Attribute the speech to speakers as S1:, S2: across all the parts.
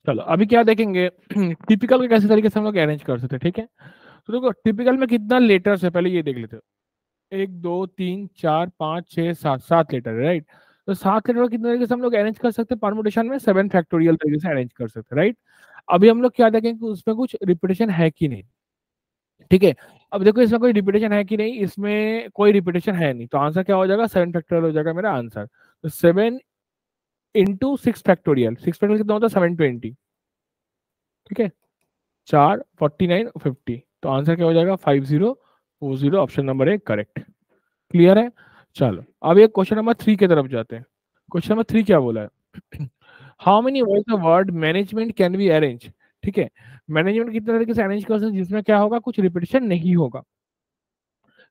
S1: चलो अभी क्या देखेंगे टिपिकल को कैसे तरीके से हम लोग अरेंज कर सकते हैं, ठीक है। तो देखो टिपिकल में कितना लेटर्स है पहले ये देख लेते हैं। 1 2 3 4 5 6 7, 7 लेटर है, राइट। तो 7 लेटर को कितने तरीके से हम लोग अरेंज कर सकते हैं परमुटेशन में, 7 फैक्टोरियल तरीके से अरेंज कर सकते हैं, राइट। अभी हम लोग क्या देखेंगे कि उसमें कुछ रिपीटेशन है कि नहीं, ठीक है। अब देखो इसमें कोई रिपीटेशन है कि नहीं, इसमें कोई रिपीटेशन है नहीं, तो आंसर क्या हो जाएगा, 7 फैक्टोरियल हो जाएगा मेरा आंसर। तो 7 × 6 फैक्टोरियल, 6 फैक्टोरियल कितना होता है 720, ठीक है। 4 49 50, तो आंसर क्या हो जाएगा 5040, option number A correct. Clear है। चलो अब एक क्वेश्चन नंबर 3 की तरफ जाते हैं। क्वेश्चन नंबर 3 क्या बोला है how many words the word management can be arrange, ठीक है। मैनेजमेंट कितने तरीके से अरेंज कर सकते हैं जिसमें क्या होगा, कुछ रिपीटेशन नहीं होगा।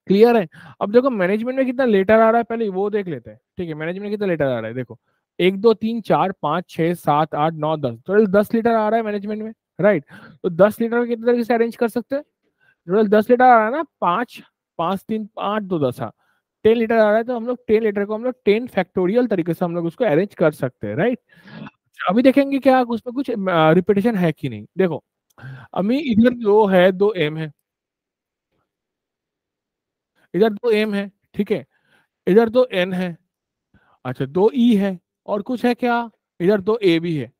S1: क्लियर है। अब देखो मैनेजमेंट में कितना लेटर आ रहा है पहले वो देख लेते हैं, ठीक है। मैनेजमेंट में कितना लेटर आ रहा है देखो, 1 2 3 4 5 6 7 8 9 10, टोटल 10 लीटर आ रहा है मैनेजमेंट में, राइट। तो 10 लीटर को कितने तरीके से अरेंज कर सकते हैं, टोटल 10 लीटर आ रहा है ना, 5 5 3 8 2 10, हाँ 10 लीटर आ रहा है, तो हम लोग 10 लीटर को हम लोग 10 फैक्टोरियल तरीके से हम लोग उसको अरेंज कर सकते हैं, राइट। अभी देखेंगे क्या उसमें कुछ रिपीटेशन है कि नहीं, देखो अभी इधर दो है, 2 m है, इधर 2m है, ठीक है। इधर 2n है, अच्छा 2e है, और कुछ है क्या, इधर 2a भी है।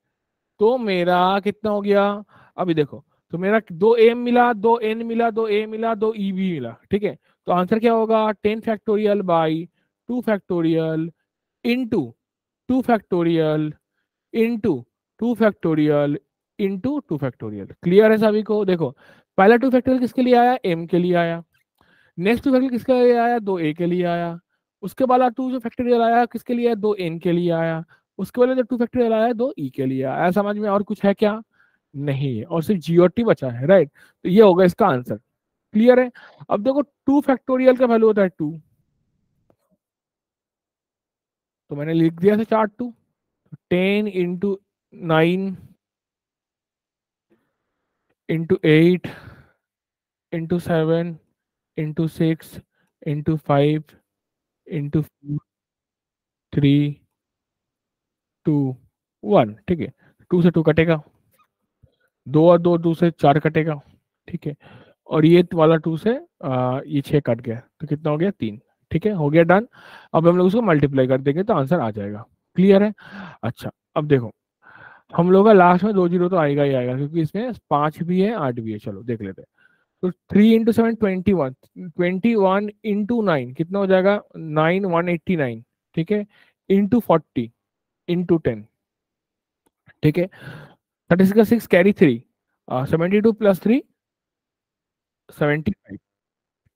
S1: तो मेरा कितना हो गया, अभी देखो, तो मेरा 2m मिला, 2n मिला, 2a मिला, 2e भी मिला, ठीक है। तो आंसर क्या होगा, 10 factorial by 2 factorial into 2 factorial into 2 factorial into 2 factorial. Clear है सभी को। देखो पहला 2 फैक्टोरियल किसके लिए आया, m के लिए आया। नेक्स्ट 2 फैक्टोरियल किसके लिए आया, 2a के लिए आया। उसके बाद 2 जो फैक्टोरियल आया किसके लिए, 2n के लिए आया। उसके बाद जो 2 फैक्टोरियल आया 2e के लिए आया। समझ में, और कुछ है क्या, नहीं है, और सिर्फ GOT बचा है, राइट। तो ये होगा इसका आंसर। क्लियर है। अब देखो 2 फैक्टोरियल का वैल्यू होता है 2, तो मैंने लिख दिया था चार्ट 2, 10 × 9 × 8 × 7 × 6 × 5 × 3 2 1, ठीक है। 2 से 2 कटेगा, 2 और 2 से 4 कटेगा, ठीक है। और ये वाला 2 से ये 6 कट गया, तो कितना हो गया 3, ठीक है, हो गया डन। अब हम लोग उसको मल्टीप्लाई कर देंगे तो आंसर आ जाएगा। क्लियर है। अच्छा अब देखो हम लोग का लास्ट में 2 जीरो तो आएगा ही आएगा, क्योंकि इसमें 5 भी है 8 भी है। चलो देख लेते हैं। तो 3 × 7 21, 21 × 9 कितना हो जाएगा, 9 189, ठीक है, × 40 × 10, ठीक है। 36 कैरी 3, 72 + 3 75,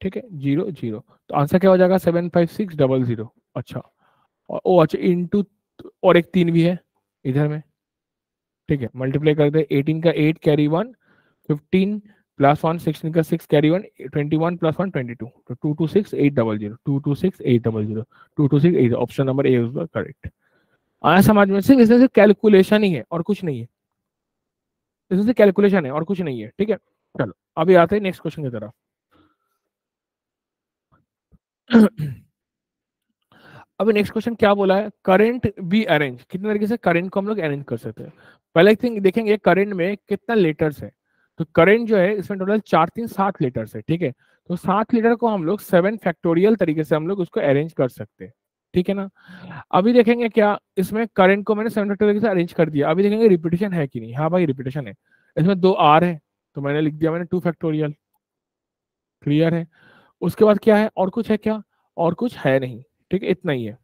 S1: ठीक है, 0 0। तो आंसर क्या हो जाएगा, 75600। अच्छा, और ओ अच्छा इंटू, और एक 3 भी है इधर में, ठीक है। मल्टीप्लाई कर दे, 18 का 8 कैरी 1, 15 +1 16 का 6 कैरी 1, 21 +1 22, तो 226800, 226800, 2268, option number A is correct. आया समझ में, सिर्फ इसमें से कैलकुलेशन ही है और कुछ नहीं है, इसमें से कैलकुलेशन है और कुछ नहीं है, ठीक है। चलो अभी आते हैं नेक्स्ट क्वेश्चन की तरफ। अभी नेक्स्ट क्वेश्चन क्या बोला है, करंट बी अरेंज, कितने तरीके से करंट को हम लोग अरेंज कर सकते हैं। पहले थिंग देखेंगे करंट में कितना लेटर्स है। तो करंट जो है इसमें टोटल 4 3 7 लेटर्स है, ठीक है। तो 7 लीटर को हम लोग 7 फैक्टोरियल तरीके से हम लोग उसको अरेंज कर सकते हैं, ठीक है ना। अभी देखेंगे क्या इसमें करंट को मैंने 7 फैक्टोरियल से अरेंज कर दिया। अभी देखेंगे रिपीटेशन है कि नहीं, हाँ भाई रिपीटेशन है। इसमें 2 R है, तो मैंने लिख दिया मैंने 2 फैक्टोरियल। क्लियर है। उसके बाद क्या है, और कुछ है क्या, और कुछ है नहीं, ठीक है, इतना ही है।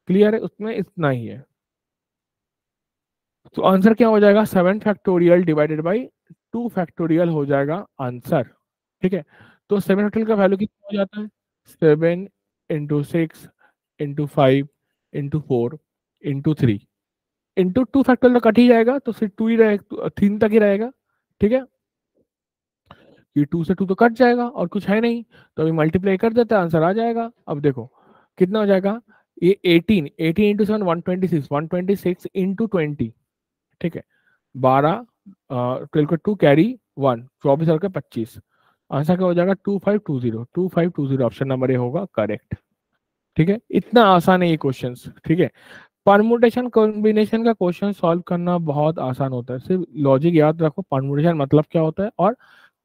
S1: क्लियर है, उसमें इतना ही है। तो आंसर क्या हो जाएगा, 7 फैक्टोरियल / 2 फैक्टोरियल हो जाएगा आंसर, ठीक है। तो 7 फैक्टोरियल का वैल्यू कितना हो जाता है, 7 × 6 × 5 × 4 × 3 × 2 फैक्टोरियल तो कट ही जाएगा, तो सिर्फ 2 ही रहेगा, 3 तक ही रहेगा, ठीक है। ये 2 से 2 तो कट जाएगा और कुछ है नहीं, तो अभी मल्टीप्लाई कर देते हैं आंसर आ जाएगा। अब देखो कितना हो जाएगा, ये 18 × 7 126, 126 × 20, ठीक है। 12 12 का 2 कैरी 1, 24 और का 25, आंसर क्या हो जाएगा 2520, 2520, ऑप्शन नंबर ए होगा करेक्ट, ठीक है। इतना आसान है ये क्वेश्चन, ठीक है। परमुटेशन कॉम्बिनेशन का क्वेश्चन सॉल्व करना बहुत आसान होता है, सिर्फ लॉजिक याद रखो, परमुटेशन मतलब क्या होता है और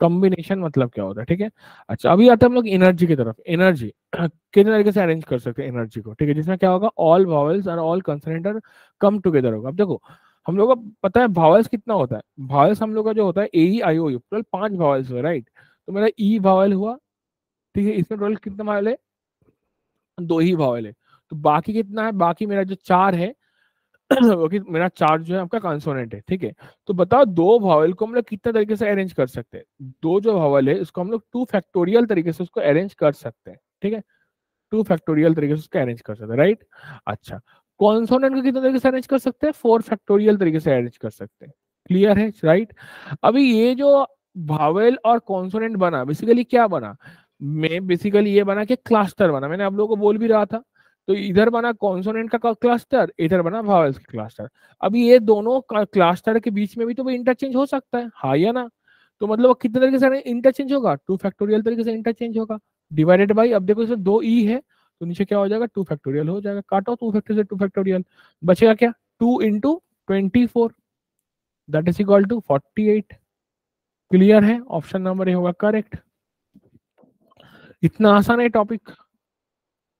S1: कॉम्बिनेशन मतलब क्या होता है, ठीक है। अच्छा, अभी आते हैं हम लोग एनर्जी की तरफ। एनर्जी कितने तरीके से अरेंज कर सकते हैं एनर्जी को, ठीक है, जिसमें क्या होगा, ऑल वॉवेल्स और ऑल कंसोनेंट कम टुगेदर होगा। अब देखो, हम लोग को पता है वॉवेल्स कितना होता है, वॉवेल्स हम लोग का जो होता है ए ई आई ओ यू, टोटल 5 वॉवेल्स हुए, राइट। तो मेरा ई वॉवेल हुआ, ठीक है, इसमें टोटल कितना वॉवेल है, 2 ही वॉवेल है। तो बाकी कितना है, बाकी मेरा जो 4 है वो कि मेरा 4 जो है आपका कंसोनेंट है, ठीक है। तो बताओ दो वॉवेल को हम लोग कितने तरीके से अरेंज कर सकते हैं, दो जो वॉवेल है उसको हम लोग 2 फैक्टोरियल तरीके से उसको अरेंज कर सकते हैं, ठीक है, 2 फैक्टोरियल तरीके से उसको अरेंज कर सकते हैं, राइट। अच्छा, कॉन्सोनेंट को कितने तरीके से अरेंज कर सकते हैं, 4 फैक्टोरियल तरीके से अरेंज कर सकते हैं, क्लियर है, राइट। अभी ये जो वावेल और कॉन्सोनेंट बना, बेसिकली क्या बना, मैं बेसिकली ये बना कि क्लस्टर बना, मैंने आप लोगों को बोल भी रहा था। तो इधर बना कॉन्सोनेंट का क्लस्टर, इधर बना वावेल्स का क्लस्टर। अभी ये दोनों क्लस्टर के बीच में भी तो इंटरचेंज हो सकता है, हाँ या ना। तो मतलब वो कितने तरीके से इंटरचेंज होगा, 2 फैक्टोरियल तरीके से इंटरचेंज होगा, डिवाइडेड बाई, अब देखो इसमें 2 ई है तो नीचे क्या हो जाएगा, 2 फैक्टोरियल हो जाएगा, काटो 2 फैक्टोरियल 2 फैक्टोरियल, बचेगा क्या, 2 into 24, that is equal to 48। Clear है, ऑप्शन नंबर ए होगा करेक्ट। इतना आसान है टॉपिक।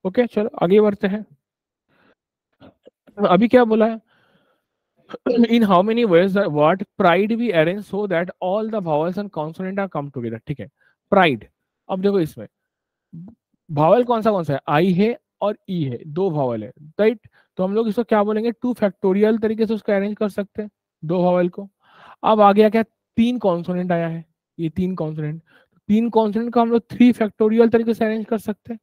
S1: ओके, चलो आगे बढ़ते हैं। अभी क्या बोला है, in how many ways what pride be arrange so that all the vowels and consonant are come together, ठीक है। प्राइड, अब देखो इसमें भावल कौन सा है, आई है और ई है, दो भावल है, राइट। तो हम लोग इसको क्या बोलेंगे, 2 फैक्टोरियल तरीके से उसको अरेंज कर सकते हैं, दो भावल को। अब आ गया क्या, 3 कॉन्सोनेंट आया है, ये 3 कॉन्सोनेंट, 3 कॉन्सोनेंट को हम लोग 3 फैक्टोरियल तरीके से अरेंज कर सकते हैं,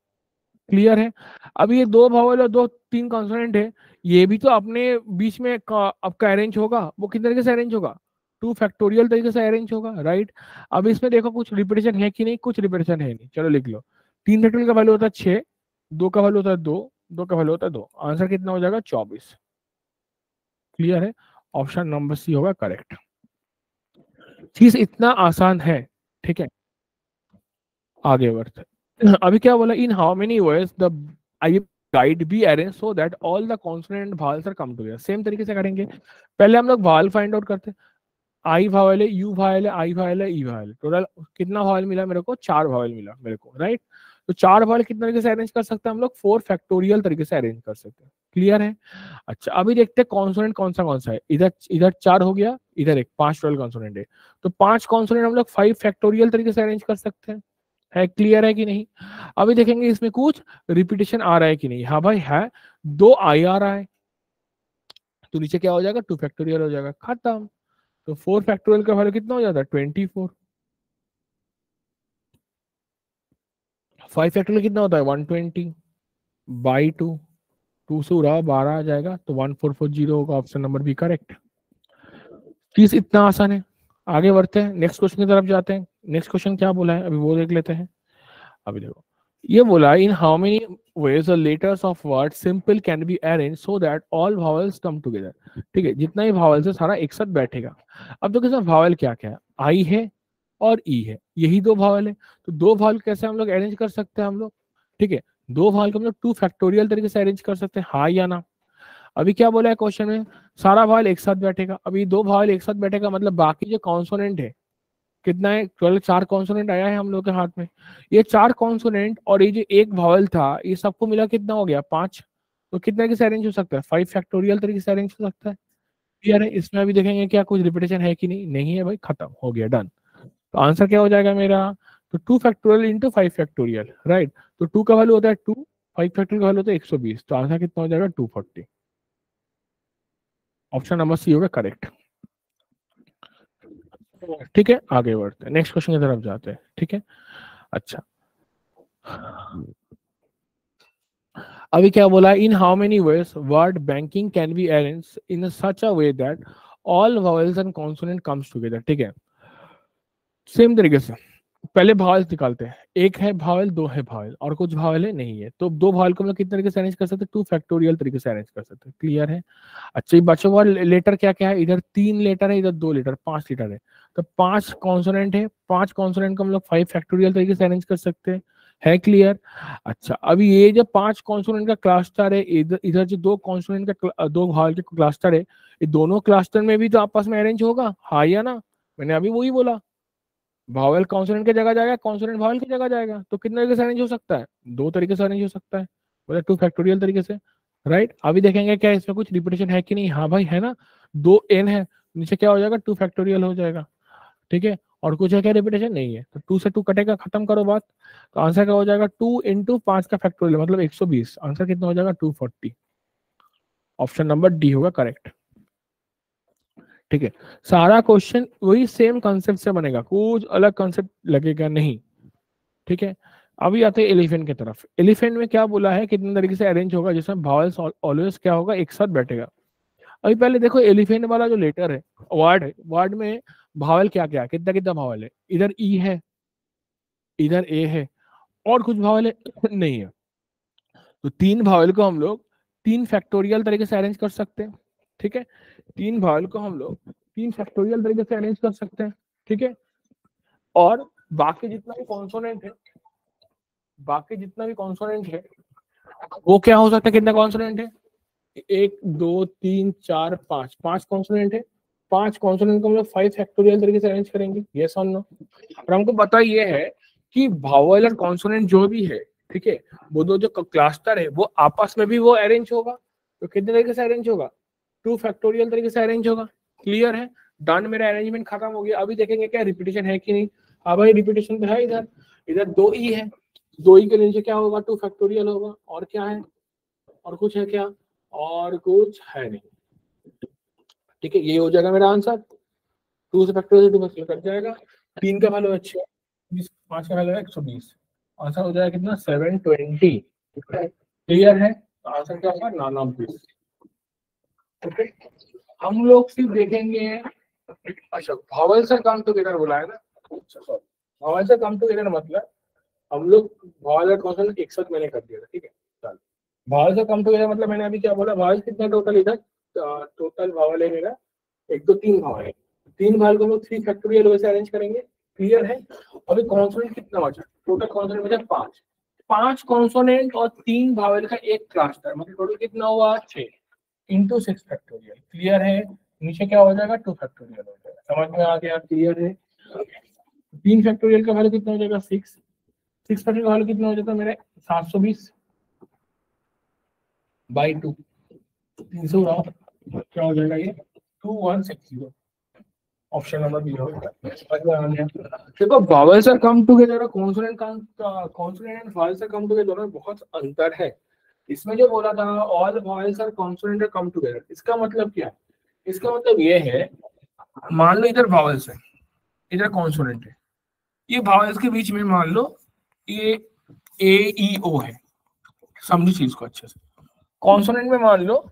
S1: क्लियर है। अब ये दो भावल और 3 कॉन्सोनेंट है, ये भी तो अपने बीच में आपका अरेंज होगा, वो किस तरीके से अरेंज होगा, 2 फैक्टोरियल तरीके से अरेंज होगा, राइट। अब इसमें देखो कुछ रिपीटेशन है कि नहीं, कुछ रिपीटेशन है नहीं, चलो लिख लो। 3 फैक्टोरियल का वैल्यू होता है 6, 2 का वैल्यू होता है 2, 2 का वैल्यू होता है 2, आंसर कितना हो जाएगा 24, क्लियर है, ऑप्शन नंबर सी होगा करेक्ट। चीज इतना आसान है, ठीक है, आगे बढ़ते हैं। अभी क्या बोला, in how many ways the I guide be arrange so that all the consonant vowels are come together, same तरीके से करेंगे। पहले हम लोग वॉवल फाइंड आउट करते हैं, आई वॉवल है, यू वॉवल है, आई वॉवल है, ई वॉवल है, टोटल कितना वॉवल मिला मेरे को, 4 वॉवल मिला मेरे को, राइट। तो 4 वॉवल कितने तरीके से अरेंज कर सकते हैं हम लोग, 4 फैक्टोरियल तरीके से अरेंज कर सकते हैं, क्लियर है। अच्छा, अभी देखते हैं कॉन्सोनेंट कौन सा है, इधर इधर 4 हो गया, इधर एक 5 टोटल कॉन्सोनेंट है। तो 5 कॉन्सोनेंट हम लोग 5 फैक्टोरियल तरीके से अरेंज कर सकते हैं, है, क्लियर है कि नहीं। अभी देखेंगे इसमें कुछ रिपीटेशन आ रहा है कि नहीं, हाँ भाई है, 2 आई आ रहा है, तो नीचे क्या हो जाएगा, 2 फैक्टोरियल हो जाएगा, खत्म। तो 4 फैक्टोरियल का वैल्यू कितना हो जाता है, 24। 5 फैक्टोरियल कितना होता है, 120 बाई 2, 2 से उड़ा 12 आ जाएगा, तो 1440 होगा, ऑप्शन नंबर बी करेक्ट। चीज इतना आसान है, आगे बढ़ते हैं, नेक्स्ट क्वेश्चन की तरफ जाते हैं। नेक्स्ट क्वेश्चन क्या बोला है, अभी वो देख लेते हैं। अभी देखो, ये बोला, in how many ways the letters of word simple can be arrange so that all vowels come together, ठीक है, जितना ही वॉवल्स है सारा एक साथ बैठेगा। अब देखो इसमें वॉवल क्या क्या है, आई है और ई है, यही दो वॉवल है। तो दो वॉवल कैसे हम लोग अरेंज कर सकते हैं हम लोग, ठीक है, दो वॉवल को हम लोग 2 फैक्टोरियल तरीके से अरेंज कर सकते हैं, हाँ या ना। अभी क्या बोला है क्वेश्चन में, सारा वॉवल एक साथ बैठेगा, अभी दो वॉवल एक साथ बैठेगा, मतलब बाकी जो कॉन्सोनेंट है कितना है, केवल 4 कॉन्सोनेंट आया है हम लोग के हाथ में। ये 4 कॉन्सोनेंट और ये जो एक वॉवल था, ये सबको मिला कितना हो गया, 5। तो कितना तरीके से अरेंज हो सकता है, 5 फैक्टोरियल तरीके से अरेंज हो सकता है, क्लियर है। इसमें अभी देखेंगे क्या कुछ रिपीटेशन है कि नहीं, नहीं है भाई, खत्म हो गया, डन। तो आंसर क्या हो जाएगा मेरा, तो 2 फैक्टोरियल इंटू 5 फैक्टोरियल, राइट। तो 2 का वैल्यू होता है 2, 5 फैक्टोरियल का वैल्यू होता है 120, तो आंसर कितना हो जाएगा 240, ऑप्शन नंबर सी होगा करेक्ट, ठीक है। आगे बढ़ते हैं, नेक्स्ट क्वेश्चन की तरफ जाते हैं, ठीक है। अच्छा, अभी क्या बोला, in how many veg word banking can be arrange in such a way that all vowels and consonant comes together, ठीक है। सेम तरीके से पहले भावल्स निकालते हैं, एक है भावल, दो है भावल, और कुछ भावल है नहीं है, तो दो भावल को हम लोग कितने तरीके से अरेंज कर सकते हैं, 2 फैक्टोरियल तरीके से अरेंज कर सकते हैं, क्लियर है। अच्छा, ये बचा हुआ लेटर क्या क्या है, इधर 3 लेटर है, इधर 2 लेटर, 5 लेटर है। तो 5 कॉन्सोनेंट है, 5 कॉन्सोनेंट को हम लोग 5 फैक्टोरियल तरीके से अरेंज कर सकते हैं, है क्लियर? अच्छा, अभी ये जो 5 कॉन्सोनेंट का क्लस्टर है, इधर इधर जो 2 कॉन्सोनेंट का 2 वॉवल के क्लस्टर है, ये दोनों क्लस्टर में भी तो आपस में अरेंज होगा, हाँ या ना? मैंने अभी वही बोला, वॉवल कॉन्सोनेंट की जगह जाएगा, कॉन्सोनेंट वॉवल की जगह जाएगा, तो कितने तरीके से अरेंज हो सकता है? 2 तरीके से अरेंज हो सकता है, मतलब 2 फैक्टोरियल तरीके से, राइट? अभी देखेंगे क्या इसमें कुछ रिपीटेशन है कि नहीं, हाँ भाई है ना, 2 n है, नीचे क्या हो जाएगा, 2 फैक्टोरियल हो जाएगा, ठीक है? और कुछ है क्या रिपीटेशन? नहीं है, तो 2 से 2 कटेगा, खत्म करो बात। तो आंसर क्या हो जाएगा, 2 इंटू 5 का फैक्टोरियल मतलब 120, आंसर कितना हो जाएगा, 240। ऑप्शन नंबर डी होगा करेक्ट, ठीक है? सारा क्वेश्चन वही सेम कंसेप्ट से बनेगा, कुछ अलग कंसेप्ट लगेगा नहीं, ठीक है? अभी आते हैं एलिफेंट की तरफ। एलिफेंट में क्या बोला है, कितने तरीके से अरेंज होगा, जिसमें वावल्स ऑलवेज क्या होगा, एक साथ बैठेगा। अभी पहले देखो एलिफेंट वाला जो लेटर है, वर्ड है, वर्ड में भावल क्या क्या, कितना कितना भावल है, इधर ई है, इधर ए है, और कुछ भावल है नहीं है। तो 3 भावल को हम लोग 3 फैक्टोरियल तरीके से अरेंज कर सकते हैं, ठीक है? 3 भावल को हम लोग 3 फैक्टोरियल तरीके से अरेंज कर सकते हैं, ठीक है? और बाकी जितना भी कॉन्सोनेंट है, बाकी जितना भी कॉन्सोनेंट है वो क्या हो सकता है, कितना कॉन्सोनेंट है, 1 2 3 4 5, 5 कॉन्सोनेंट है। 5 कॉन्सोनेंट को हम लोग 5 फैक्टोरियल तरीके से अरेंज करेंगे, यस और नो? और हमको पता ये है कि भावल और कॉन्सोनेंट जो भी है, ठीक है, वो दो जो क्लस्टर है वो आपस में भी वो अरेंज होगा, तो कितने तरीके से अरेंज होगा, 2 फैक्टोरियल तरीके से अरेंज होगा। क्लियर है? डन, मेरा अरेंजमेंट खत्म हो गया। अभी देखेंगे क्या रिपीटेशन है कि नहीं। हाँ भाई रिपीटेशन तो है, इधर इधर 2 ई है, 2 ई के नीचे क्या होगा, 2 फैक्टोरियल होगा, और क्या है, और कुछ है क्या, और कुछ है नहीं, ठीक है? ये हो जाएगा मेरा आंसर, 2 से फैक्टोरियल 2 फैक्टोरियल कट जाएगा, 3 का वैल्यू है 6, 5 का वैल्यू है 120, आंसर हो जाएगा कितना, 720। क्लियर है? तो आंसर क्या होगा, नाना प्लीज, ओके? हम लोग सिर्फ देखेंगे, अच्छा भावल से कम टुगेदर बोला है ना, अच्छा सॉरी, भावल से कम टुगेदर मतलब हम लोग भावल और कॉन्सोनेंट एक साथ मैंने कर दिया था, ठीक है? चल, भावल से कम टुगेदर मतलब मैंने अभी क्या बोला, भावल कितना टोटल इधर, टोटल भावल है मेरा 1 2 3 भावल है, 3 भावल को हम लोग 3 फैक्टोरियल वैसे अरेंज करेंगे। क्लियर है? अभी कॉन्सोनेंट कितना बचा, टोटल कॉन्सोनेंट बचा 5, 5 कॉन्सोनेंट और 3 भावल का एक क्लस्टर, मतलब टोटल कितना हुआ, 6 इंटू 6 फैक्टोरियल। क्लियर है? नीचे क्या हो जाएगा, 2 फैक्टोरियल हो जाएगा, समझ में आ गया? क्लियर है? 3 फैक्टोरियल का वैल्यू कितना हो जाएगा, 6, 6 फैक्टोरियल का वैल्यू कितना हो जाता है मेरे, 720 बाई 2, 300 क्या हो जाएगा ये, 2160। ऑप्शन नंबर बी होगा। देखो vowels are come together, consonant consonant and vowels are come together में बहुत अंतर है। इसमें जो बोला था all vowels are consonant are come together, इसका मतलब क्या है? इसका मतलब ये है, मान लो इधर वावल्स है, इधर कॉन्सोनेंट है, ये वावल्स के बीच में मान लो ये ए ई ओ है, समझो चीज को अच्छे से। कॉन्सोनेंट में मान लो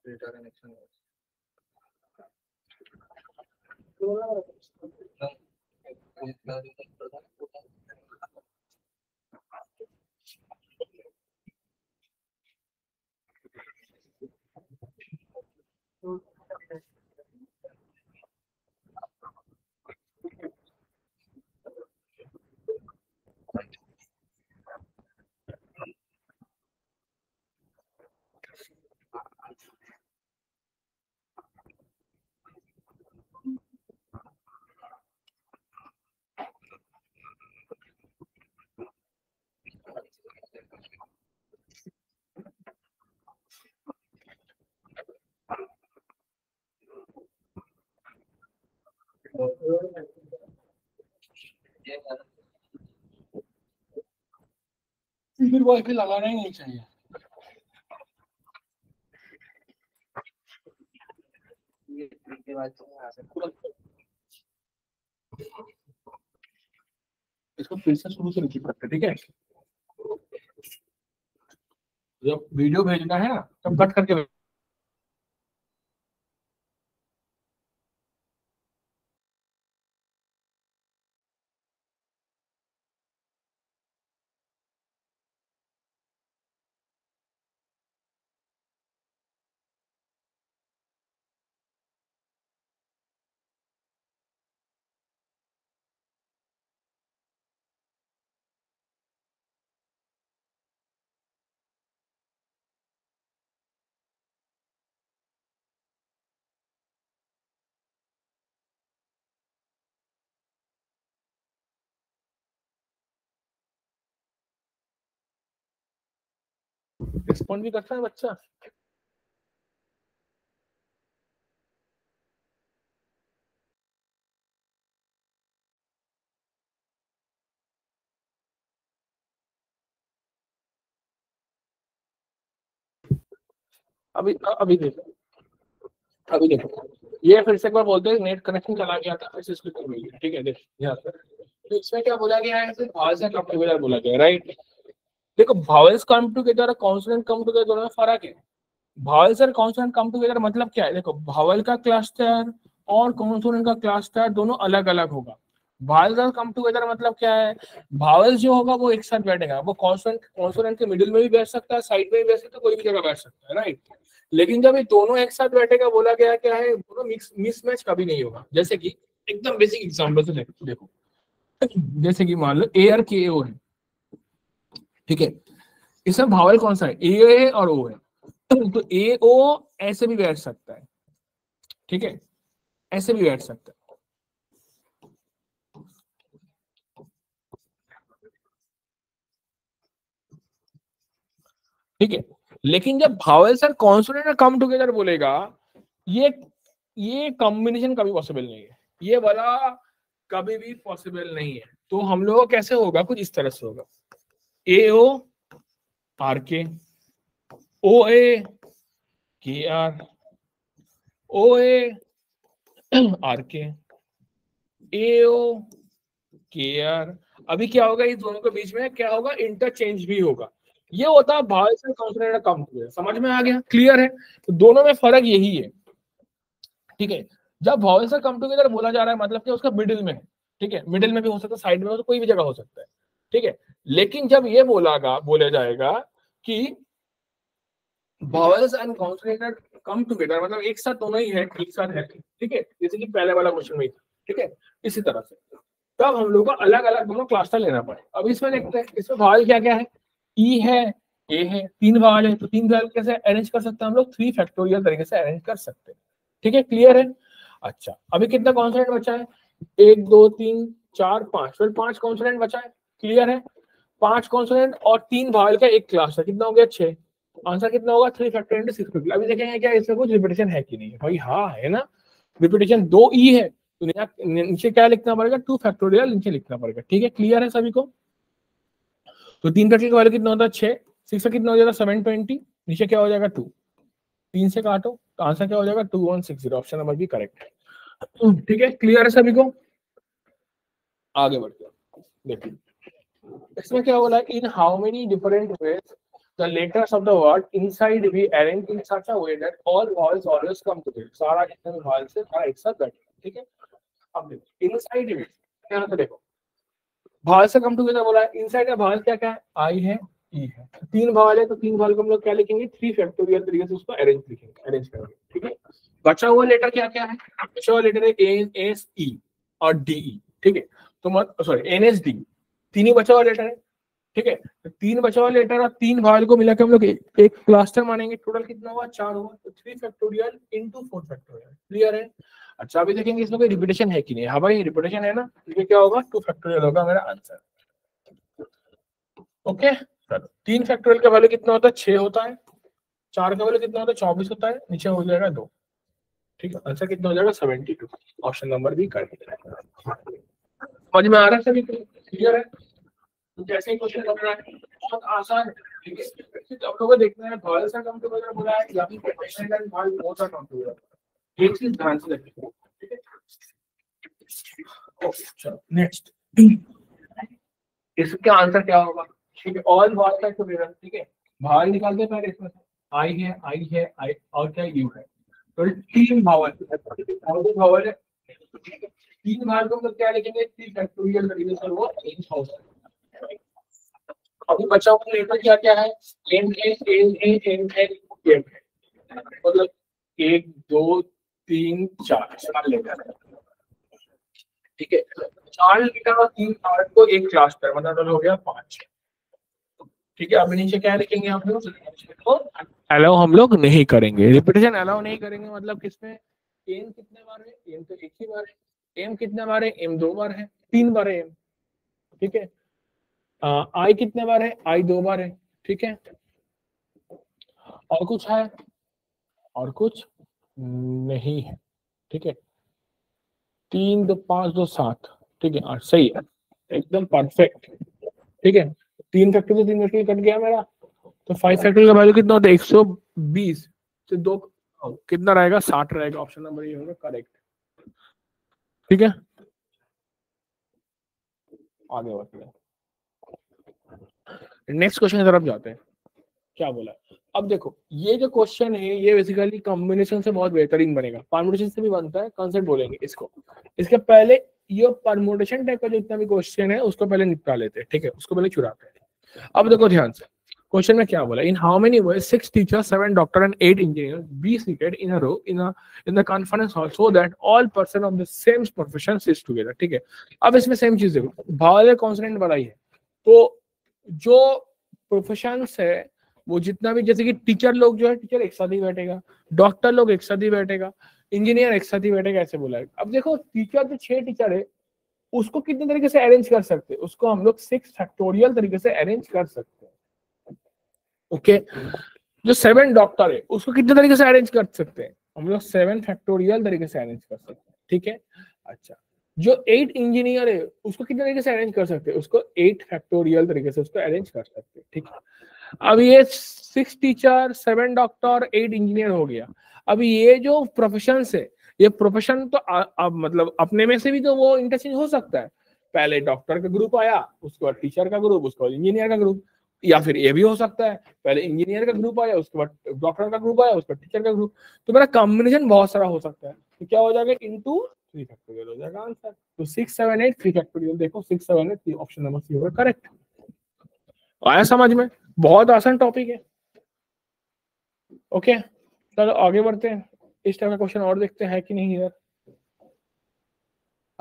S1: डेटा कनेक्शन, फिर वाईफाई लगाना ही नहीं चाहिए। इसको फिर से शुरू से रिपीट करते, ठीक है? जब वीडियो भेजना है ना तब कट करके रिस्पॉन्ड भी करता है बच्चा। अभी अभी देखो, अभी देखो, ये फिर से एक बार बोलते हैं नेट कनेक्शन चला गया था, फिर से इसको कर रही है, ठीक है। देखो यहाँ पर तो इसमें क्या बोला गया है, सिर्फ वॉइस कम टुगेदर बोला गया है, राइट। देखो वॉइस कम टुगेदर और कॉन्सोनेंट कम टुगेदर दोनों में फर्क है। वॉवल्स और कॉन्सोनेंट कम टुगेदर मतलब क्या है, देखो वॉवल का क्लस्टर और कॉन्सोनेंट का क्लस्टर दोनों अलग अलग होगा। वॉवल्स और कम टुगेदर मतलब क्या है, वॉवल्स जो होगा वो एक साथ बैठेगा, वो कॉन्सोनेंट कॉन्सोनेंट के मिडिल में भी बैठ सकता है, साइड में भी बैठ सकता है, कोई भी जगह बैठ सकता है, राइट। लेकिन जब ये दोनों एक साथ बैठेगा, बोला गया क्या है, दोनों मिसमैच कभी नहीं होगा। जैसे कि एकदम बेसिक एग्जांपल से देखो, जैसे कि मान लो ए और के ओ है, ठीक है। इसमें वॉवल कौन सा है, ए और ओ है। तो ए ओ ऐसे भी बैठ सकता है, ठीक है, ऐसे भी बैठ सकता है, ठीक है। लेकिन जब वॉवल्स और कॉन्सोनेंट कम टुगेदर बोलेगा, ये ये कॉम्बिनेशन कभी पॉसिबल नहीं है, ये वाला कभी भी पॉसिबल नहीं है। तो हम लोग कैसे होगा, कुछ इस तरह से होगा, ए ओ आर के, ओ ए के आर, ओ ए आर के, ए ओ के आर। अभी क्या होगा, इस दोनों के बीच में क्या होगा, इंटरचेंज भी होगा। ये होता है वॉइस और कॉन्सोनेंट का कम टुगेदर। समझ में आ गया, क्लियर है। तो दोनों में फर्क यही है, ठीक है। जब वॉइस और कम टुगेदर बोला जा रहा है मतलब कि उसका मिडिल में है, ठीक है, मिडिल में भी हो सकता है, साइड में हो सकता है, कोई भी जगह हो सकता है, ठीक है। लेकिन जब ये बोला जाएगा कि vowels and consonant come together, मतलब एक साथ दोनों ही है, एक साथ है, ठीक है, जैसे कि पहले वाला क्वेश्चन में, ठीक है। इसी तरह से तब हम लोग को अलग अलग दोनों क्लस्टर लेना पड़े। अब इसमें देखते हैं, इसमें वॉवल क्या क्या है, ई है, ए है, तीन वॉवल है, तो तीन वॉवल कैसे अरेंज कर सकते हैं हम लोग, 3 फैक्टोरियल तरीके से अरेंज कर सकते हैं, ठीक है, क्लियर है। अच्छा, अभी कितना कॉन्सोनेंट बचा है, 1 2 3 4 5, फिर 5 कॉन्सोनेंट बचा है, क्लियर है। 5 कॉन्सोनेंट और 3 वॉवल का एक क्लास है, कितना हो गया, 6। आंसर कितना होगा, 3 फैक्टोरियल 6। अभी देखेंगे क्या इसमें कुछ रिपीटेशन है कि नहीं है, भाई हाँ है ना, रिपीटेशन 2 ई है, तो नीचे क्या लिखना पड़ेगा, 2 फैक्टोरियल नीचे लिखना पड़ेगा, ठीक है, क्लियर है सभी को। तो 3 फैक्टोरियल का वैल्यू कितना होता है, 6। 6 का कितना हो जाएगा, 720, नीचे क्या हो जाएगा, 2। 3 से काटो तो आंसर क्या हो जाएगा, 2160। ऑप्शन नंबर बी करेक्ट है, ठीक है, क्लियर है सभी को। आगे बढ़ते हैं, देखिए इसमें क्या बोला है, in how many different ways the letters of the word inside be arranged in such a way that all vowels always come together। सारा जितने vowels है सारा एक साथ बैठेगा, ठीक है। अब देखो इनसाइड में यहाँ से देखो, vowel से come together बोला है, इनसाइड का vowel क्या क्या है, आई है, ई है, 3 vowel है, तो 3 vowel को हम लोग क्या लिखेंगे, 3 फैक्टोरियल तरीके से उसको अरेंज लिखेंगे, अरेंज करेंगे, ठीक है। बचा हुआ लेटर क्या क्या है, बचा हुआ लेटर है एन एस ई और डी ई, ठीक है। तो मत सॉरी एन एस डी, 3 ही बचा हुआ लेटर है, ठीक है। तो 3 बचा हुआ लेटर और 3 वॉवल को मिलाकर हम लोग एक क्लस्टर मानेंगे, टोटल कितना हुआ, 4 हुआ, तो 3 फैक्टोरियल इंटू 4 फैक्टोरियल, क्लियर है। अच्छा अभी देखेंगे इसमें कोई रिपीटेशन है कि नहीं, हाँ भाई रिपीटेशन है ना, ये क्या होगा, 2 फैक्टोरियल होगा मेरा आंसर, ओके। चलो 3 फैक्टोरियल का वैल्यू कितना होता है, 6 होता है, 4 का वैल्यू कितना होता है, 24 होता है, नीचे हो जाएगा 2, ठीक है। आंसर कितना हो जाएगा, 72। ऑप्शन नंबर भी करेक्ट है। समझ में आ रहा है सभी को, क्लियर है। तो जैसे ही क्वेश्चन लग रहा है बहुत आसान है, ठीक है। तो आप लोगों को देखना है वॉवल से कम टुगेदर बोला है या फिर protection and vowel both are come together, एक चीज ध्यान से रखिए, ठीक है। ओके चलो नेक्स्ट, इसका आंसर क्या होगा, ठीक है, ऑल वॉवल्स आर टुगेदर, ठीक है। वॉवल निकालते हैं पहले, इसमें से आई है आई और क्या यू है, तो 3 वॉवल है, 3 वॉवल को हम लोग क्या लिखेंगे, 3 फैक्टोरियल तरीके से वो अरेंज हो सकता है। अभी बचा हुआ लेटर क्या क्या है, N A N A N A M है, मतलब 1 2 3 4 लेटर है, ठीक है। 4 लेटर और 3 पार्ट को एक क्लास पर, मतलब हो गया 5, ठीक है। अब नीचे क्या लिखेंगे हम लोग, अलाउ हम लोग नहीं करेंगे, रिपीटेशन अलाउ नहीं करेंगे, मतलब किसमें, एम कितने बार है, एम तो एक ही बार है, एम कितने बार है, एम 2 बार है, 3 बार है एम, ठीक है। आई कितने बार है, आई 2 बार है, ठीक है। और कुछ है? और कुछ नहीं है। ठीक है, 3 2 5 2 7, ठीक है, 8 सही है, एकदम परफेक्ट। ठीक है, 3 फैक्टोरियल कट गया मेरा, तो 5 फैक्टोरियल का वैल्यू कितना होता है? 120 से 2 कितना रहेगा? 60 रहेगा। ऑप्शन नंबर ये होगा करेक्ट। ठीक है, आगे बढ़ते हैं, नेक्स्ट क्वेश्चन की तरफ जाते हैं। क्या बोला? अब देखो, ये जो क्वेश्चन है ये बेसिकली कॉम्बिनेशन से बहुत बेहतरीन बनेगा, परमुटेशन से भी बनता है, कॉन्सेप्ट बोलेंगे इसको। इसके पहले ये परमुटेशन टाइप का जितना भी क्वेश्चन है उसको पहले निपटा लेते हैं, ठीक है, उसको पहले चुराते हैं। अब देखो ध्यान से, क्वेश्चन में क्या बोला? In how many ways 6 teachers 7 doctor and 8 engineer be seated in a row in the conference hall so that all person of the same profession sits together. ठीक है, अब इसमें सेम चीज देखो, भावले कॉन्सोनेंट वाला ही है, तो जो प्रोफेशंस है वो जितना भी, जैसे कि टीचर लोग जो है, टीचर एक साथ ही बैठेगा, डॉक्टर लोग एक साथ ही बैठेगा, इंजीनियर एक साथ ही बैठेगा, ऐसे बोला है। अब देखो, टीचर जो 6 टीचर है उसको कितने तरीके से अरेंज कर सकते हैं? उसको हम लोग 6 फैक्टोरियल तरीके से अरेंज कर सकते हैं। ओके, जो 7 डॉक्टर है उसको कितने तरीके से अरेंज कर सकते हैं? हम लोग 7 फैक्टोरियल तरीके से अरेंज कर सकते हैं। ठीक है, अच्छा, जो 8 इंजीनियर है उसको कितने तरीके से अरेंज कर सकते हैं? उसको 8 फैक्टोरियल तरीके से उसको अरेंज कर सकते हैं। ठीक है, अब ये 6 टीचर 7 डॉक्टर 8 इंजीनियर हो गया। अब ये जो प्रोफेशन है, ये प्रोफेशन तो अब मतलब अपने में से भी तो वो इंटरचेंज हो सकता है। पहले डॉक्टर का ग्रुप आया, उसके बाद टीचर का ग्रुप, उसके बाद इंजीनियर का ग्रुप, या फिर ये भी हो सकता है पहले इंजीनियर का ग्रुप आया, उसके बाद डॉक्टर का ग्रुप आया, उसके बाद टीचर का ग्रुप। तो मेरा कॉम्बिनेशन बहुत सारा हो सकता है, तो क्या हो जाएगा? इंटू 3 फैक्टोरियल हो जाएगा आंसर। तो 6 7 8 3 फैक्टोरियल, देखो 6 7 8 ऑप्शन नंबर सी होगा करेक्ट। आया समझ में? बहुत आसान टॉपिक है। ओके, चलो आगे बढ़ते हैं, इस टाइप का क्वेश्चन और देखते हैं कि नहीं इधर।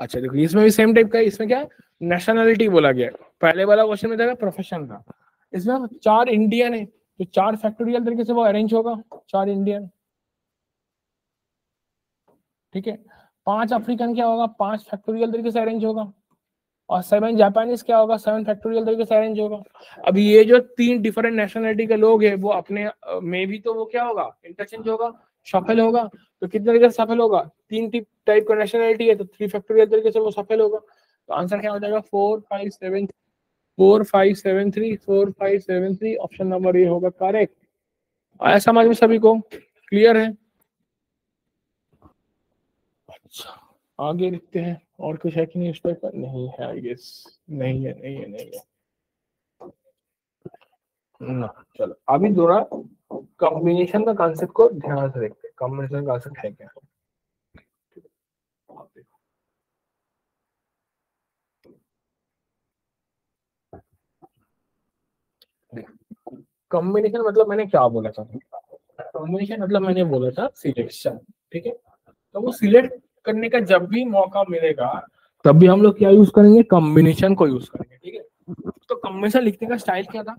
S1: अच्छा देखो, इसमें भी सेम टाइप का है। इसमें क्या है? नेशनलिटी बोला गया है। पहले वाला क्वेश्चन में था प्रोफेशन था, इसमें 4 इंडियन है, तो 4 फैक्टोरियल तरीके से वो अरेंज होगा, 4 इंडियन। ठीक है, 5 अफ्रीकन क्या होगा? 5 फैक्टोरियल तरीके से अरेंज होगा, और 7 जापानीज क्या होगा? 7 फैक्टोरियल तरीके से अरेंज होगा। अब ये जो 3 डिफरेंट नेशनलिटी के लोग हैं वो अपने में भी तो वो क्या होगा? इंटरचेंज होगा, शफल होगा। तो कितने तरीके से सफल होगा? 3 टाइप का नेशनलिटी है, तो 3 फैक्टोरियल तरीके से वो सफल होगा। तो आंसर क्या हो जाएगा? 4 5 7 4 5 7 3 4 5 7 3, ऑप्शन नंबर ये होगा करेक्ट। आया समझ में सभी को? क्लियर है? अच्छा, आगे देखते हैं और कुछ है कि नहीं इस पर। नहीं है आई गेस, नहीं है नहीं है नहीं है ना। चलो अभी थोड़ा कॉम्बिनेशन का कॉन्सेप्ट को ध्यान से देखते हैं, कॉम्बिनेशन का कॉन्सेप्ट है क्या। कॉम्बिनेशन मतलब मैंने क्या बोला था? कॉम्बिनेशन मतलब मैंने बोला था सिलेक्शन। ठीक है, तो वो सिलेक्ट करने का जब भी मौका मिलेगा तब भी हम लोग क्या यूज करेंगे? कॉम्बिनेशन को यूज करेंगे। ठीक है, तो कॉम्बिनेशन लिखने का स्टाइल क्या था?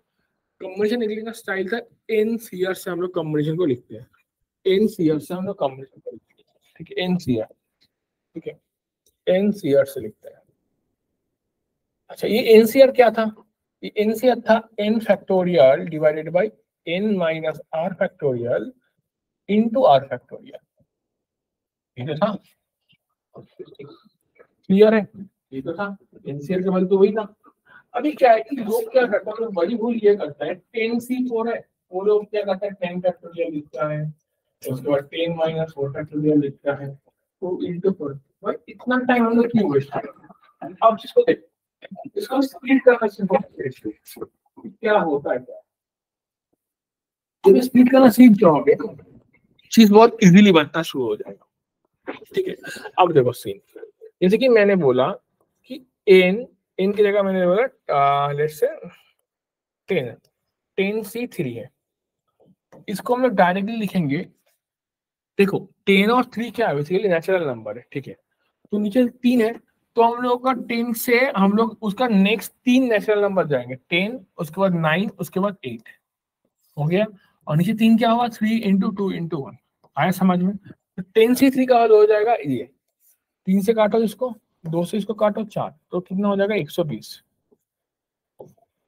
S1: कॉम्बिनेशन लिखने का स्टाइल था एनसीआर से हम लोग कॉम्बिनेशन को लिखते हैं। एनसीआर से हम लोग कॉम्बिनेशन को लिखते हैं। ठीक है, एनसीआर। ठीक है, एनसीआर से लिखते हैं। अच्छा, ये एनसीआर क्या था? ये एनसीआर था N factorial divided by N minus R factorial into R factorial. ये तो था, क्लियर है? ये तो था, एनसीआर का मतलब तो वही था। अभी क्या है कि लोग क्या करते हैं, लोग बड़ी भूल ये करता है, 10C4 है, वो लोग क्या करता है 10 फैक्टोरियल लिखता है, उसके बाद 10 माइनस 4 फैक्टोरियल लिखता है, तो इनटू 4। भाई इतना टाइम हम लोग क्यों वेस्ट करें? अब जिसको देख, इसको स्प्लिट करना सीखो, क्या होता है क्या, जब स्प्लिट करना सीख जाओगे चीज बहुत इजीली बनना शुरू हो जाएगा। ठीक है, अब देखो सीन, जैसे कि मैंने बोला कि एन, इन की जगह मैंने बोला लेट्स से 10, 10C3 है, इसको हम लोग डायरेक्टली लिखेंगे। देखो 10 और 3 क्या है? बेसिकली नेचुरल नंबर है। ठीक है, तो नीचे 3 है, तो हम लोग का 10 से हम लोग उसका नेक्स्ट 3 नेचुरल नंबर जाएंगे, 10 उसके बाद 9 उसके बाद 8 हो गया। और नीचे 3 क्या होगा? 3 इंटू 2 इंटू 1। आया समझ में? तो 10C3 का हल हो जाएगा ये, 3 से काटो इसको, 2 से इसको काटो 4, तो कितना हो जाएगा? 120।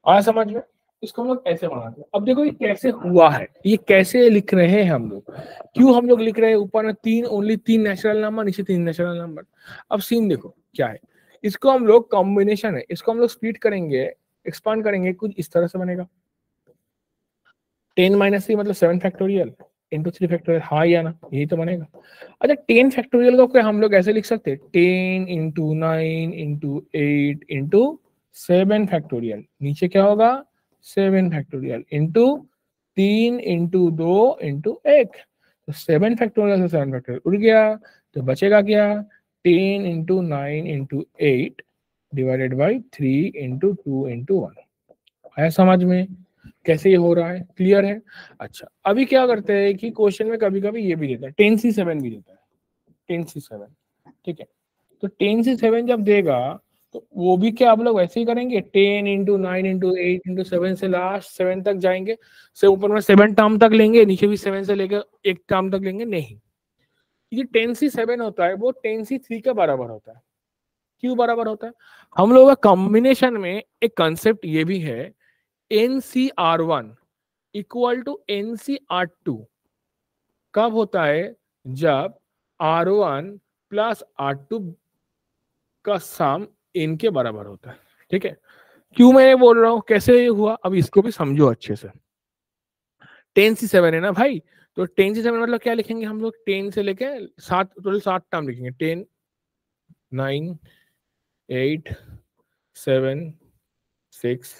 S1: आया समझ में? इसको हम लोग ऐसे बनाते हैं। अब देखो ये कैसे हुआ है, ये कैसे लिख रहे हैं हम लोग, क्यों हम लोग लिख रहे हैं ऊपर में तीन, ओनली तीन नेचुरल नंबर, नीचे तीन नेचुरल नंबर। अब सीन देखो क्या है, इसको हम लोग कॉम्बिनेशन है, इसको हम लोग स्प्लिट करेंगे, एक्सपांड करेंगे, कुछ इस तरह से बनेगा 10 माइनस 3 मतलब 7 फैक्टोरियल इंटू 3 फैक्टोरियल, हाँ या ना, यही तो बनेगा। अच्छा 10 फैक्टोरियल को क्या हम लोग ऐसे लिख सकते हैं 10 इंटू 9 इंटू 8 इंटू 7 फैक्टोरियल, नीचे क्या होगा 7 फैक्टोरियल इंटू 3 इंटू 2 इंटू 1, तो 7 फैक्टोरियल से 7 फैक्टोरियल उड़ गया, तो बचेगा क्या 10 into 9 into 8 divided by 3 into 2 into 1। है समझ में कैसे ये हो रहा है, क्लियर है। अच्छा अभी क्या करते हैं कि क्वेश्चन में कभी कभी ये भी देता है 10C7 भी देता है 10C7, ठीक है। तो 10C7 जब देगा तो वो भी क्या आप लोग वैसे ही करेंगे 10 इंटू 9 इंटू 8 इंटू 7 से लास्ट 7 तक जाएंगे, से ऊपर में 7 टर्म तक लेंगे, नीचे भी 7 से लेकर एक टर्म तक लेंगे, नहीं। ये 10C7 होता है वो 10C3 के बराबर होता है। क्यों बराबर होता है, हम लोगों का कॉम्बिनेशन में एक कंसेप्ट ये भी है NCR1 इक्वल टू NCR2 कब होता है, जब R1 प्लस R2 का सम इनके बराबर होता है, ठीक है। क्यों मैं बोल रहा हूं, कैसे ये हुआ, अब इसको भी समझो अच्छे से। 10C7 है ना भाई, तो 10C7 मतलब क्या लिखेंगे हम लोग, 10 से लेके 7, टोटल 7 टर्म लिखेंगे, 10 9 8 7 6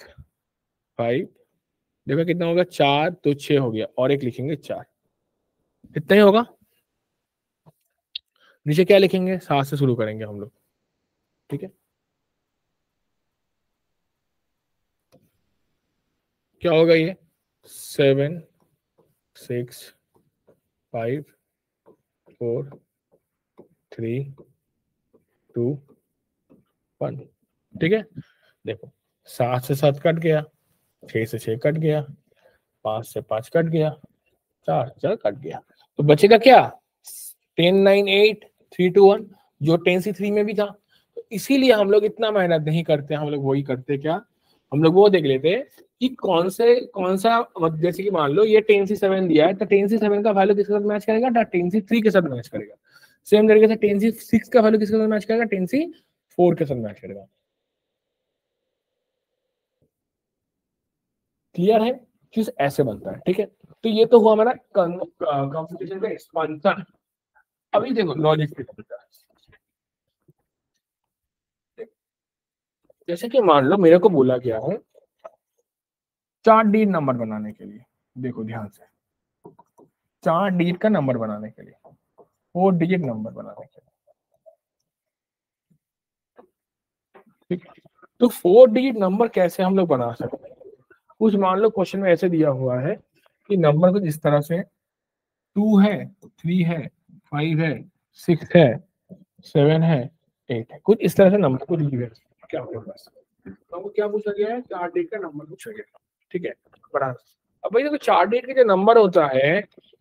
S1: 5, देखो कितना होगा 4, तो 6 हो गया, और एक लिखेंगे 4, इतना ही होगा। नीचे क्या लिखेंगे 7 से शुरू करेंगे हम लोग, ठीक है। क्या होगा ये 7 6 5 4 3 2 1, ठीक है। देखो 7 से 7 कट गया, 6 से 6 कट गया, 5 से 5 कट गया, 4 4 कट गया, तो बचेगा क्या 10 9 8 3 2 1, जो 10C3 में भी था। तो इसीलिए हम लोग इतना मेहनत नहीं करते, हम लोग वही करते क्या, हम लोग वो देख लेते कि कौन सा, जैसे कि मान लो ये 10C7 दिया है, तो 10C7 का वैल्यू किसके साथ मैच करेगा, 10C3 के साथ मैच करेगा। सेम तरीके से 10C6 का वैल्यू किसके साथ मैच करेगा, 10C4 के साथ मैच करेगा। क्लियर है, चीज ऐसे बनता है, ठीक है। तो ये तो हुआ हमारा कंप्यूटेशन का एक्सपांशन। अभी देखो लॉजिक पे चलता है, जैसे कि मान लो मेरे को बोला गया है 4 डिजिट नंबर बनाने के लिए, देखो ध्यान से 4 डिजिट का नंबर बनाने के लिए, 4 डिजिट नंबर बनाने के लिए, ठीक है। तो 4 डिजिट नंबर कैसे हम लोग बना सकते हैं, कुछ मान लो क्वेश्चन में ऐसे दिया हुआ है कि नंबर कुछ इस तरह से 2 है, 3 है, 5 है, 6 है, 7 है, 8 है, कुछ इस तरह से नंबर को दिए गए। क्या आपके पास तो हमको क्या पूछा गया है, 4 डिजिट का नंबर पूछा गया, ठीक है। बड़ा अब भाई देखो 4 डिजिट का जो नंबर होता है,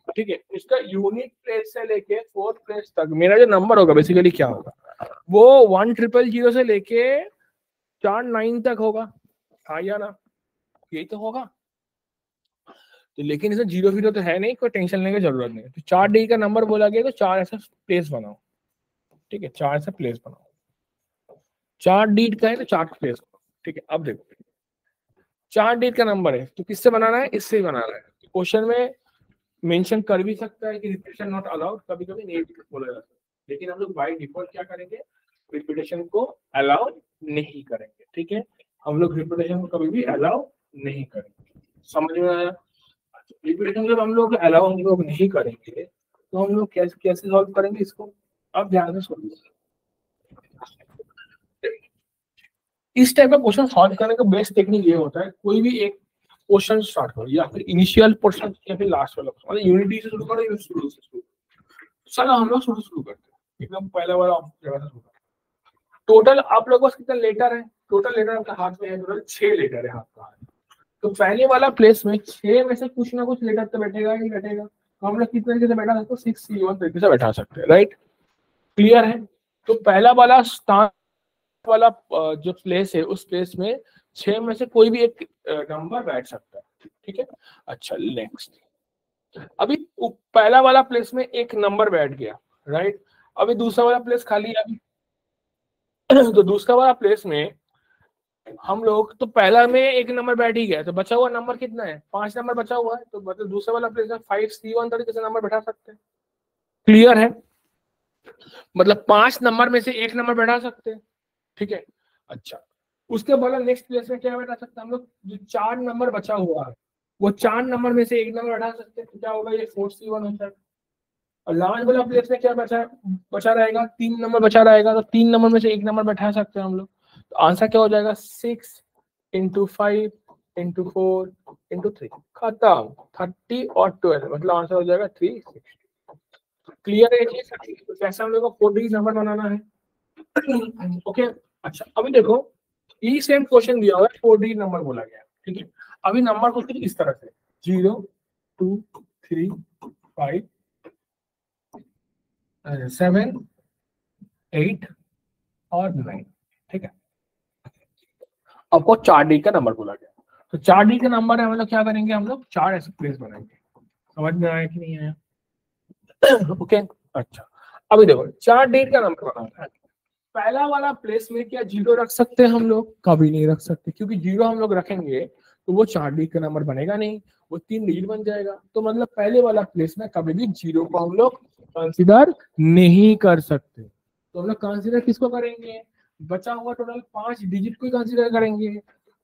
S1: ठीक है, इसका यूनिट प्लेस से लेके 4th प्लेस तक मेरा जो नंबर होगा बेसिकली क्या होगा, वो 1000 से लेके 49 तक होगा, हाँ या ना, यही तो होगा। तो लेकिन इसमें 0 तो है नहीं, कोई टेंशन लेने की जरूरत नहीं। तो 4 डिजिट का नंबर बोला गया तो 4 ऐसा प्लेस बनाओ, ठीक है, 4 ऐसा प्लेस बनाओ, 4 डिजिट का है तो 4 प्लेस बनाओ, ठीक है। अब देखो 4 डिजिट का नंबर है तो किससे बनाना है, इससे ही बनाना है। क्वेश्चन में मेंशन कर भी सकता है कि रिपीटेशन नॉट अलाउड, कभी कभी नहीं बोला जाता है, लेकिन हम लोग बाय डिफॉल्ट क्या करेंगे, रिपीटेशन को अलाउ नहीं करेंगे, ठीक है। हम लोग रिपीटेशन को कभी भी अलाउ नहीं करेंगे, समझ में आया। रिपीटेशन जब हम लोग अलाउ हम लोग नहीं करेंगे तो हम लोग कैसे कैसे सॉल्व करेंगे इसको, अब ध्यान से सुनिए। इस टाइप का क्वेश्चन सॉल्व करने का बेस्ट टेक्निक ये होता है, कोई भी एक क्वेश्चन स्टार्ट करो, या फिर इनिशियल पोर्शन या फिर लास्ट वाला, मतलब यूनिटी से शुरू करो या शुरू से शुरू, चलो हम लोग शुरू करते हैं एकदम पहला वाला जगह से शुरू। टोटल आप लोगों के पास कितना लेटर है, टोटल लेटर आपका हाथ में है, टोटल 6 लेटर है हाथ का। तो पहले वाला प्लेस में 6 में से कुछ ना कुछ लेटर तो बैठेगा ही बैठेगा, तो हम लोग किस तरीके से बैठा सकते हैं, 6C1 तरीके से बैठा सकते हैं, राइट, क्लियर है। तो पहला वाला स्थान वाला जो प्लेस है उस प्लेस में 6 में से कोई भी एक नंबर बैठ सकता है, ठीक है। अच्छा नेक्स्ट, अभी पहला वाला प्लेस में एक नंबर बैठ गया, राइट। अभी दूसरा वाला प्लेस खाली है अभी। तो दूसरा वाला प्लेस में हम लोग, तो पहला में एक नंबर बैठ ही गया, तो बचा हुआ नंबर कितना है, 5 नंबर बचा हुआ है, तो मतलब दूसरा वाला प्लेस में 5C1 तरीके से नंबर बैठा सकते हैं। क्लियर है, मतलब 5 नंबर में से एक नंबर बैठा सकते हैं, ठीक है। अच्छा, उसके बाद नेक्स्ट प्लेस में क्या बैठा सकते हैं हम लोग, जो 4 नंबर बचा हुआ है वो 4 नंबर में से एक नंबर बैठा सकते हैं, तो क्या होगा, ये 4C1 होता है। और लास्ट वाला प्लेस में क्या बचा रहेगा, 3 नंबर बचा रहेगा, तो 3 नंबर में से एक नंबर बैठा सकते हैं हम लोग। तो आंसर क्या हो जाएगा, 6 × 5 × 4 × 3, खत्म। 30 और 12, मतलब आंसर हो जाएगा 360। क्लियर है ये चीज, तो कैसे हम लोग को 4 डिजिट नंबर बनाना है। ओके अच्छा, अभी देखो ये सेम क्वेश्चन दिया हुआ है, 4 डिजिट नंबर बोला गया है, ठीक है। अभी नंबर को कुछ इस तरह से 0 2 3 5 7 8 और 9, ठीक है। आपको 4 डिजिट का नंबर बोला गया, तो 4 डिजिट का नंबर है, मतलब क्या करेंगे हम लोग, 4 ऐसे प्लेस बनाएंगे। समझ में आया कि नहीं आया? ओके अच्छा, अभी देखो 4 डिजिट का नंबर बनाना है। पहला वाला प्लेस में क्या 0 रख सकते हैं हम लोग, कभी नहीं रख सकते, क्योंकि 0 हम लोग रखेंगे तो वो 4 डिजिट का नंबर बनेगा नहीं, वो 3 डिजिट बन जाएगा। तो मतलब पहले वाला प्लेस में कभी भी 0 को हम लोग कंसिडर नहीं कर सकते। तो हम लोग कंसिडर किसको करेंगे, बचा हुआ टोटल 5 डिजिट को कंसिडर करेंगे।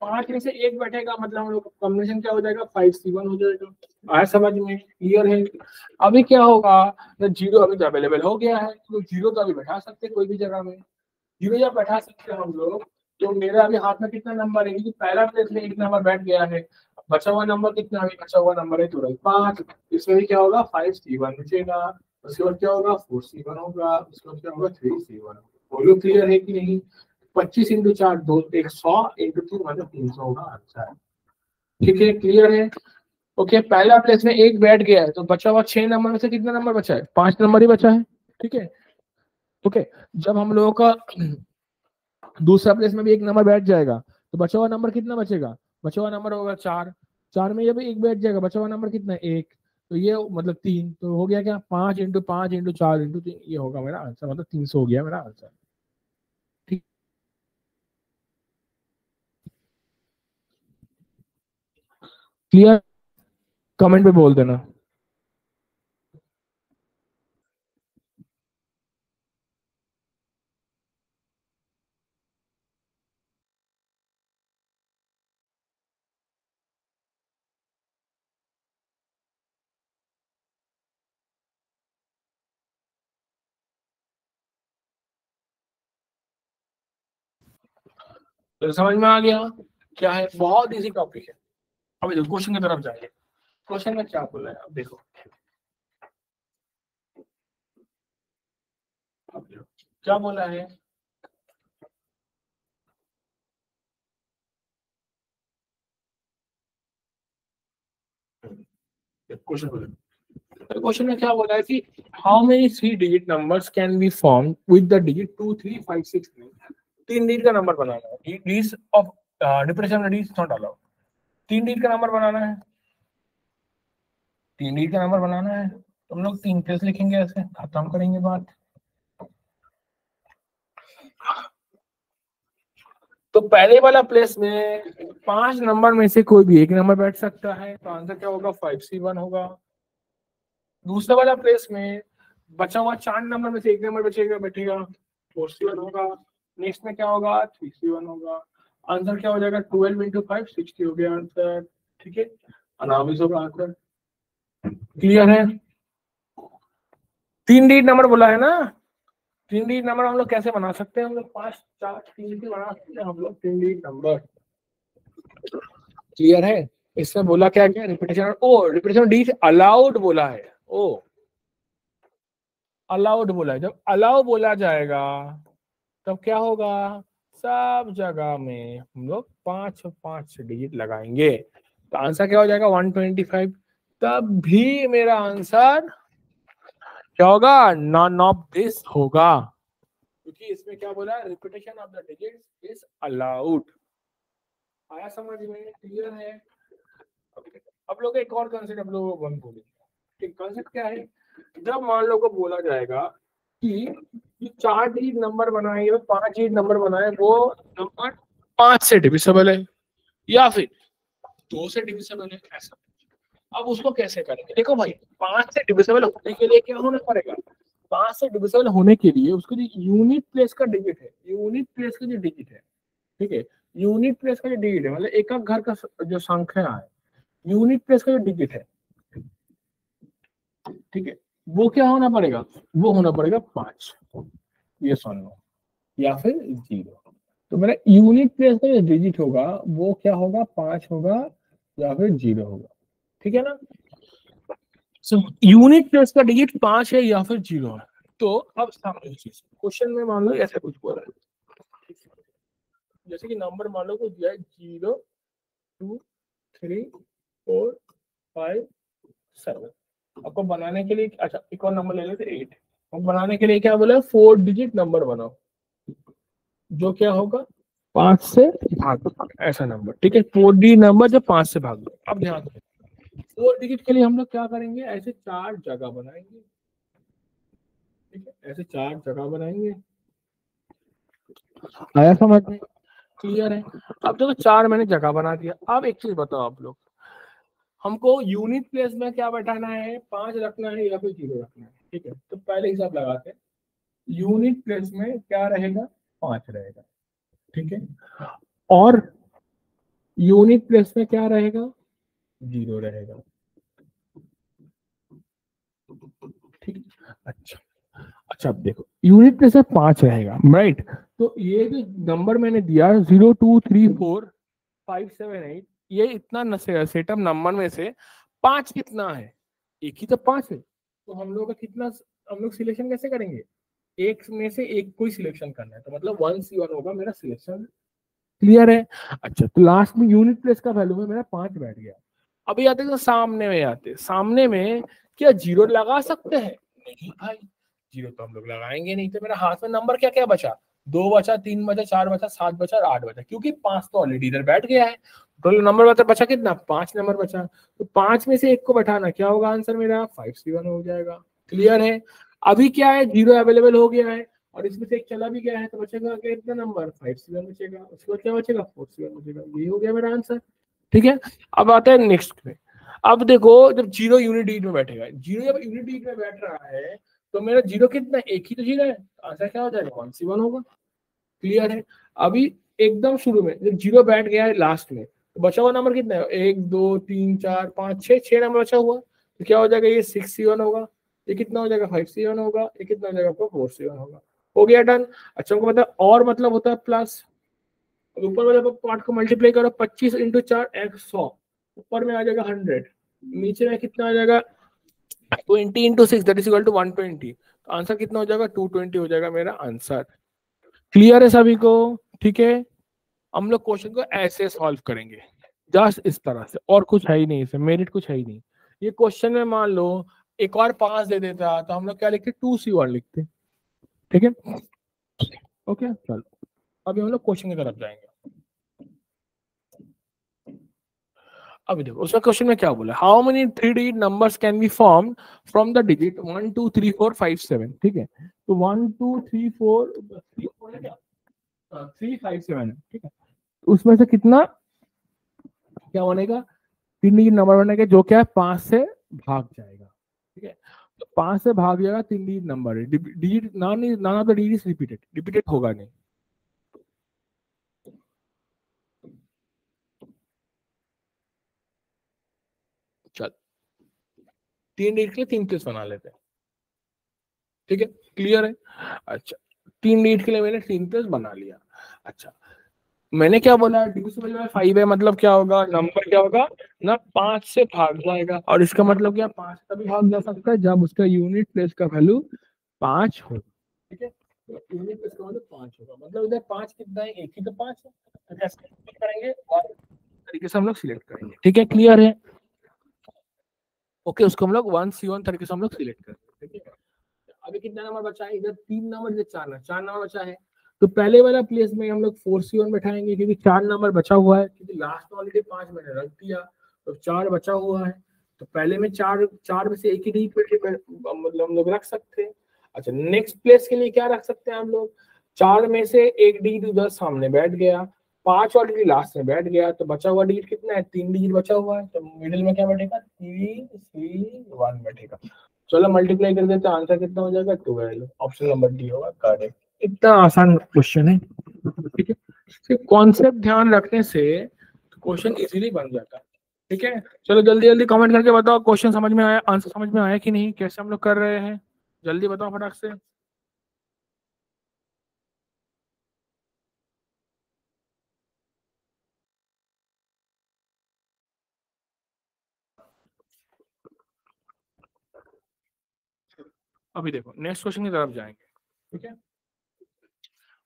S1: 5 में से एक बैठेगा, मतलब हम लोग कॉम्बिनेशन क्या हो जाएगा, 5C1 हो जाएगा। आया समझ में, क्लियर है। अभी क्या होगा, 0 अभी तो अवेलेबल हो गया है, तो 0 तो अभी बैठा सकते हैं कोई भी जगह में, 0 जब बैठा सकते हैं हम लोग। तो मेरा अभी हाथ में कितना नंबर है, क्योंकि पहला प्लेस में एक नंबर बैठ गया है, बचा हुआ नंबर कितना, अभी बचा हुआ नंबर है तुरंत 5। इसमें भी क्या होगा, 5C1 बचेगा, उसके बाद क्या होगा, 4C1 होगा, उसके बाद क्या होगा, 3C1। बोलो क्लियर है कि नहीं। 25 × 4 2 100 × 3 मतलब 300 होगा आंसर, ठीक है। क्लियर है, ओके। पहला प्लेस में एक बैठ गया है, तो बचा हुआ 6 नंबर में से कितना नंबर बचा है, 5 नंबर ही बचा है, ठीक है। ओके, जब हम लोगों का दूसरा प्लेस में भी एक नंबर बैठ जाएगा, तो बचा हुआ नंबर कितना बचेगा, बचा हुआ नंबर होगा 4। 4 में जब एक बैठ जाएगा, बचा हुआ नंबर कितना है, 1, तो ये मतलब 3, तो हो गया क्या, 5 × 5 × 4 × 3, ये होगा मेरा आंसर, मतलब 300 हो गया मेरा आंसर, ठीक। क्लियर, कमेंट पे बोल देना। तो समझ में आ गया क्या है, बहुत इजी टॉपिक है। अभी देखो क्वेश्चन की तरफ जाइए, क्वेश्चन में क्या बोला है, अब देखो। अब देखो क्या बोला है, क्वेश्चन बोला, क्वेश्चन में क्या बोला है कि how many 3 digit numbers can be form with the digit 2 3 5 6 9। 3 digit का नंबर बनाना है, digit of differential digit not allowed. 3 digit का नंबर बनाना है, 3 डिजिट का नंबर बनाना है, तो हम लोग 3 प्लेस लिखेंगे, ऐसे खत्म करेंगे बात। तो पहले वाला प्लेस में 5 नंबर में से कोई भी एक नंबर बैठ सकता है, तो आंसर क्या होगा, 5C1 होगा। दूसरा वाला प्लेस में बचा हुआ 4 नंबर में से एक नंबर बचेगा, बैठेगा, 4C1 होगा। नेक्स्ट में क्या होगा, 3C1 होगा। आंसर क्या हो जाएगा, 12 × 5 60 हो गया आंसर, ठीक है। 19 होगा आंसर, क्लियर है। 3 डिजिट नंबर बोला है ना, 3 डिजिट नंबर हम लोग कैसे बना सकते हैं, हम लोग 5 4 3 से बना सकते हैं हम लोग 3 डिजिट नंबर, क्लियर है। इसमें बोला क्या गया, रिपीटेशन, ओ रिपीटेशन डिजिट अलाउड बोला है, ओ अलाउड बोला है। जब अलाउ बोला जाएगा तब क्या होगा, सब जगह में हम लोग 5 5 डिजिट लगाएंगे, तो आंसर क्या हो जाएगा, 125। तब भी मेरा आंसर क्या होगा, नॉन ऑफ दिस होगा, क्योंकि इसमें क्या बोला है, repetition of the digit is allowed. आया समझ में? क्लियर है? अब लोग एक और कंसेप्ट हम लोग वन बोलेंगे। ठीक, कंसेप्ट क्या है? जब मान लो को बोला जाएगा कि ये 4 डिजिट नंबर बनाए या 5 डिजिट नंबर बनाए, वो नंबर 5 से डिविजिबल है या फिर 2 से डिविजिबल है, ऐसा। अब उसको कैसे करेंगे? देखो भाई, 5 से डिविजिबल होने के लिए क्या होना पड़ेगा? 5 से डिविजिबल होने के लिए उसको जो यूनिट प्लेस का डिजिट है, यूनिट प्लेस का जो डिजिट है, ठीक है, यूनिट प्लेस का जो डिजिट है, मतलब एक घर का जो संख्या है, यूनिट प्लेस का जो डिजिट है, ठीक है, वो क्या होना पड़ेगा? वो होना पड़ेगा 5, ये सुन लो, या फिर 0। तो मेरा यूनिट प्लेस का जो डिजिट होगा वो क्या होगा? 5 होगा या फिर 0 होगा, ठीक है ना? यूनिट प्लेस का डिजिट 5 है या फिर 0 है। तो अब सामने चीज क्वेश्चन में मान लो ऐसा कुछ बोला है, जैसे कि नंबर मान लो कुछ दिया है 0 2 3 4 5 7। आपको बनाने के लिए, अच्छा एक और नंबर ले लेते 8। अब बनाने के लिए क्या बोला? 4 डिजिट नंबर बनाओ, जो क्या होगा? 5 से भाग ऐसा नंबर, ठीक है, 4 डिजिट नंबर जो 5 से भाग। अब ध्यान दें, 4 डिजिट के लिए हम लोग क्या करेंगे? ऐसे 4 जगह बनाएंगे, ठीक है, ऐसे 4 जगह बनाएंगे। आया समझ में? क्लियर है? अब देखो 4 मैंने जगह बना दिया। अब एक चीज बताओ आप लोग, हमको यूनिट प्लेस में क्या बैठाना है? 5 रखना है या फिर 0 रखना है? ठीक है, तो पहले हिसाब लगाते हैं। यूनिट प्लेस में क्या रहेगा? 5 रहेगा, ठीक है, और यूनिट प्लेस में क्या रहेगा? 0 रहेगा, ठीक है। अच्छा अच्छा, अब देखो यूनिट प्लेस में 5 रहेगा, राइट? तो ये जो नंबर मैंने दिया 0 2 3 4 5 7 8, ये इतना सेटअप नंबर में से 5 कितना है? एक ही तो 5 है, तो हम लोग का कितना, हम लोग सिलेक्शन कैसे करेंगे? एक में से एक कोई सिलेक्शन करना है, तो मतलब 1C1 होगा मेरा सिलेक्शन। क्लियर है? अच्छा, तो लास्ट में यूनिट प्लेस का वैल्यू में मेरा 5 बैठ गया। अभी आते तो सामने में आते, सामने में क्या 0 लगा सकते हैं? नहीं भाई, 0 तो हम लोग लगाएंगे नहीं। तो मेरा हाथ में नंबर क्या क्या बचा? 2 बचा, 3 बचा, 4 बचा, 7 बचा और 8 बचा, क्योंकि 5 तो ऑलरेडी इधर बैठ गया है। तो नंबर बचा कितना? 5 नंबर बचा। तो 5 में से एक को बैठाना, क्या होगा आंसर मेरा? 5C1 हो जाएगा। क्लियर है? अभी क्या है, 0 अवेलेबल हो गया है और इसमें से एक चला भी गया है, तो बचेगा कितना नंबर? 5C1 बचेगा। उसके बाद क्या बचेगा? 4C1 बचेगा। यही हो गया मेरा आंसर, ठीक है। अब आता है नेक्स्ट में। अब देखो, जब 0 यूनिट डिजिट में बैठेगा, 0 जब यूनिट डिजिट में बैठ रहा है, तो मेरा 0 कितना? एक ही तो 0 है, आंसर क्या हो जाएगा? 1C1 होगा। क्लियर है? अभी एकदम शुरू में जब 0 बैठ गया है लास्ट में, तो बचा हुआ नंबर कितना है? 1 2 3 4 5 6, 6 नंबर बचा हुआ, तो क्या हो जाएगा? ये 6C1 होगा। ये कितना हो जाएगा? 5C1 होगा। ये कितना हो जाएगा? आपका 4C1 होगा। हो गया डन। अच्छा, हमको पता और मतलब होता है प्लस। ऊपर वाले पार्ट को मल्टीप्लाई करो, 25 इंटू 4 100, ऊपर में आ जाएगा 100, नीचे में कितना आ जाएगा? 20 into 6 that is equal to 120। तो आंसर कितना हो जाएगा? 220 हो जाएगा मेरा आंसर। क्लियर है सभी को? ठीक है, हम लोग क्वेश्चन को ऐसे सॉल्व करेंगे, जस्ट इस तरह से, और कुछ है ही नहीं, इसमें मेरिट कुछ है ही नहीं। ये क्वेश्चन में मान लो एक और 5 दे देता, तो हम लोग क्या लिखते? 2C1 लिखते, ठीक है। ओके, चलो अभी हम लोग क्वेश्चन की तरफ जाएंगे। अभी देखो उसका क्वेश्चन में क्या बोला, how many 3 digit numbers can be form from the digit 1 2 3 4 5 7। ठीक है, तो 1 2 3 4 3 5 7 है, ठीक है। तो उसमें से कितना क्या बनेगा? 3 डिजिट नंबर बनेगा, जो क्या है 5 से भाग जाएगा, ठीक है। तो 5 से भाग जाएगा, 3 डिजिट नंबर है, digit naan of the digit repeated, repeated होगा नहीं। चल 3 डिजिट के लिए 3 प्लेस बना लेते हैं, ठीक है। क्लियर है? अच्छा, 3 डिजिट के लिए मैंने 3 प्लेस बना लिया। अच्छा, मैंने क्या बोला? डिविजिबल बाय 5 है, मतलब क्या होगा? नंबर क्या होगा ना? 5 से भाग जाएगा, और इसका मतलब क्या? 5 से भी भाग जा सकता है जब उसका यूनिट प्लेस का वैल्यू 5 हो, ठीक है। तो यूनिट प्लेस का वैल्यू 5 होगा, मतलब इधर 5 कितना है? एक ही तो 5 है। तो कैसे करेंगे? और तरीके से हम लोग सिलेक्ट करेंगे, ठीक है। क्लियर है? ओके, उसको हम लोग 1C1 तरीके से हम लोग सिलेक्ट करेंगे, ठीक है। अभी कितना नंबर बचा है? इधर 3 नंबर, इधर 4 नंबर, 4 नंबर बचा है। तो पहले वाला प्लेस में हम लोग 4C1 बैठाएंगे क्योंकि 4 नंबर बचा हुआ है, क्योंकि लास्ट में ऑलरेडी 5 मैंने रख दिया, तो 4 बचा हुआ है। तो पहले में 4 में से एक ही डिजिट मतलब हम लोग रख सकते हैं। अच्छा, नेक्स्ट प्लेस के लिए क्या रख सकते हैं हम लोग? 4 में से एक डिजिट उधर सामने बैठ गया, 5 ऑलरेडी लास्ट में बैठ गया, तो बचा हुआ डिजिट कितना है? 3 डिजिट बचा हुआ है, तो मिडिल में क्या बैठेगा? 3C1 बैठेगा। चलो मल्टीप्लाई कर देते हैं, आंसर कितना हो जाएगा? 12। ऑप्शन नंबर डी होगा करेक्ट। इतना आसान क्वेश्चन है, ठीक है। सिर्फ कॉन्सेप्ट ध्यान रखने से क्वेश्चन इजीली बन जाता है, ठीक है। चलो जल्दी जल्दी कमेंट करके बताओ क्वेश्चन समझ में आया, आंसर समझ में आया कि नहीं, कैसे हम लोग कर रहे हैं, जल्दी बताओ फटाक से। अभी देखो नेक्स्ट क्वेश्चन की तरफ जाएंगे, ठीक है।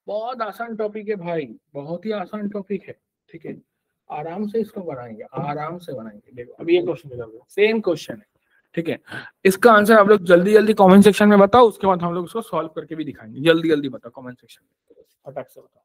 S1: बहुत आसान टॉपिक है भाई, बहुत ही आसान टॉपिक है, ठीक है। आराम से इसको बनाएंगे, आराम से बनाएंगे। देखो अभी ये क्वेश्चन की तरफ, सेम क्वेश्चन है, ठीक है। इसका आंसर आप लोग जल्दी जल्दी कमेंट सेक्शन में बताओ, उसके बाद हम लोग इसको सॉल्व करके भी दिखाएंगे। जल्दी जल्दी बताओ कमेंट सेक्शन में, फटाक से बताओ।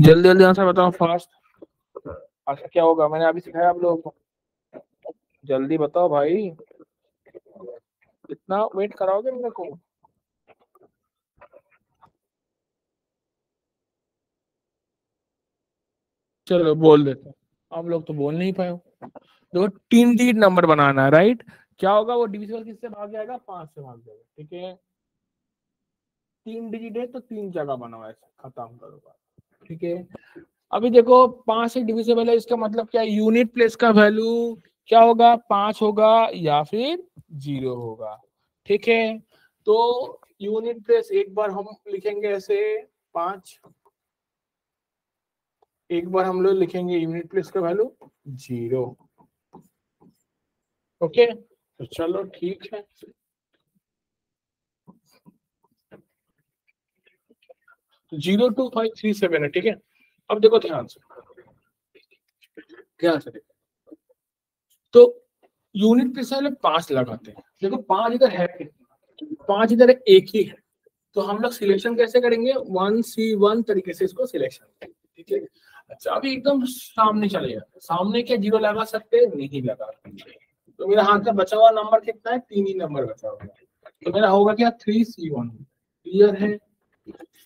S1: जल्दी जल्दी आंसर बताओ फास्ट। आंसर क्या होगा, मैंने अभी सिखाया आप लोगों को, जल्दी बताओ भाई, इतना वेट कराओगे मेरे को? चलो बोल देते हैं, आप लोग तो बोल नहीं पाए हो। देखो 3 डिजिट नंबर बनाना है, राइट। क्या होगा, वो डिविजिबल किससे भाग जाएगा? 5 से भाग जाएगा, ठीक है। 3 डिजिट है तो 3 जगह बनाओ, ऐसे खत्म करो बात, ठीक है। अभी देखो 5 से डिविजिबल है, इसका मतलब क्या है? यूनिट प्लेस का वैल्यू क्या होगा? 5 होगा या फिर 0 होगा, ठीक है। तो यूनिट प्लेस एक बार हम लिखेंगे ऐसे 5, एक बार हम लोग लिखेंगे यूनिट प्लेस का वैल्यू 0, ओके। तो चलो ठीक है, तो 02537 है, ठीक है। अब देखो ध्यान से, ध्यान से देखो, तो यूनिट प्लेस वाले 5 लगाते हैं। देखो 5 इधर है, 5 इधर एक ही है, तो हम लोग सिलेक्शन कैसे करेंगे? 1C1 तरीके से इसको सिलेक्शन करेंगे, ठीक है। अच्छा अभी एकदम सामने चले जाते, सामने क्या 0 लगा सकते हैं? नहीं लगा सकते। तो मेरा हाथ में बचा हुआ नंबर कितना है? 3 ही नंबर बचा हुआ है, तो मेरा होगा क्या? 3C1, क्लियर है?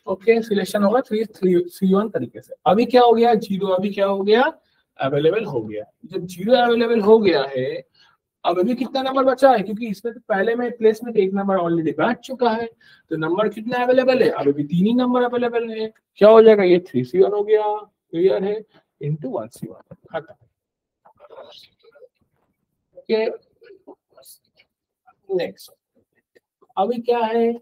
S1: ओके, सिलेक्शन होगा 3C1 तरीके से। अभी क्या हो गया? 0 अभी क्या हो गया? अवेलेबल हो गया। जब 0 अवेलेबल हो गया है, अब अभी कितना नंबर बचा है? क्योंकि इसमें तो पहले में प्लेस में एक नंबर ऑलरेडी बैठ चुका है, तो नंबर कितना अवेलेबल है? अब अभी 3 ही नंबर अवेलेबल है। क्या हो जाएगा? ये 3C1 हो गया, क्लियर है, इंटू 1C1, खत्म। Okay, next. अभी क्या है?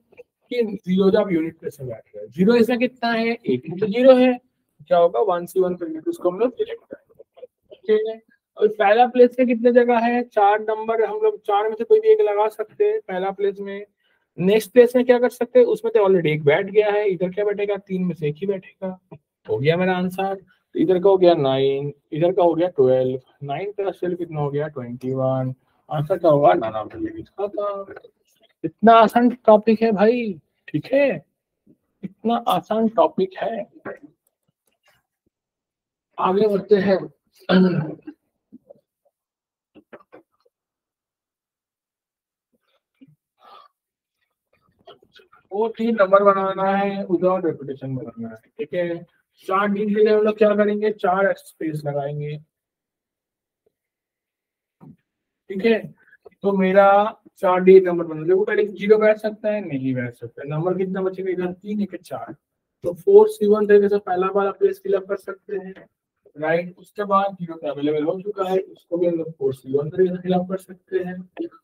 S1: कि जीरो जब यूनिट प्लेस में बैठ गया, जीरो इसमें कितना है, एक तो जीरो है, क्या होगा 1C1 करके उसको हम लोग सिलेक्ट करेंगे। ठीक है, और पहला प्लेस में कितने जगह है, 4 नंबर, हम लोग 4 में से कोई भी एक लगा सकते हैं पहला प्लेस में। नेक्स्ट प्लेस में क्या कर सकते हैं, उसमें तो ऑलरेडी एक बैठ गया है, इधर क्या बैठेगा, 3 में से एक ही बैठेगा, हो गया मेरा आंसर। इधर का हो गया 9, इधर का हो गया 12, 9 प्लस 12 कितना हो गया 21, आंसर क्या होगा नाना। इतना आसान टॉपिक है भाई, ठीक है, इतना आसान टॉपिक है। आगे बढ़ते हैं। वो 3 नंबर बनाना है, विदाउट रेपिटेशन बनाना है, ठीक है। 4 डिजिट के लिए हम लोग क्या करेंगे, 4 स्पेस लगाएंगे, ठीक है। तो मेरा 4 डिजिट नंबर बना, देखो पहले 0 बैठ सकता है, नहीं बैठ सकता है, नंबर कितना बचेगा, इधर 3 एक 4, तो 4C1 तरीके से पहला वाला प्लेस फिलअप कर सकते हैं, राइट। उसके बाद 0 का अवेलेबल हो चुका है, उसको भी हम लोग 4C1 तरीके से फिलअप कर सकते हैं।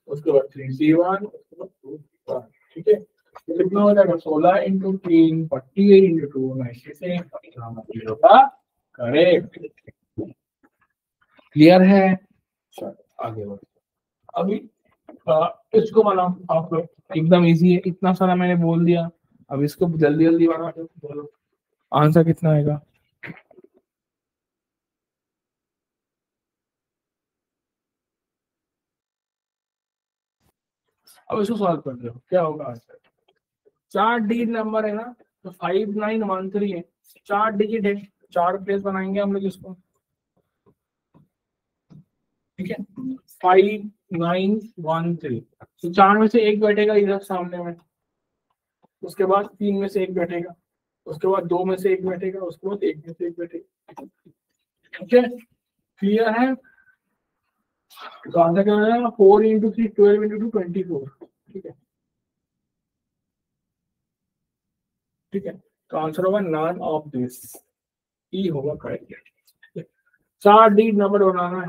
S1: उसके बाद 3C1, उसके बाद 2C1, ठीक है। तो कितना हो जाएगा, 16 इंटू 3 48 इंटू 2 96 होगा करेक्ट। क्लियर है, चलो आगे बढ़ो। अभी इसको बनाओ आप लोग, एकदम इजी है, इतना सारा मैंने बोल दिया, अब इसको जल्दी जल्दी बना दो, बोलो आंसर कितना आएगा। अब इसको सॉल्व कर दो, क्या होगा आंसर, 4 डिजिट नंबर है ना, तो 5913 है, 4 डिजिट है, 4 प्लेस बनाएंगे हम लोग इसको, ठीक है। 5913, तो 4 में से एक बैठेगा इधर सामने में, उसके बाद 3 में से एक बैठेगा, उसके बाद 2 में से एक बैठेगा, उसके बाद 1 में से एक बैठेगा, ठीक है। क्लियर है, तो आंसर क्या हो जाएगा, 4 इंटू 3 12 इंटू 2 24, ठीक है, ठीक है। तो आंसर होगा नॉन ऑफ दिस, ई होगा करेक्ट। 4 डिजिट नंबर बनाना है,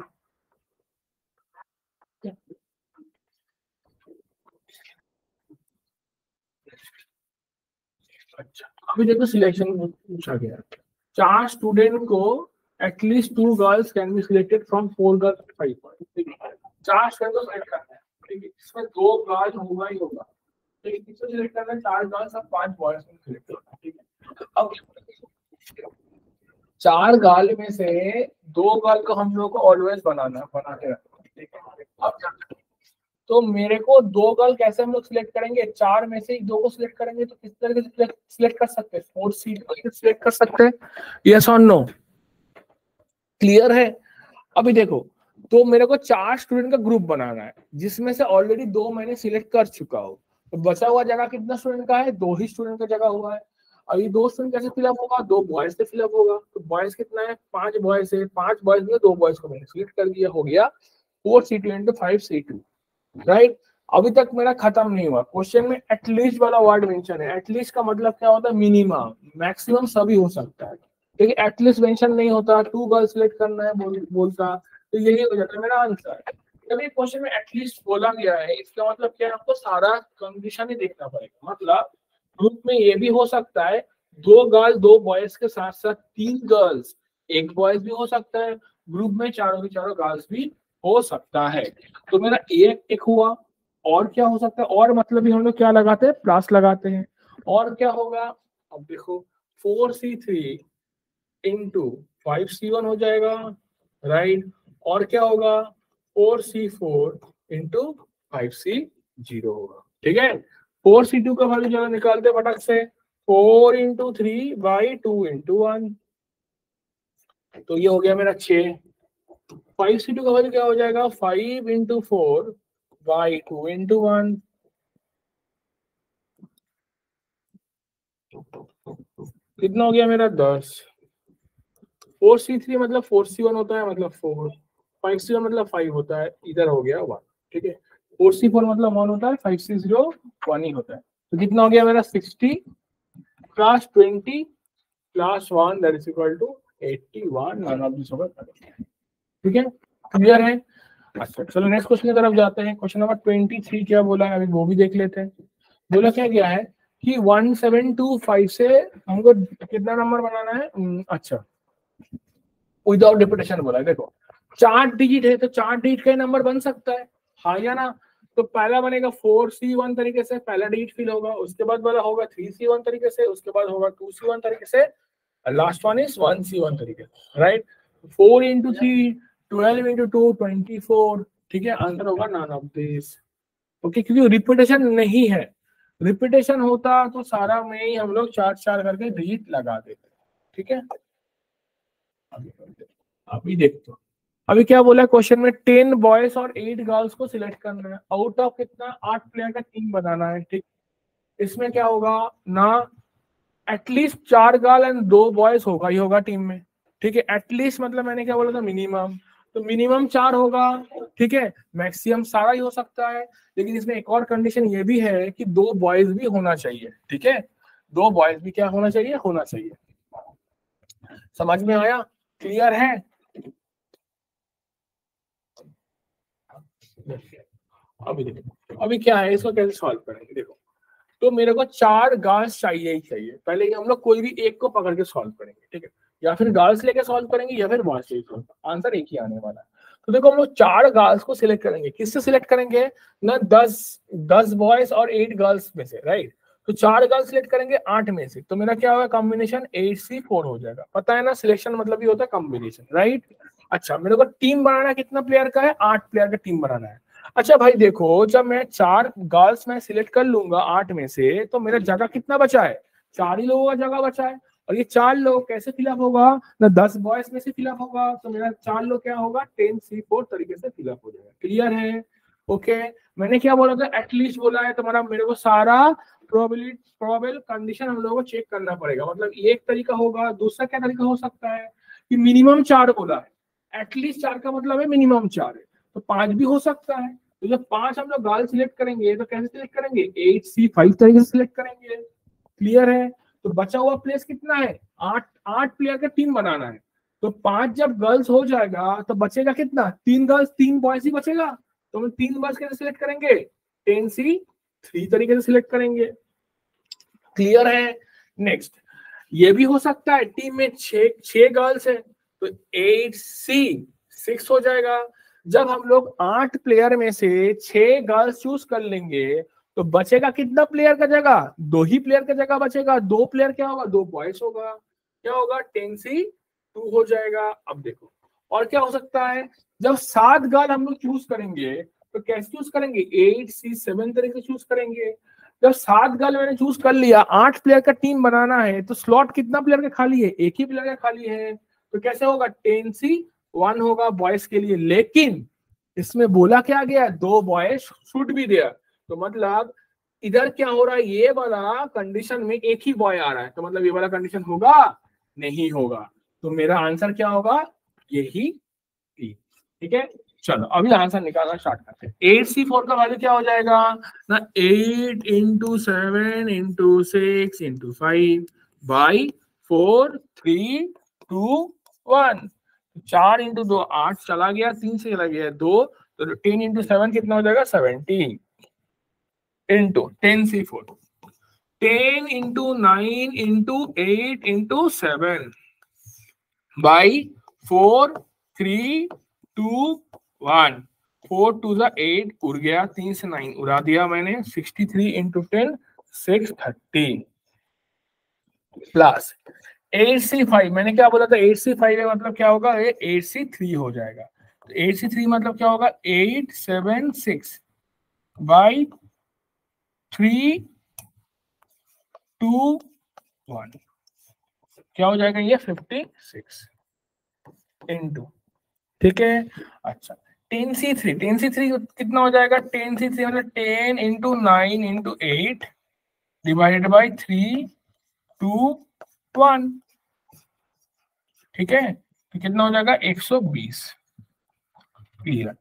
S1: अच्छा। अभी देखो सिलेक्शन पूछा गया, 4 स्टूडेंट को at least 2 girls can be selected from 4 girls 5 boys, 4 student को सिलेक्ट करना है, ठीक है, इसमें 2 गर्ल्स होगा ही होगा, ठीक है, किसको सिलेक्ट करना है, 4 गर्ल्स और 5 बॉयज को सिलेक्ट करना है, ठीक है। अब 4 गर्ल में से 2 गर्ल को हम लोग को ऑलवेज बनाना बना के रखना, ठीक है। अब तो मेरे को 2 गर्ल कैसे हम लोग सिलेक्ट करेंगे, 4 में से ही 2 को सिलेक्ट करेंगे, तो किस तरीके से सिलेक्ट कर सकते हैं, 4 सीट को सिलेक्ट कर सकते हैं, यस और नो, क्लियर है। अभी देखो, तो मेरे को 4 स्टूडेंट का ग्रुप बनाना है, जिसमें से ऑलरेडी 2 मैंने सिलेक्ट कर चुका हूँ, तो बचा हुआ जगह कितना स्टूडेंट का है, 2 ही स्टूडेंट का जगह हुआ है। अभी 2 स्टूडेंट कैसे फिलअप होगा, 2 बॉयज से फिलअप होगा, तो बॉयज कितना है, 5 बॉयज है, 5 बॉयज में 2 बॉयज को मैंने सिलेक्ट कर दिया, हो गया 4C2 इंटू 5C2, राइट। अभी तक मेरा खत्म नहीं हुआ, क्वेश्चन में एटलीस्ट वाला वर्ड मेंशन है, एटलीस्ट का मतलब क्या होता है, मिनिमम, मैक्सिमम सभी हो सकता है, ठीक है। एटलीस्ट मेंशन नहीं होता, 2 गर्ल सिलेक्ट करना है बोलता, तो यही हो जाता है मेरा आंसर। जब क्वेश्चन में एटलीस्ट बोला गया है, इसका मतलब क्या है, आपको सारा कंडीशन ही देखना पड़ेगा, मतलब ग्रुप में ये भी हो सकता है 2 गर्ल 2 बॉयज के साथ साथ 3 गर्ल्स 1 बॉयज भी हो सकता है, ग्रुप में चारों की चारों गर्ल्स भी हो सकता है। तो मेरा एक हुआ, और क्या हो सकता है, और मतलब भी हम लोग क्या लगाते हैं, प्लस लगाते हैं, और क्या होगा, अब देखो 4C3 इंटू 5C1 हो जाएगा, राइट, और क्या होगा 4C4 इंटू 5C0 होगा, ठीक है। 4C2 का वैल्यू जरा निकालते फटक से, 4 इंटू 3 बाई 2 इंटू 1, तो ये हो गया मेरा 6। 5C2 का वैल्यू क्या हो जाएगा, 5 इंटू 4 बाई 2 इंटू 1, कितना हो गया मेरा 10। 4C3 मतलब 4C1 होता है, मतलब 4, 5C1 मतलब 5 होता है, इधर हो गया 1, ठीक है। 4C4 मतलब 1 होता है, 5C0 1 ही होता है, तो कितना हो गया मेरा 60 plus 20 plus 1 that is equal to 81, none of this होगा, ठीक है, क्लियर है। अच्छा चलो नेक्स्ट क्वेश्चन की तरफ जाते हैं। क्वेश्चन नंबर 23 क्या बोला है, अभी वो भी देख लेते हैं। बोला क्या गया है कि 1725 से हमको कितना नंबर बनाना है। अच्छा, विदाउट रिपीटेशन बोला है। देखो 4 डिजिट है तो 4 डिजिट का नंबर बन सकता है, हाँ या ना। तो पहला बनेगा 4C1 तरीके से, पहला डिजिट फिल होगा, उसके बाद वाला होगा 3C1 तरीके से, उसके बाद होगा 2C1 तरीके से, लास्ट वन इज 1C1 तरीके से, राइट। 4 इंटू 3 12 इंटू 2 24, ठीक है। आंसर होगा नॉन ऑफ दिस। ओके, क्योंकि रिपीटेशन नहीं है। रिपीटेशन होता तो सारा में ही हम लोग 4 करके डिजिट लगा देते, ठीक है। अभी देखते हो, अभी क्या बोला है क्वेश्चन में, 10 बॉयज और 8 गर्ल्स को सिलेक्ट करना है, आउट ऑफ कितना 8 प्लेयर का टीम बनाना है, ठीक। इसमें क्या होगा ना, एटलीस्ट 4 गर्ल एंड 2 बॉयज होगा ही होगा टीम में, ठीक है। एटलीस्ट मतलब मैंने क्या बोला था, मिनिमम, तो मिनिमम 4 होगा, ठीक है। मैक्सिमम सारा ही हो सकता है, लेकिन इसमें एक और कंडीशन ये भी है कि 2 बॉयज भी होना चाहिए, ठीक है। 2 बॉयज भी क्या होना चाहिए, होना चाहिए। समझ में आया, क्लियर है। अभी देखो, अभी क्या है, इसको कैसे सॉल्व करेंगे। देखो, तो मेरे को 4 गर्ल्स चाहिए ही चाहिए। पहले हम लोग कोई भी एक को पकड़ के सॉल्व करेंगे, ठीक है। या फिर गर्ल्स लेके सॉल्व करेंगे या फिर बॉयज लेके सॉल्व, आंसर एक ही आने वाला है। तो देखो हम लोग 4 गर्ल्स को सिलेक्ट करेंगे, किससे सिलेक्ट करेंगे ना, 10 बॉयज और 8 गर्ल्स में से, राइट। तो 4 गर्ल्स सिलेक्ट करेंगे 8 में से, तो मेरा क्या होगा, कॉम्बिनेशन 8C4 हो जाएगा। पता है ना, सिलेक्शन मतलब ही होता है कॉम्बिनेशन, राइट। अच्छा, मेरे को टीम बनाना कितना प्लेयर का है, 8 प्लेयर का टीम बनाना है। अच्छा भाई देखो, जब मैं 4 गर्ल्स में सिलेक्ट कर लूंगा 8 में से, तो मेरा जगह कितना बचा है, 4 ही लोगों का जगह बचा है। और ये 4 लोग कैसे फिलअप होगा ना, 10 बॉयज में से फिलअप होगा, तो मेरा 4 लोग क्या होगा, 10C4 तरीके से फिलअप हो जाएगा। क्लियर है, ओके। मैंने क्या बोला था, एटलीस्ट बोला है, तुम्हारा मेरे को सारा प्रोबेबल कंडीशन हम लोगों को चेक करना पड़ेगा। मतलब एक तरीका होगा, दूसरा क्या तरीका हो सकता है कि मिनिमम 4 बोला है, एटलीस्ट 4 का मतलब है मिनिमम 4 है, तो 5 भी हो सकता है। तो जब 5 हम लोग गर्ल सिलेक्ट करेंगे तो कैसे सिलेक्ट करेंगे, 8C5 तरीके से सिलेक्ट करेंगे। क्लियर है। तो बचा हुआ प्लेस कितना है, 8 प्लेयर का टीम बनाना है। तो 5 जब गर्ल्स हो जाएगा तो बचेगा कितना, 3 गर्ल्स 3 बॉयज ही बचेगा। तो हम 3 बॉयज कैसे सिलेक्ट करेंगे, 10C3 तरीके से सिलेक्ट करेंगे। क्लियर है। नेक्स्ट, ये भी हो सकता है टीम में 6 गर्ल्स है, तो 8C6 हो जाएगा। जब हम लोग 8 प्लेयर में से 6 गर्ल्स चूज कर लेंगे, तो बचेगा कितना प्लेयर का जगह, 2 ही प्लेयर का जगह बचेगा। 2 प्लेयर क्या होगा, 2 बॉयज होगा, क्या होगा, 10C2 हो जाएगा। अब देखो और क्या हो सकता है, जब 7 गर्ल हम लोग चूज करेंगे, तो कैसे चूज करेंगे, 8C7 तरीके से चूज करेंगे। जब 7 गर्ल मैंने चूज कर लिया, 8 प्लेयर का टीम बनाना है, तो स्लॉट कितना प्लेयर का खाली है, एक ही प्लेयर का खाली है। तो कैसे होगा, 10C1 होगा बॉयज के लिए। लेकिन इसमें बोला क्या गया, 2 बॉयज शुड भी दिया। तो मतलब इधर क्या हो रहा है, ये वाला कंडीशन में एक ही बॉय आ रहा है, तो मतलब ये वाला कंडीशन होगा, नहीं होगा। तो मेरा आंसर क्या होगा, यही, ठीक है। चलो अभी आंसर निकालना स्टार्ट करते हैं। 8C4 का वैल्यू क्या हो जाएगा ना, 8 into 7 into 6 into 5 by 4 3 2 1। 4 into 2 8 चला गया, 3 से चला गया 2, तो 10 इंटू 7 कितना हो जाएगा, 17 into 10C4, 10 into 9 into 8 into 7 by 4 3 2 1। 4 2 8 उड़ गया, 3 से 9 उड़ा दिया मैंने, 63 इंटू 10 630 प्लस 8C5। मैंने क्या बोला था, 8C5 है मतलब क्या होगा, ये 8C3 हो जाएगा। तो 8C3 मतलब क्या होगा, 876 बाई 3 2 1, क्या हो जाएगा ये 56 इंटू, ठीक है। अच्छा 10C3 कितना हो जाएगा, 10C3 मतलब 10 इंटू 9 इंटू 8 डिवाइडेड बाई 3 2 1, ठीक है। तो कितना हो जाएगा, 120। Clear,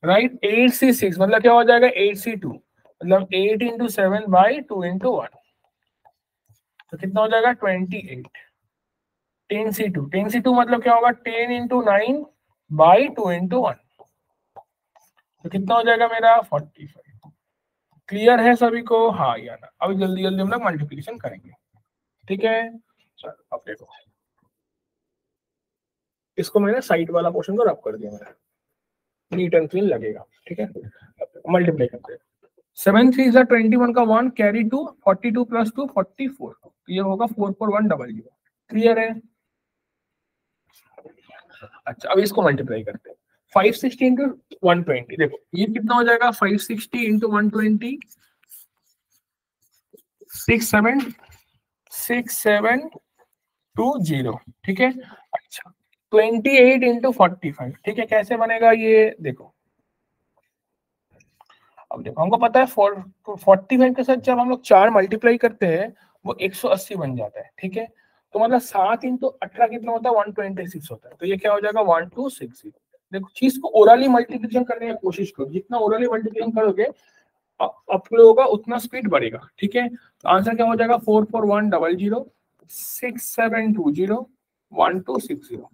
S1: right. 8C6 मतलब क्या हो जाएगा, 8C2 मतलब 8 इंटू 7 बाई 2 इंटू 1, तो कितना हो जाएगा 28। 10C2 मतलब क्या होगा, 10 इंटू 9 बाई 2 इंटू 1, तो कितना हो जाएगा मेरा 45। क्लियर है सभी को, हाँ या ना? अभी जल्दी जल्दी हम लोग मल्टीप्लीकेशन करेंगे, ठीक है। चलो अब देखो, इसको मैंने साइड वाला पोर्शन को रब कर दिया, मैंने नीट एंड क्लीन लगेगा, ठीक है। मल्टीप्लाई करते हैं, 7 3 21 का 1 कैरी 2, 42 + 2 44, ये होगा 44100। क्लियर है? अच्छा अब इसको मल्टीप्लाई करते हैं, 560 इंटू 120, देखो ये कितना हो जाएगा, 560 इंटू 120, 6720, ठीक है। अच्छा 28 इंटू 45, ठीक है, कैसे बनेगा ये देखो। अब देखो हमको पता है 45 के साथ जब हम लोग 4 मल्टीप्लाई करते हैं वो 180 बन जाता है, ठीक है। तो मतलब 7 इंटू 18 कितना होता है, 126 होता है। तो ये क्या हो जाएगा, 1260। देखो चीज को ओरली मल्टीप्लिकेशन करने की कोशिश करो, जितना ओरली मल्टीप्लिकेशन करोगे आप लोगों का उतना स्पीड बढ़ेगा, ठीक है। तो आंसर क्या हो जाएगा, 44100 6720 1260,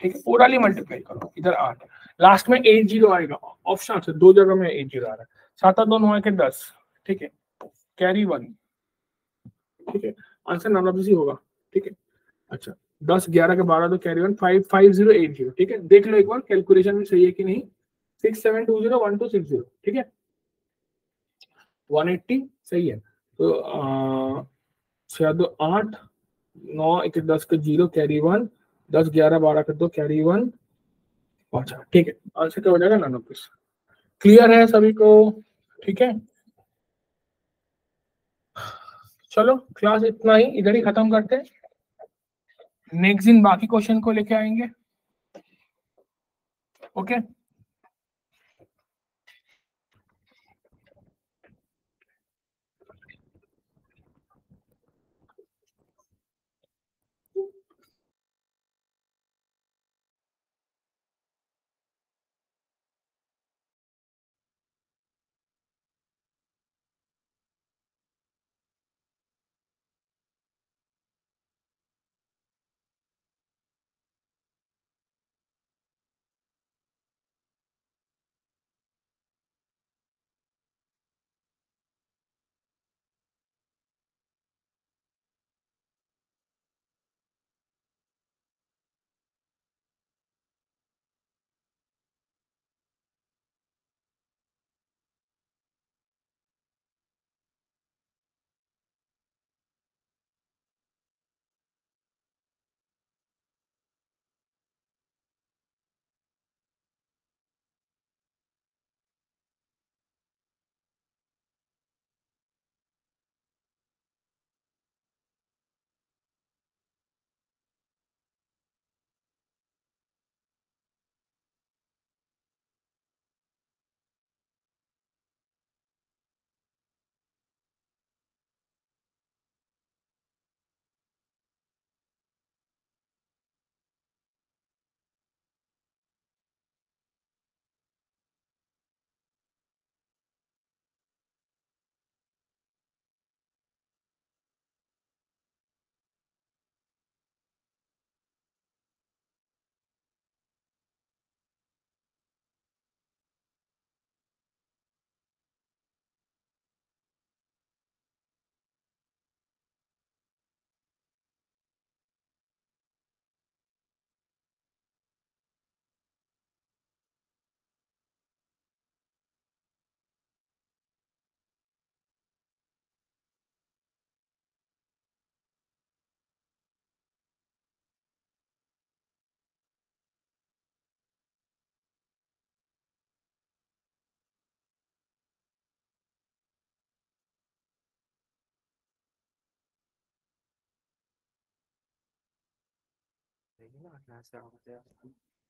S1: ठीक है। ओरली मल्टीप्लाई करो, इधर 8, लास्ट में 80 आएगा, ऑप्शन से 2 जगह में 80 आ रहा है, 7 2 9 के 10, ठीक है, कैरी 1, ठीक है। आंसर नॉन ऑफ होगा, ठीक है। अच्छा 10 11 के 12 तो कैरी 1, 55080, ठीक है। देख लो एक बार कैलकुलेशन में सही है कि नहीं, 6720 1260, ठीक है, 180 सही है। तो 6 2 8 9 1 10 के 0 कैरी 1, 10 11 12 के 2 कैरी 1, अच्छा ठीक है। आंसर क्या हो जाएगा, नॉन ऑफ। क्लियर है सभी को, ठीक है। चलो क्लास इतना ही, इधर ही खत्म करते हैं, नेक्स्ट दिन बाकी क्वेश्चन को लेके आएंगे, ओके।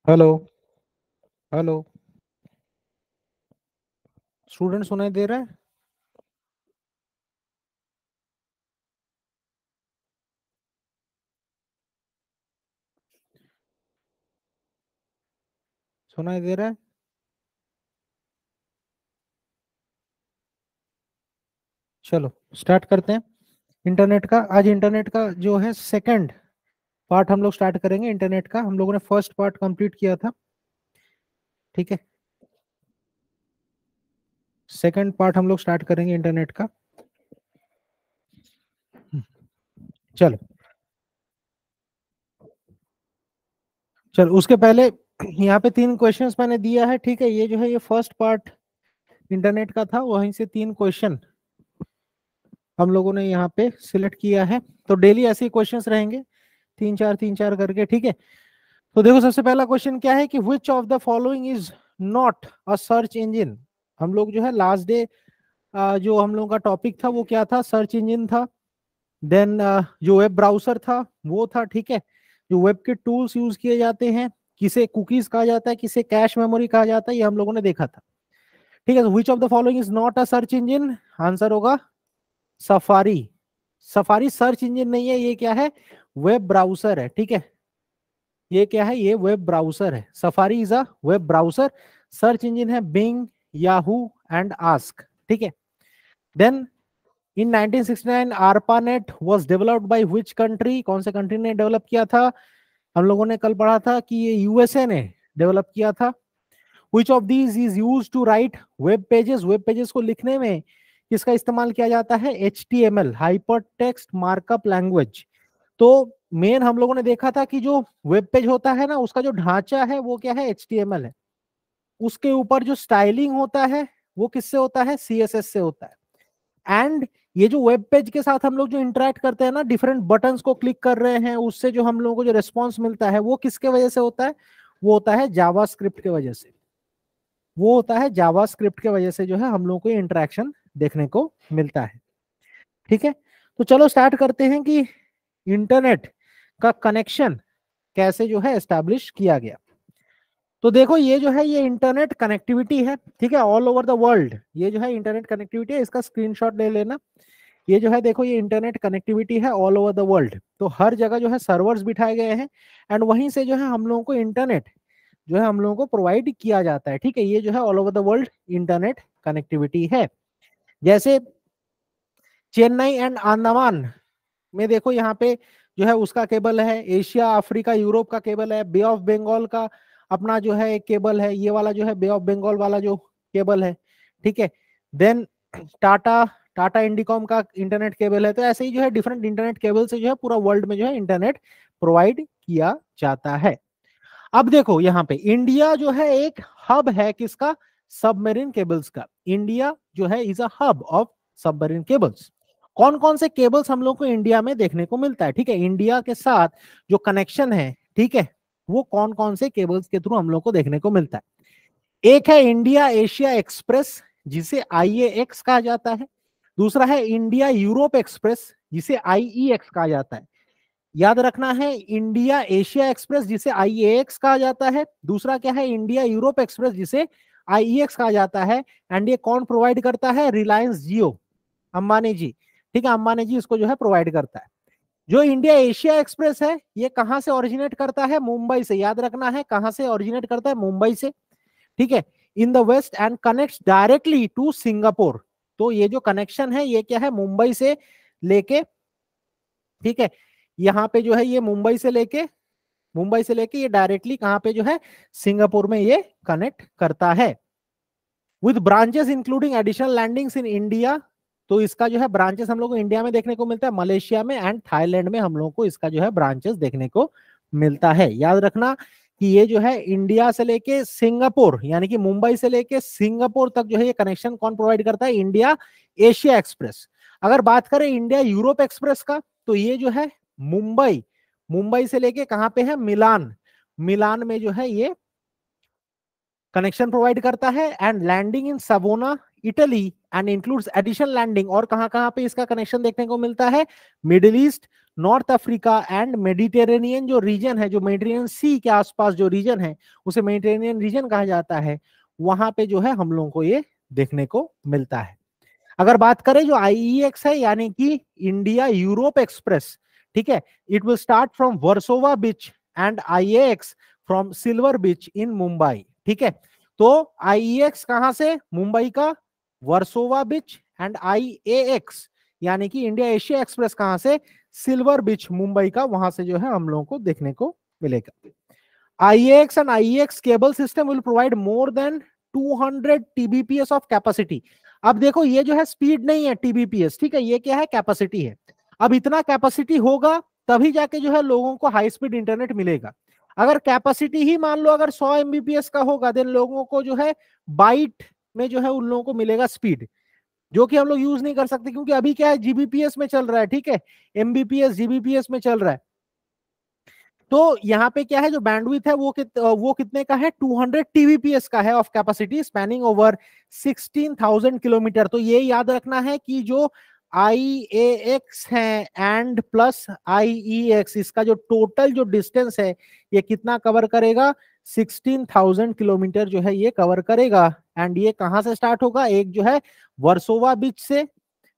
S2: हेलो हेलो, स्टूडेंट सुनाई दे रहा है? सुनाई दे रहा है? चलो स्टार्ट करते हैं। इंटरनेट का, आज इंटरनेट का जो है सेकंड पार्ट हम लोग स्टार्ट करेंगे। इंटरनेट का हम लोगों ने फर्स्ट पार्ट कंप्लीट किया था, ठीक है। सेकंड पार्ट हम लोग स्टार्ट करेंगे इंटरनेट का। चलो चलो, उसके पहले यहाँ पे 3 क्वेश्चंस मैंने दिया है, ठीक है। ये जो है ये फर्स्ट पार्ट इंटरनेट का था, वहीं से 3 क्वेश्चन हम लोगों ने यहाँ पे सिलेक्ट किया है। तो डेली ऐसे ही क्वेश्चंस रहेंगे, 3-4 करके, ठीक है। तो देखो सबसे पहला क्वेश्चन क्या है कि which of the following is not a search engine. हम लोग जो है लास्ट डे जो हम लोगों का टॉपिक था वो क्या था, सर्च इंजन था। देन जो वेब ब्राउजर था वो था, ठीक है। जो वेब के टूल्स यूज किए जाते हैं, किसे कुकीज कहा जाता है, किसे कैश मेमोरी कहा जाता है, ये हम लोगों ने देखा था, ठीक है। तो which of the following is not a search engine, answer होगा सफारी। सफारी सर्च इंजन नहीं है, ये क्या है, वेब ब्राउजर है, ठीक है। ये क्या है, ये वेब ब्राउजर है। Safari is a web browser. Search engine है बिंग, याहू एंड आस्क, ठीक है। Then in 1969 ARPANET was developed by which country, कौन से कंट्री ने डेवलप किया था। हम लोगों ने कल पढ़ा था कि ये यूएसए ने डेवलप किया था। Which of these is used to write web pages, web pages को लिखने में किसका इस्तेमाल किया जाता है, HTML, हाइपरटेक्स्ट मार्कअप लैंग्वेज। तो मेन हम लोगों ने देखा था कि जो वेब पेज होता है ना, उसका जो ढांचा है वो क्या है, HTML है। उसके ऊपर जो स्टाइलिंग होता है वो किससे होता है, CSS से होता है। एंड ये जो वेब पेज के साथ हम लोग जो इंटरेक्ट करते हैं ना, डिफरेंट बटन्स को क्लिक कर रहे हैं, उससे जो हम लोगों को जो रिस्पॉन्स मिलता है वो किसके वजह से होता है, वो होता है जावास्क्रिप्ट के वजह से। वो होता है जावास्क्रिप्ट के वजह से जो है हम लोगों को इंटरेक्शन देखने को मिलता है, ठीक है। तो चलो स्टार्ट करते हैं कि इंटरनेट का कनेक्शन कैसे जो है एस्टैब्लिश किया गया। तो देखो ये जो है ये इंटरनेट कनेक्टिविटी है, ठीक है, ऑल ओवर द वर्ल्ड। ये जो है इंटरनेट कनेक्टिविटी है, इसका स्क्रीनशॉट ले लेना। ये जो है देखो ये इंटरनेट कनेक्टिविटी है ऑल ओवर द वर्ल्ड। तो हर जगह जो है सर्वर्स बिठाए गए हैं एंड वहीं से जो है हम लोगों को इंटरनेट जो है हम लोगों को प्रोवाइड किया जाता है, ठीक है। ये जो है all over the world internet connectivity है। जैसे चेन्नई एंड अंडमान में देखो यहाँ पे जो है उसका केबल है, एशिया अफ्रीका यूरोप का केबल है, बे ऑफ बंगाल का अपना जो है एक केबल है, ये वाला जो है बे ऑफ बंगाल वाला जो केबल है, ठीक है। देन टाटा टाटा इंडिकॉम का इंटरनेट केबल है। तो ऐसे ही जो है डिफरेंट इंटरनेट केबल से जो है पूरा वर्ल्ड में जो है इंटरनेट प्रोवाइड किया जाता है। अब देखो यहाँ पे इंडिया जो है एक हब है किसका, सबमरीन केबल्स का। इंडिया जो है is a hub of submarine cables. कौन कौन से केबल्स हम लोग को इंडिया में देखने को मिलता है, ठीक है। इंडिया के साथ जो कनेक्शन है, ठीक है, वो कौन कौन से केबल्स के थ्रू हम लोग को देखने को मिलता है। एक है इंडिया एशिया एक्सप्रेस, जिसे IAX कहा जाता है। दूसरा है इंडिया यूरोप एक्सप्रेस, जिसे IEX कहा जाता है। याद रखना है, इंडिया एशिया एक्सप्रेस जिसे IAX कहा जाता है, दूसरा क्या है इंडिया यूरोप एक्सप्रेस जिसे IEX कहा जाता है। एंड ये कौन प्रोवाइड करता है, रिलायंस जियो, अंबानी जी, ठीक है, अंबानी जी इसको जो है प्रोवाइड करता है। जो इंडिया एशिया एक्सप्रेस है ये कहां से ओरिजिनेट करता है, मुंबई से। याद रखना है कहां से ओरिजिनेट करता है, मुंबई से, ठीक है, in the west end connects directly to Singapore. तो ये जो कनेक्शन है ये क्या है, मुंबई से लेके, ठीक है, यहाँ पे जो है ये मुंबई से लेके ये डायरेक्टली कहां पे जो है, सिंगापुर में ये कनेक्ट करता है। With branches including additional landings in India. तो इसका जो है ब्रांचेस हम लोग को इंडिया में देखने को मिलता है, मलेशिया में एंड थाईलैंड में हम लोग को इसका जो है ब्रांचेस देखने को मिलता है। याद रखना कि ये जो है इंडिया से लेके सिंगापुर, यानी कि मुंबई से लेके सिंगापुर तक जो है ये कनेक्शन कौन प्रोवाइड करता है, इंडिया एशिया एक्सप्रेस। अगर बात करें इंडिया यूरोप एक्सप्रेस का, तो ये जो है मुंबई से लेके कहां पे है, मिलान में जो है ये कनेक्शन प्रोवाइड करता है। And landing in Savona Italy and includes additional landing. और कहां पे इसका कनेक्शन देखने को मिलता है, Middle East, North Africa and Mediterranean जो रीजन है, जो मेडिटेरेनियन सी के आसपास जो रीजन है उसे मेडिटेरेनियन रीजन कहा जाता है। वहां पे जो है हम लोगों को ये देखने को मिलता है। अगर बात करें जो IEX है, यानी कि इंडिया यूरोप एक्सप्रेस, ठीक है, it will start from Versova beach and IAX from Silver Beach in Mumbai, ठीक है। तो IEX कहां से, मुंबई का वर्सोवा बीच, एंड IAX यानी कि इंडिया एशिया एक्सप्रेस कहां से, सिल्वर बीच मुंबई का, वहां से जो है हम लोगों को देखने को मिलेगा। IAX and IEX cable system will provide more than 200 TBPS of capacity. अब देखो ये जो है स्पीड नहीं है टीबीपीएस, ठीक है, ये क्या है, कैपेसिटी है। अब इतना कैपेसिटी होगा तभी जाके जो है लोगों को हाई स्पीड इंटरनेट मिलेगा। अगर कैपेसिटी ही मान लो अगर 100 एमबीपीएस का होगा, देन लोगों को जो है बाइट में जो है उन लोगों को मिलेगा स्पीड, जो कि हम लोग यूज नहीं कर सकते क्योंकि अभी क्या है, जीबीपीएस में चल रहा है, ठीक है, एमबीपीएस जीबीपीएस में चल रहा है। तो यहाँ पे क्या है, जो बैंडविड्थ है वो कितने का है, 200 टीबीपीएस का है of capacity, spanning over 16,000 kilometre. तो ये याद रखना है कि जो IAX है एंड प्लस IEX, इसका जो टोटल जो डिस्टेंस है ये कितना कवर करेगा, 16,000 किलोमीटर जो है ये कवर करेगा। एंड ये कहां से स्टार्ट होगा, एक जो है वर्सोवा बीच से,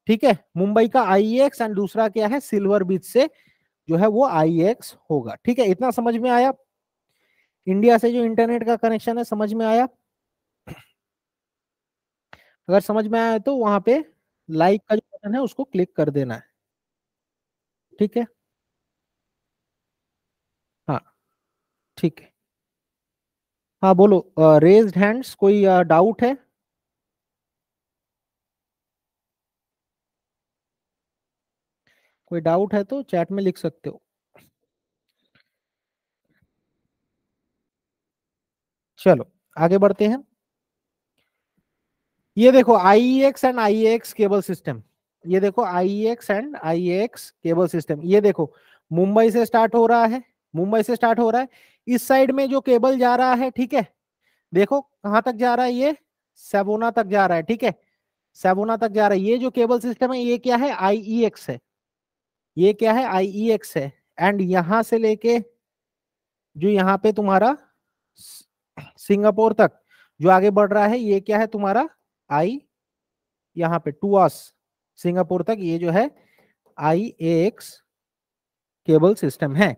S2: ठीक है, मुंबई का IEX, एंड दूसरा क्या है, सिल्वर बीच से जो है वो IEX होगा। ठीक है, इतना समझ में आया, इंडिया से जो इंटरनेट का कनेक्शन है समझ में आया। अगर समझ में आया तो वहां पे लाइक का जो बटन है उसको क्लिक कर देना है, ठीक है। हाँ ठीक है, हाँ बोलो, रेज्ड हैंड्स, कोई डाउट है? कोई डाउट है तो चैट में लिख सकते हो। चलो आगे बढ़ते हैं। ये देखो IEX and IAX cable system, ये देखो IEX and IAX cable system, ये देखो मुंबई से स्टार्ट हो रहा है, मुंबई से स्टार्ट हो रहा है, इस साइड में जो केबल जा रहा है, ठीक है, देखो कहां तक जा रहा है, ये सेवोना तक जा रहा है, ठीक है, सेवोना तक जा रहा है। ये जो केबल सिस्टम है ये क्या है, IEX है, ये क्या है, IEX है। एंड यहां से लेके जो यहाँ पे तुम्हारा सिंगापुर तक जो आगे बढ़ रहा है ये क्या है तुम्हारा, यहाँ पे टुआस सिंगापुर तक ये जो है IAX केबल सिस्टम है,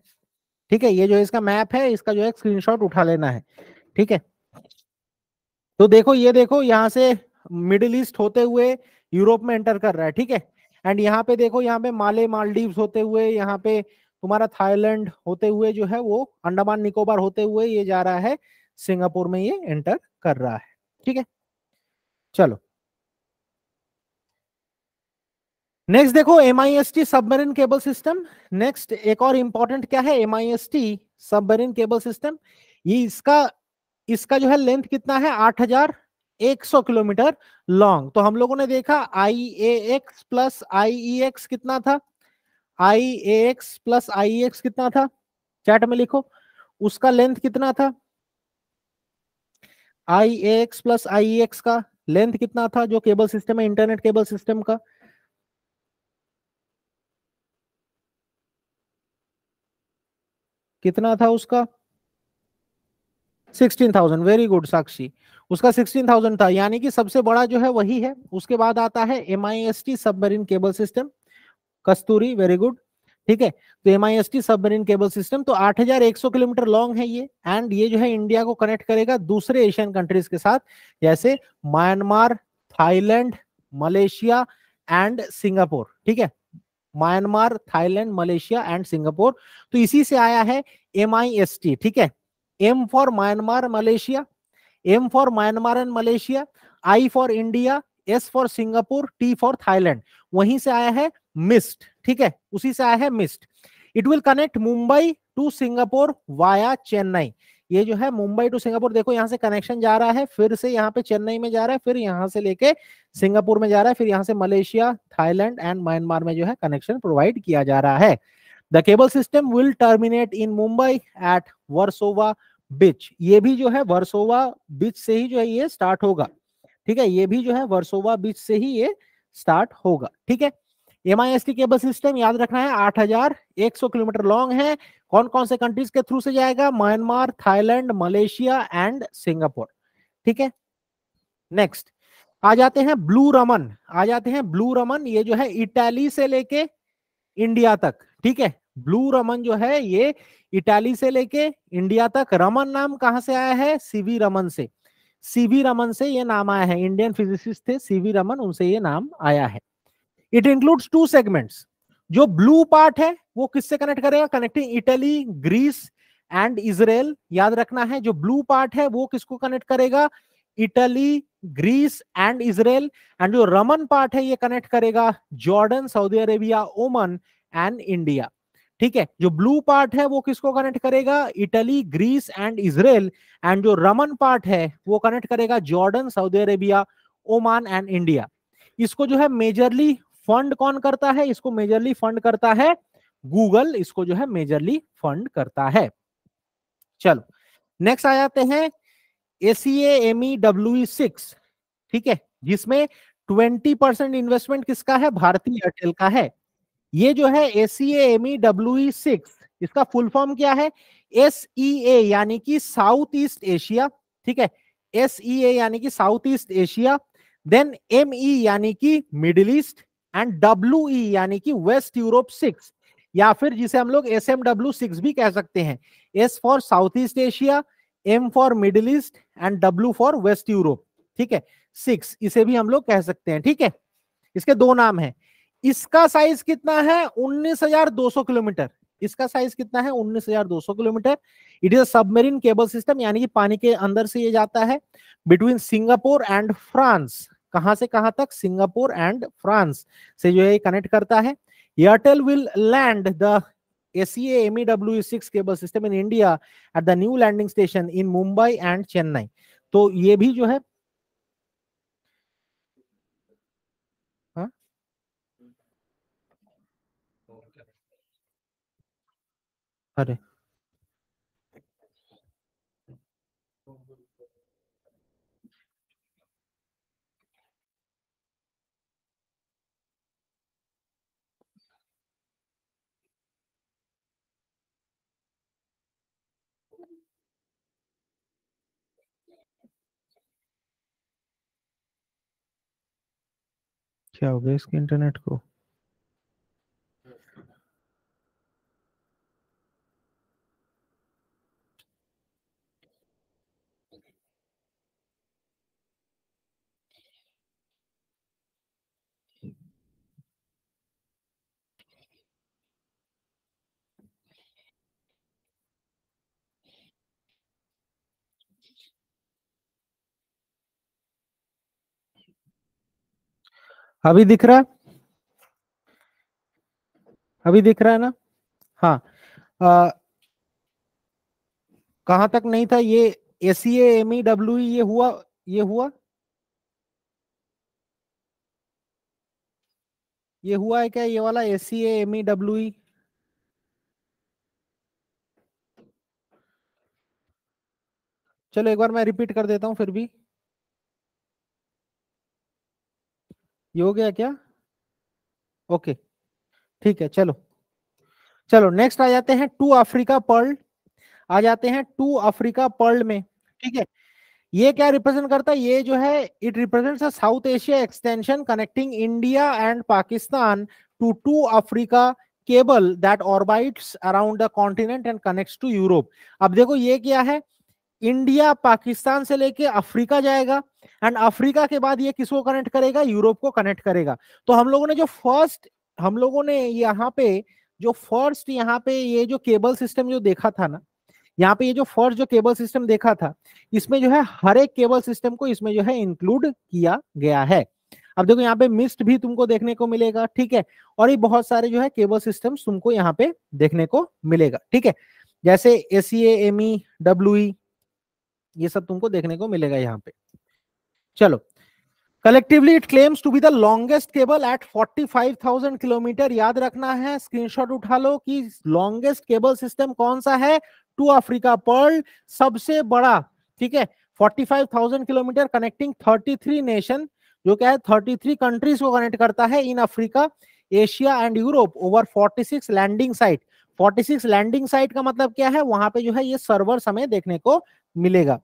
S2: ठीक है। ये जो इसका मैप है इसका जो है स्क्रीनशॉट उठा लेना है, ठीक है। तो देखो ये देखो यहाँ से मिडिल ईस्ट होते हुए यूरोप में एंटर कर रहा है, ठीक है। एंड यहाँ पे देखो, यहाँ पे मालदीव्स होते हुए, यहाँ पे तुम्हारा थाईलैंड होते हुए जो है वो अंडमान निकोबार होते हुए ये जा रहा है सिंगापुर में, ये एंटर कर रहा है, ठीक है। चलो नेक्स्ट देखो MIST submarine cable system. Next एक और इंपॉर्टेंट क्या है, MIST सबमरीन केबल सिस्टम। ये इसका जो है लेंथ कितना है, 8,100 किलोमीटर लॉन्ग। तो हम लोगों ने देखा IAX प्लस IEX कितना था, IAX प्लस IEX कितना था, चैट में लिखो, उसका लेंथ कितना था, IAX प्लस IEX का लेंथ कितना था, जो केबल सिस्टम है इंटरनेट केबल सिस्टम का, कितना था उसका, 16,000। वेरी गुड साक्षी, उसका 16,000 था, यानी कि सबसे बड़ा जो है वही है। उसके बाद आता है MIST सबमरीन केबल सिस्टम, कस्तूरी, वेरी गुड, ठीक है। तो MIST सबमरीन केबल सिस्टम तो 8,100 किलोमीटर लॉन्ग है ये, एंड ये जो है इंडिया को कनेक्ट करेगा दूसरे एशियन कंट्रीज के साथ, जैसे Myanmar, Thailand, Malaysia and Singapore, ठीक है, Myanmar, Thailand, Malaysia and Singapore. तो इसी से आया है MIST, ठीक है। M for Myanmar Malaysia, M for Myanmar and Malaysia, I for India, S for Singapore, T for Thailand, वहीं से आया है मिस्ट, ठीक है, उसी से आया है MIST. It will connect Mumbai to Singapore via Chennai. ये जो है मुंबई टू सिंगापुर, देखो यहाँ से कनेक्शन जा रहा है, फिर से यहाँ पे चेन्नई में जा रहा है, फिर यहाँ से लेके सिंगापुर में जा रहा है, फिर यहाँ से मलेशिया, थाईलैंड एंड म्यांमार में जो है कनेक्शन प्रोवाइड किया जा रहा है। The cable system will terminate in Mumbai at Versova beach. ये भी जो है वर्सोवा बीच से ही जो है ये स्टार्ट होगा, ठीक है, ये भी जो है वर्सोवा बीच से ही ये स्टार्ट होगा, ठीक है। MIST केबल सिस्टम याद रखना है 8,100 किलोमीटर लॉन्ग है। कौन कौन से कंट्रीज के थ्रू से जाएगा, Myanmar, Thailand, Malaysia and Singapore, ठीक है। नेक्स्ट आ जाते हैं ब्लू रमन, आ जाते हैं ब्लू रमन, ये जो है इटाली से लेके इंडिया तक, ठीक है। ब्लू रमन जो है ये इटाली से लेके इंडिया तक। रमन नाम कहां से आया है, सीवी रमन से, सीवी रमन से ये नाम आया है, इंडियन फिजिसिस्ट थे सीवी रमन, उनसे ये नाम आया है। It includes 2 segments. जो ब्लू पार्ट है वो किससे कनेक्ट करेगा, connecting Italy, Greece and Israel. याद रखना है जो ब्लू पार्ट है वो किसको कनेक्ट करेगा, Italy, Greece and Israel, and जो रमन पार्ट है ये कनेक्ट करेगा Jordan, Saudi Arabia, Oman and India. ठीक है, जो ब्लू पार्ट है वो किसको कनेक्ट करेगा, Italy, Greece and Israel, and जो रमन पार्ट है वो कनेक्ट करेगा Jordan, Saudi Arabia, Oman and India. इसको जो है मेजरली फंड कौन करता है, इसको मेजरली फंड करता है गूगल, इसको जो है मेजरली फंड करता है। चलो नेक्स्ट आ जाते हैं ACAME-WE6, ठीक है, जिसमें 20% इन्वेस्टमेंट किसका है, भारतीय एयरटेल का है। ये जो है ACAME-WE6, इसका फुल फॉर्म क्या है, SEA यानी कि साउथ ईस्ट एशिया, ठीक है, SEA यानी कि South East Asia, then ME यानी कि मिडिल ईस्ट, एंड WE यानी कि वेस्ट यूरोप 6, या फिर जिसे हम लोग SMW6 भी कह सकते हैं। S for South East Asia, M for Middle East and W for West Europe, ठीक है, 6 इसे भी हम लोग कह सकते हैं। ठीक है, इसके दो नाम है। इसका साइज कितना है, 19,200 किलोमीटर। इसका साइज कितना है, 19,200 kilometre. It is a submarine cable system, यानी कि पानी के अंदर से ये जाता है बिटवीन सिंगापुर एंड फ्रांस। कहां से कहां तक, सिंगापुर एंड फ्रांस से जो है कनेक्ट करता है। Airtel will land the ACAME-WE6 cable system in India at the new landing station in Mumbai and Chennai. तो ये भी जो है, हाँ? अरे क्या हो गया इसके इंटरनेट को, अभी दिख रहा है, अभी दिख रहा है ना। हाँ, कहां तक नहीं था ये, ACAME-WE ये हुआ, ये हुआ, ये हुआ है क्या, ये वाला ACAME-WE। चलो एक बार मैं रिपीट कर देता हूं फिर भी। ये हो गया क्या, ओके, ठीक है। चलो चलो नेक्स्ट आ जाते हैं टू अफ्रीका पर्ल, आ जाते हैं टू अफ्रीका पर्ल में। ठीक है, ये क्या रिप्रेजेंट करता है, ये जो है it represents a South Asia extension connecting India and Pakistan to two Africa cable that orbits around the continent and connects to Europe. अब देखो ये क्या है, इंडिया पाकिस्तान से लेके अफ्रीका जाएगा, एंड अफ्रीका के बाद ये किसको कनेक्ट करेगा, यूरोप को कनेक्ट करेगा। तो हम लोगों ने जो फर्स्ट, हम लोगों ने यहाँ पे जो फर्स्ट यहाँ पे ये जो केबल सिस्टम जो देखा था ना, यहाँ पे ये जो फर्स्ट जो केबल सिस्टम देखा था, इसमें जो है हर एक केबल सिस्टम को इसमें जो है इंक्लूड किया गया है। अब देखो यहाँ पे मिस्ट भी तुमको देखने को मिलेगा, ठीक है, और ये बहुत सारे जो है केबल सिस्टम्स तुमको यहाँ पे देखने को मिलेगा। ठीक है, जैसे ACAME-WE ये सब तुमको देखने को मिलेगा यहाँ पे। चलो, collectively it claims to be the longest cable at 45,000 kilometre. याद रखना है, स्क्रीनशॉट उठा लो कि लॉन्गेस्ट केबल सिस्टम कौन सा है, टू अफ्रीका पर्ल, सबसे बड़ा। ठीक है, 45,000 किलोमीटर कनेक्टिंग 33 नेशन, जो क्या है 33 कंट्रीज को कनेक्ट करता है in Africa, Asia and Europe over 46 landing site. 46 landing site का मतलब क्या है, वहां पे जो है ये सर्वर हमें देखने को मिलेगा।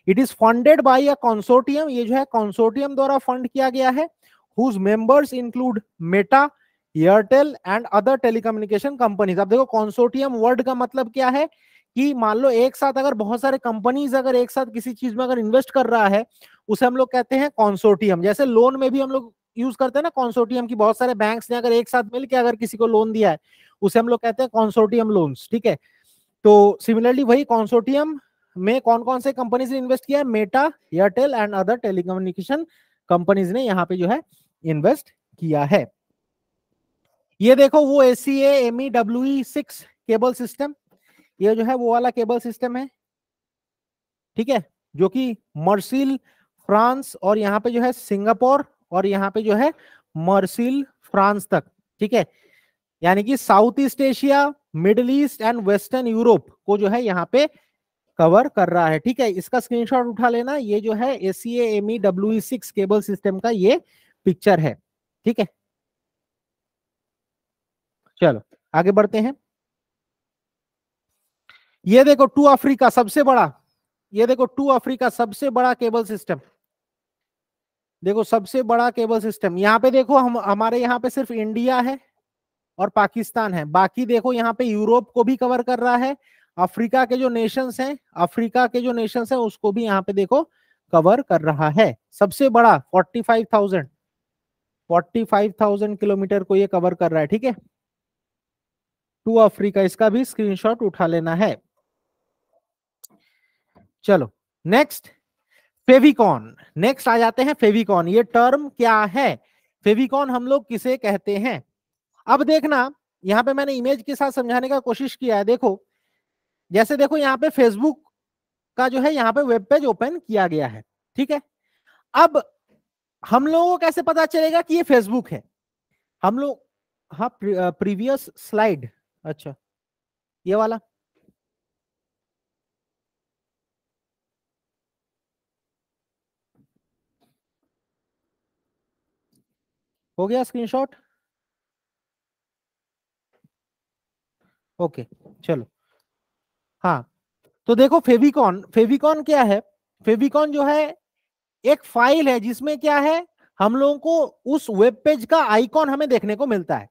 S2: It is funded by a consortium, ये जो है कंसोर्टियम द्वारा फंड किया गया है, whose members include Meta, Airtel and other telecommunication companies. अब देखो कंसोर्टियम वर्ड का मतलब क्या है कि मान लो एक साथ अगर बहुत सारे कंपनीज अगर एक साथ किसी चीज में अगर इन्वेस्ट कर रहा है, उसे हम लोग कहते हैं कंसोर्टियम। जैसे लोन में भी हम लोग यूज करते हैं ना कंसोर्टियम की, बहुत सारे बैंक्स ने अगर एक साथ मिलकर अगर किसी को लोन दिया है, उसे हम लोग कहते हैं कंसोर्टियम लोन्स। ठीक है, तो सिमिलरली वही कंसोर्टियम में कौन कौन से कंपनीज ने इन्वेस्ट किया है? Meta, Airtel and other telecommunication companies ने यहाँ पे जो है इन्वेस्ट किया है। ये देखो वो ACA-ME-WE6 केबल सिस्टम, ये जो है वो वाला केबल सिस्टम है, ठीक है, जो कि मर्सिल फ्रांस और यहाँ पे जो है सिंगापुर और यहाँ पे जो है मर्सिल फ्रांस तक, ठीक है, यानी कि South East Asia, middle East and western Europe को जो है यहाँ पे कवर कर रहा है, ठीक है। इसका स्क्रीनशॉट उठा लेना, ये जो है ACA-ME-WE6 केबल सिस्टम का ये पिक्चर है, ठीक है। चलो आगे बढ़ते हैं। ये देखो टू अफ्रीका सबसे बड़ा, ये देखो टू अफ्रीका सबसे बड़ा केबल सिस्टम, देखो सबसे बड़ा केबल सिस्टम। यहाँ पे देखो हम हमारे यहाँ पे सिर्फ इंडिया है और पाकिस्तान है, बाकी देखो यहाँ पे यूरोप को भी कवर कर रहा है, अफ्रीका के जो नेशंस हैं, अफ्रीका के जो नेशंस हैं उसको भी यहाँ पे देखो कवर कर रहा है। सबसे बड़ा 45,000 किलोमीटर को ये कवर कर रहा है, ठीक है, टू अफ्रीका। इसका भी स्क्रीनशॉट उठा लेना है। चलो नेक्स्ट, फेविकॉन। नेक्स्ट आ जाते हैं फेविकॉन। ये टर्म क्या है? फेविकॉन हम लोग किसे कहते हैं? अब देखना, यहां पे मैंने इमेज के साथ समझाने का कोशिश किया है। देखो जैसे देखो यहाँ पे फेसबुक का जो है यहाँ पे वेब पेज ओपन किया गया है, ठीक है। अब हम लोगों को कैसे पता चलेगा कि ये फेसबुक है? हम लोग, हाँ प्रीवियस स्लाइड, अच्छा ये वाला हो गया स्क्रीनशॉट, ओके चलो। हाँ तो देखो फेविकॉन, फेविकॉन क्या है? फेविकॉन जो है एक फाइल है जिसमें क्या है, हम लोगों को उस वेब पेज का आइकॉन हमें देखने को मिलता है।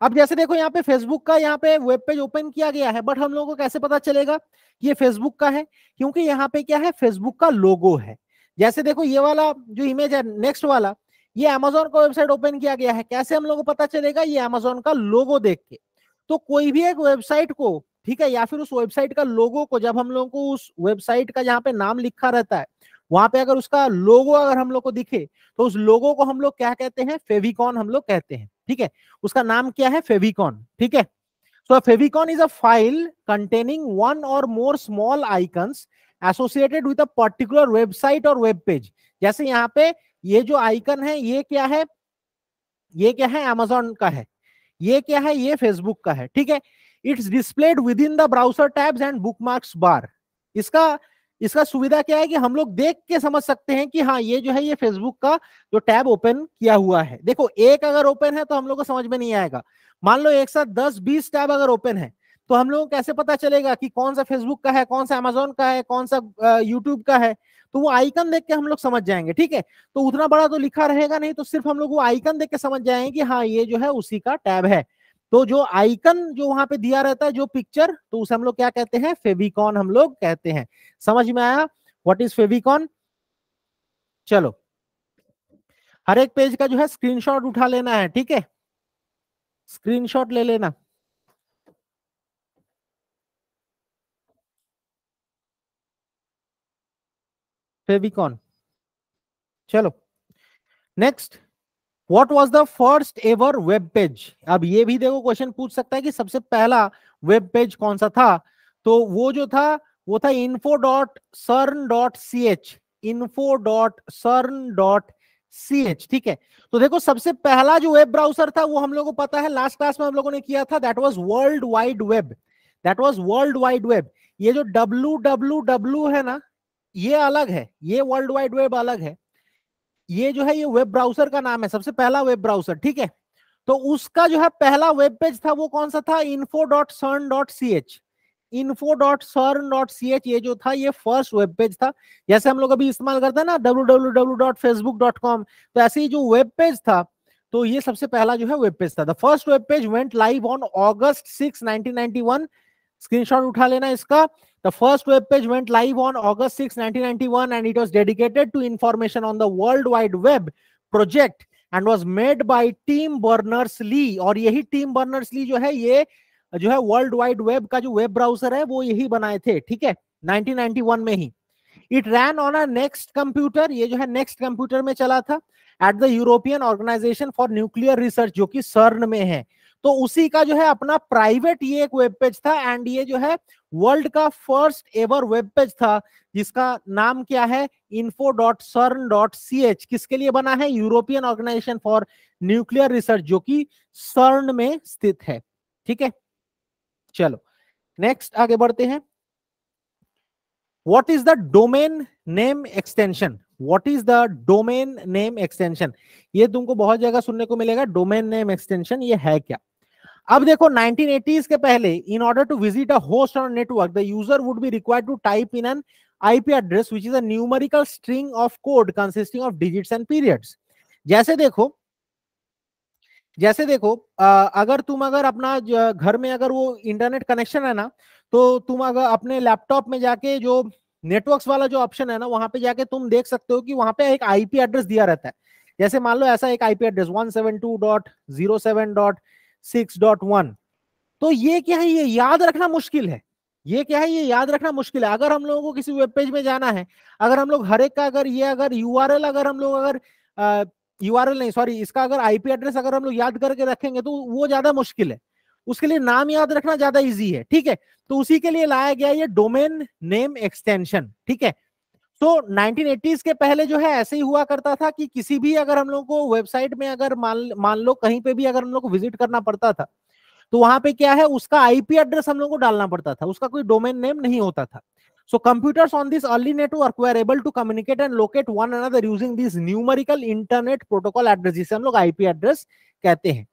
S2: अब जैसे देखो यहाँ पे फेसबुक का यहाँ पे वेब पेज ओपन किया गया है, बट हम लोगों को कैसे पता चलेगा कि ये फेसबुक का है? क्योंकि यहाँ पे क्या है, फेसबुक का लोगो है। जैसे देखो ये वाला जो इमेज है, नेक्स्ट वाला, ये अमेजोन का वेबसाइट ओपन किया गया है। कैसे हम लोगों को पता चलेगा? ये अमेजोन का लोगो देख के। तो कोई भी एक वेबसाइट को, ठीक है, या फिर उस वेबसाइट का लोगो को, जब हम लोगों को उस वेबसाइट का जहाँ पे नाम लिखा रहता है वहां पे अगर उसका लोगो अगर हम लोग को दिखे, तो उस लोगो को हम लोग क्या कहते हैं? फेविकॉन हम लोग कहते हैं, ठीक है। उसका नाम क्या है? फेविकॉन, ठीक है। So favicon is a file containing one or more small icons associated with a particular website or web page. जैसे यहाँ पे ये जो आइकन है, ये क्या है? ये क्या है? अमेजोन का है। ये क्या है? ये फेसबुक का है, ठीक है। It's displayed within the browser tabs and bookmarks bar. इसका सुविधा क्या है कि हम लोग देख के समझ सकते हैं कि हाँ ये जो है ये फेसबुक का जो टैब ओपन किया हुआ है। देखो एक अगर ओपन है तो हम लोग को समझ में नहीं आएगा। मान लो एक साथ 10-20 टैब अगर ओपन है तो हम लोग को कैसे पता चलेगा कि कौन सा फेसबुक का है, कौन सा अमेजोन का है, कौन सा यूट्यूब का है? तो वो आइकन देख के हम लोग समझ जाएंगे, ठीक है। तो उतना बड़ा तो लिखा रहेगा नहीं, तो सिर्फ हम लोग वो आइकन देख के समझ जाएंगे कि हाँ ये जो है उसी का टैब है। तो जो आइकन जो वहां पे दिया रहता है, जो पिक्चर, तो उसे हम लोग क्या कहते हैं? फेविकॉन हम लोग कहते हैं। समझ में आया व्हाट इज फेविकॉन? चलो हर एक पेज का जो है स्क्रीनशॉट उठा लेना है, ठीक है, स्क्रीनशॉट ले लेना। फेविकॉन। चलो next, what was the first ever web page? अब ये भी देखो क्वेश्चन पूछ सकता है कि सबसे पहला वेब पेज कौन सा था? तो वो जो था वो था info.cern.ch, info.cern.ch, ठीक है। तो देखो सबसे पहला जो वेब ब्राउजर था वो हम लोगों को पता है, लास्ट क्लास में हम लोगों ने किया था, that was world wide web, that was world wide web. ये जो www है ना, ये अलग है, ये वर्ल्ड वाइड वेब अलग है। ये जो है ये वेब ब्राउजर का नाम है, सबसे पहला वेब ब्राउजर, ठीक है। तो उसका जो है पहला वेब पेज था वो कौन सा था? info.cern.ch, info.cern.ch, ये जो था ये फर्स्ट वेब पेज था। जैसे हम लोग अभी इस्तेमाल करते हैं ना www.facebook.com, तो ऐसे ही जो वेब पेज था, तो ये सबसे पहला जो है वेब पेज था। The first web page went live on August 6, 1991। Screenshot उठा लेना इसका। The first web page went live on August 6, 1991 and it was dedicated to information on the World Wide Web project and was made by Tim Berners-Lee। और यही Tim Berners Lee जो है ये जो है वर्ल्ड वाइड वेब का जो web browser है वो यही बनाए थे, ठीक है। 1991 में ही। It ran on a NeXT computer, ये जो है नेक्स्ट कंप्यूटर में चला था, at the European organisation for nuclear research, जो कि सर्न में है। तो उसी का जो है अपना प्राइवेट ये एक वेब पेज था, एंड ये जो है वर्ल्ड का फर्स्ट एवर वेब पेज था, जिसका नाम क्या है, info.cern.ch। किसके लिए बना है, European organisation for nuclear research, जो कि सर्न में स्थित है। ठीक है, चलो नेक्स्ट आगे बढ़ते हैं। What is the domain name extension? What is the domain name extension? ये तुमको बहुत जगह सुनने को मिलेगा, डोमेन नेम एक्सटेंशन, ये है क्या? अब देखो 1980s के पहले, in order to visit a host or network, the user would be required to type in an IP address which is a numerical string of code consisting of digits and periods. जैसे देखो अगर तुम अपना घर में अगर वो internet connection है ना, तो तुम अगर अपने लैपटॉप में जाके जो नेटवर्क्स वाला जो ऑप्शन है ना, वहां पे जाके तुम देख सकते हो कि वहां पे एक आईपी एड्रेस दिया रहता है। जैसे मान लो ऐसा एक आईपी एड्रेस 172.07.6.1, तो ये क्या है, ये याद रखना मुश्किल है। ये क्या है, ये याद रखना मुश्किल है। अगर हम लोगों को किसी वेब पेज में जाना है, अगर हम लोग हर एक का अगर यूआरएल अगर हम लोग अगर यूआरएल नहीं सॉरी इसका अगर आईपी एड्रेस अगर हम लोग याद करके रखेंगे, तो वो ज्यादा मुश्किल है। उसके लिए नाम याद रखना ज्यादा इजी है। ठीक है, तो उसी के लिए लाया गया ये डोमेन नेम एक्सटेंशन। ठीक है, तो 1980s के पहले जो है ऐसे ही हुआ करता था कि किसी भी अगर हम लोग को वेबसाइट में अगर मान लो कहीं पे भी अगर हम लोग को विजिट करना पड़ता था, तो वहां पे क्या है, उसका आईपी एड्रेस हम लोग को डालना पड़ता था, उसका कोई डोमेन नेम नहीं होता था। So computers on this early network were able to communicate and locate one another using these numerical internet protocol address, जिसे हम लोग IP address कहते हैं।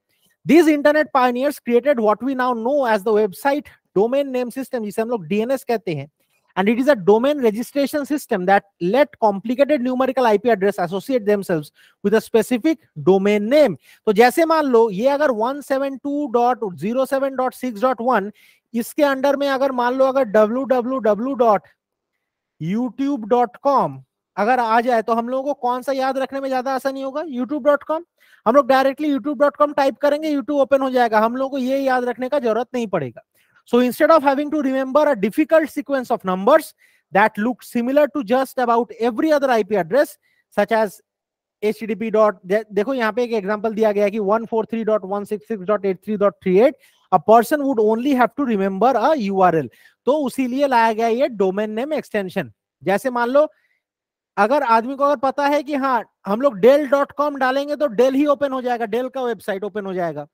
S2: These internet pioneers created what we now know as the website domain name system, जिसे हम लोग DNS कहते हैं, and it is a domain registration system that let complicated numerical IP address associate themselves with a specific domain name. तो जैसे मान लो ये अगर 172.07.6.1 इसके अंडर में अगर मान लो अगर www.youtube.com अगर आ जाए, तो हम लोगों को कौन सा याद रखने में ज्यादा आसानी होगा, youtube.com। हम लोग डायरेक्टली youtube.com टाइप करेंगे, YouTube ओपन हो जाएगा, हम लोगों को ये याद रखने का जरूरत नहीं पड़ेगा। So instead of having to remember a difficult sequence of numbers that look similar to just about every other IP address, such as http. देखो यहाँ पे एक एग्जांपल दिया गया है कि 143.166.83.38, a person would only have to remember a URL। तो उसी लिए लाया गया ये डोमेन नेम एक्सटेंशन। जैसे मान लो अगर आदमी को अगर पता है कि हाँ हम लोग dell.com डालेंगे तो डेल ही ओपन हो जाएगा, डेल का वेबसाइट ओपन हो जाएगा,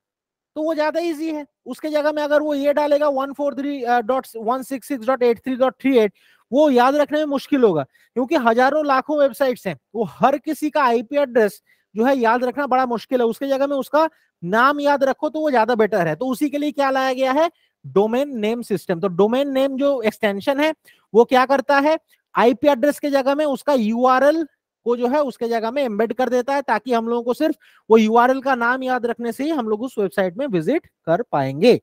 S2: तो वो ज्यादा इजी है। उसके जगह में अगर वो ये डालेगा 143.166.83.38, वो याद रखने में मुश्किल होगा, क्योंकि हजारों लाखों वेबसाइट्स हैं, वो हर किसी का आईपी एड्रेस जो है याद रखना बड़ा मुश्किल है। उसके जगह में उसका नाम याद रखो तो वो ज्यादा बेटर है। तो उसी के लिए क्या लाया गया है, डोमेन नेम सिस्टम। तो डोमेन नेम जो एक्सटेंशन है वो क्या करता है, आईपी एड्रेस के जगह में उसका यूआरएल को जो है उसके जगह में एम्बेड कर देता है, ताकि हम लोगों को सिर्फ वो यूआरएल का नाम याद रखने से ही हम लोग उस वेबसाइट में विजिट कर पाएंगे।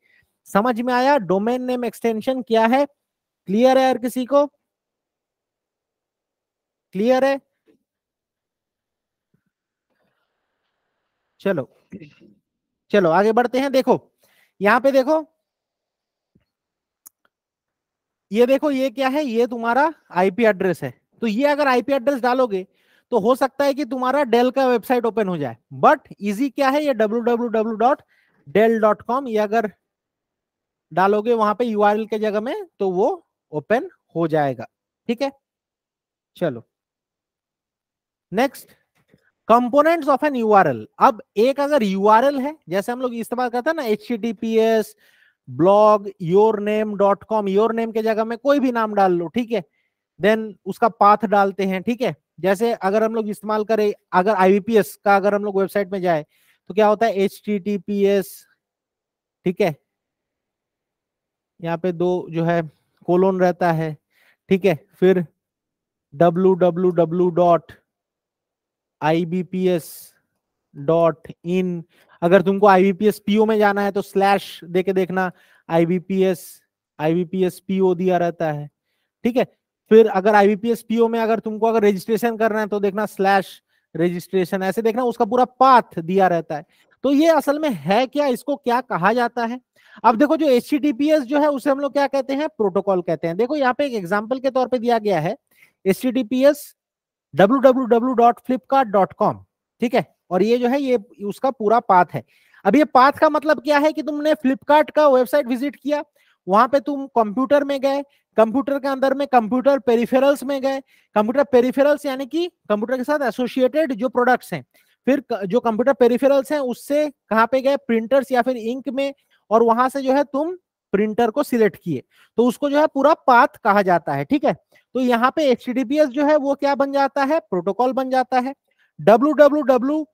S2: समझ में आया डोमेन नेम एक्सटेंशन क्या है? क्लियर है? हर किसी को क्लियर है? चलो चलो आगे बढ़ते हैं। देखो यहां पे देखो, ये देखो ये क्या है, ये तुम्हारा आईपी एड्रेस है। तो ये अगर आईपी एड्रेस डालोगे तो हो सकता है कि तुम्हारा डेल का वेबसाइट ओपन हो जाए, बट इजी क्या है, ये www.dell.com ये अगर डालोगे वहां पे यूआरएल के जगह में तो वो ओपन हो जाएगा। ठीक है, चलो next, components of an URL. अब एक अगर यूआरएल है, जैसे हम लोग इस्तेमाल करते हैं ना https blog yourname.com, your name के जगह में कोई भी नाम डाल लो, ठीक है, देन उसका पाथ डालते हैं। ठीक है, जैसे अगर हम लोग इस्तेमाल करें, अगर आईवीपीएस का अगर हम लोग वेबसाइट में जाए तो क्या होता है, https, ठीक है, यहाँ पे दो जो है कोलोन रहता है, ठीक है, फिर www.ibps.in, अगर तुमको IBPS PO में जाना है तो स्लैश देके देखना, IBPS PO दिया रहता है। ठीक है, फिर अगर IBPS PO में अगर तुमको अगर रजिस्ट्रेशन करना है तो देखना स्लैश रजिस्ट्रेशन, ऐसे देखना उसका पूरा पाथ दिया रहता है। तो ये असल में है क्या, इसको क्या कहा जाता है? अब देखो जो HTTPS जो है उसे हम लोग क्या कहते हैं, प्रोटोकॉल कहते हैं। देखो यहाँ पे एक एग्जांपल के तौर पे दिया गया है HTTPS www.flipkart.com, ठीक है, और ये जो है ये उसका पूरा पाथ है। अब ये पाथ का मतलब क्या है कि तुमने फ्लिपकार्ट का वेबसाइट विजिट किया, वहां पे तुम कंप्यूटर में गए, कंप्यूटर के अंदर में कंप्यूटर पेरिफेरल्स में गए, कंप्यूटर पेरिफेरल्स यानी कि कंप्यूटर के साथ एसोसिएटेड जो प्रोडक्ट्स हैं, फिर जो कंप्यूटर पेरिफेरल्स हैं उससे कहां पे गए, प्रिंटर्स या फिर इंक में, और वहां से जो है तुम प्रिंटर को सिलेक्ट किए, तो उसको जो है पूरा पाथ कहा जाता है, ठीक है। तो यहाँ पे HTTPS जो है वो क्या बन जाता है, प्रोटोकॉल बन जाता है। www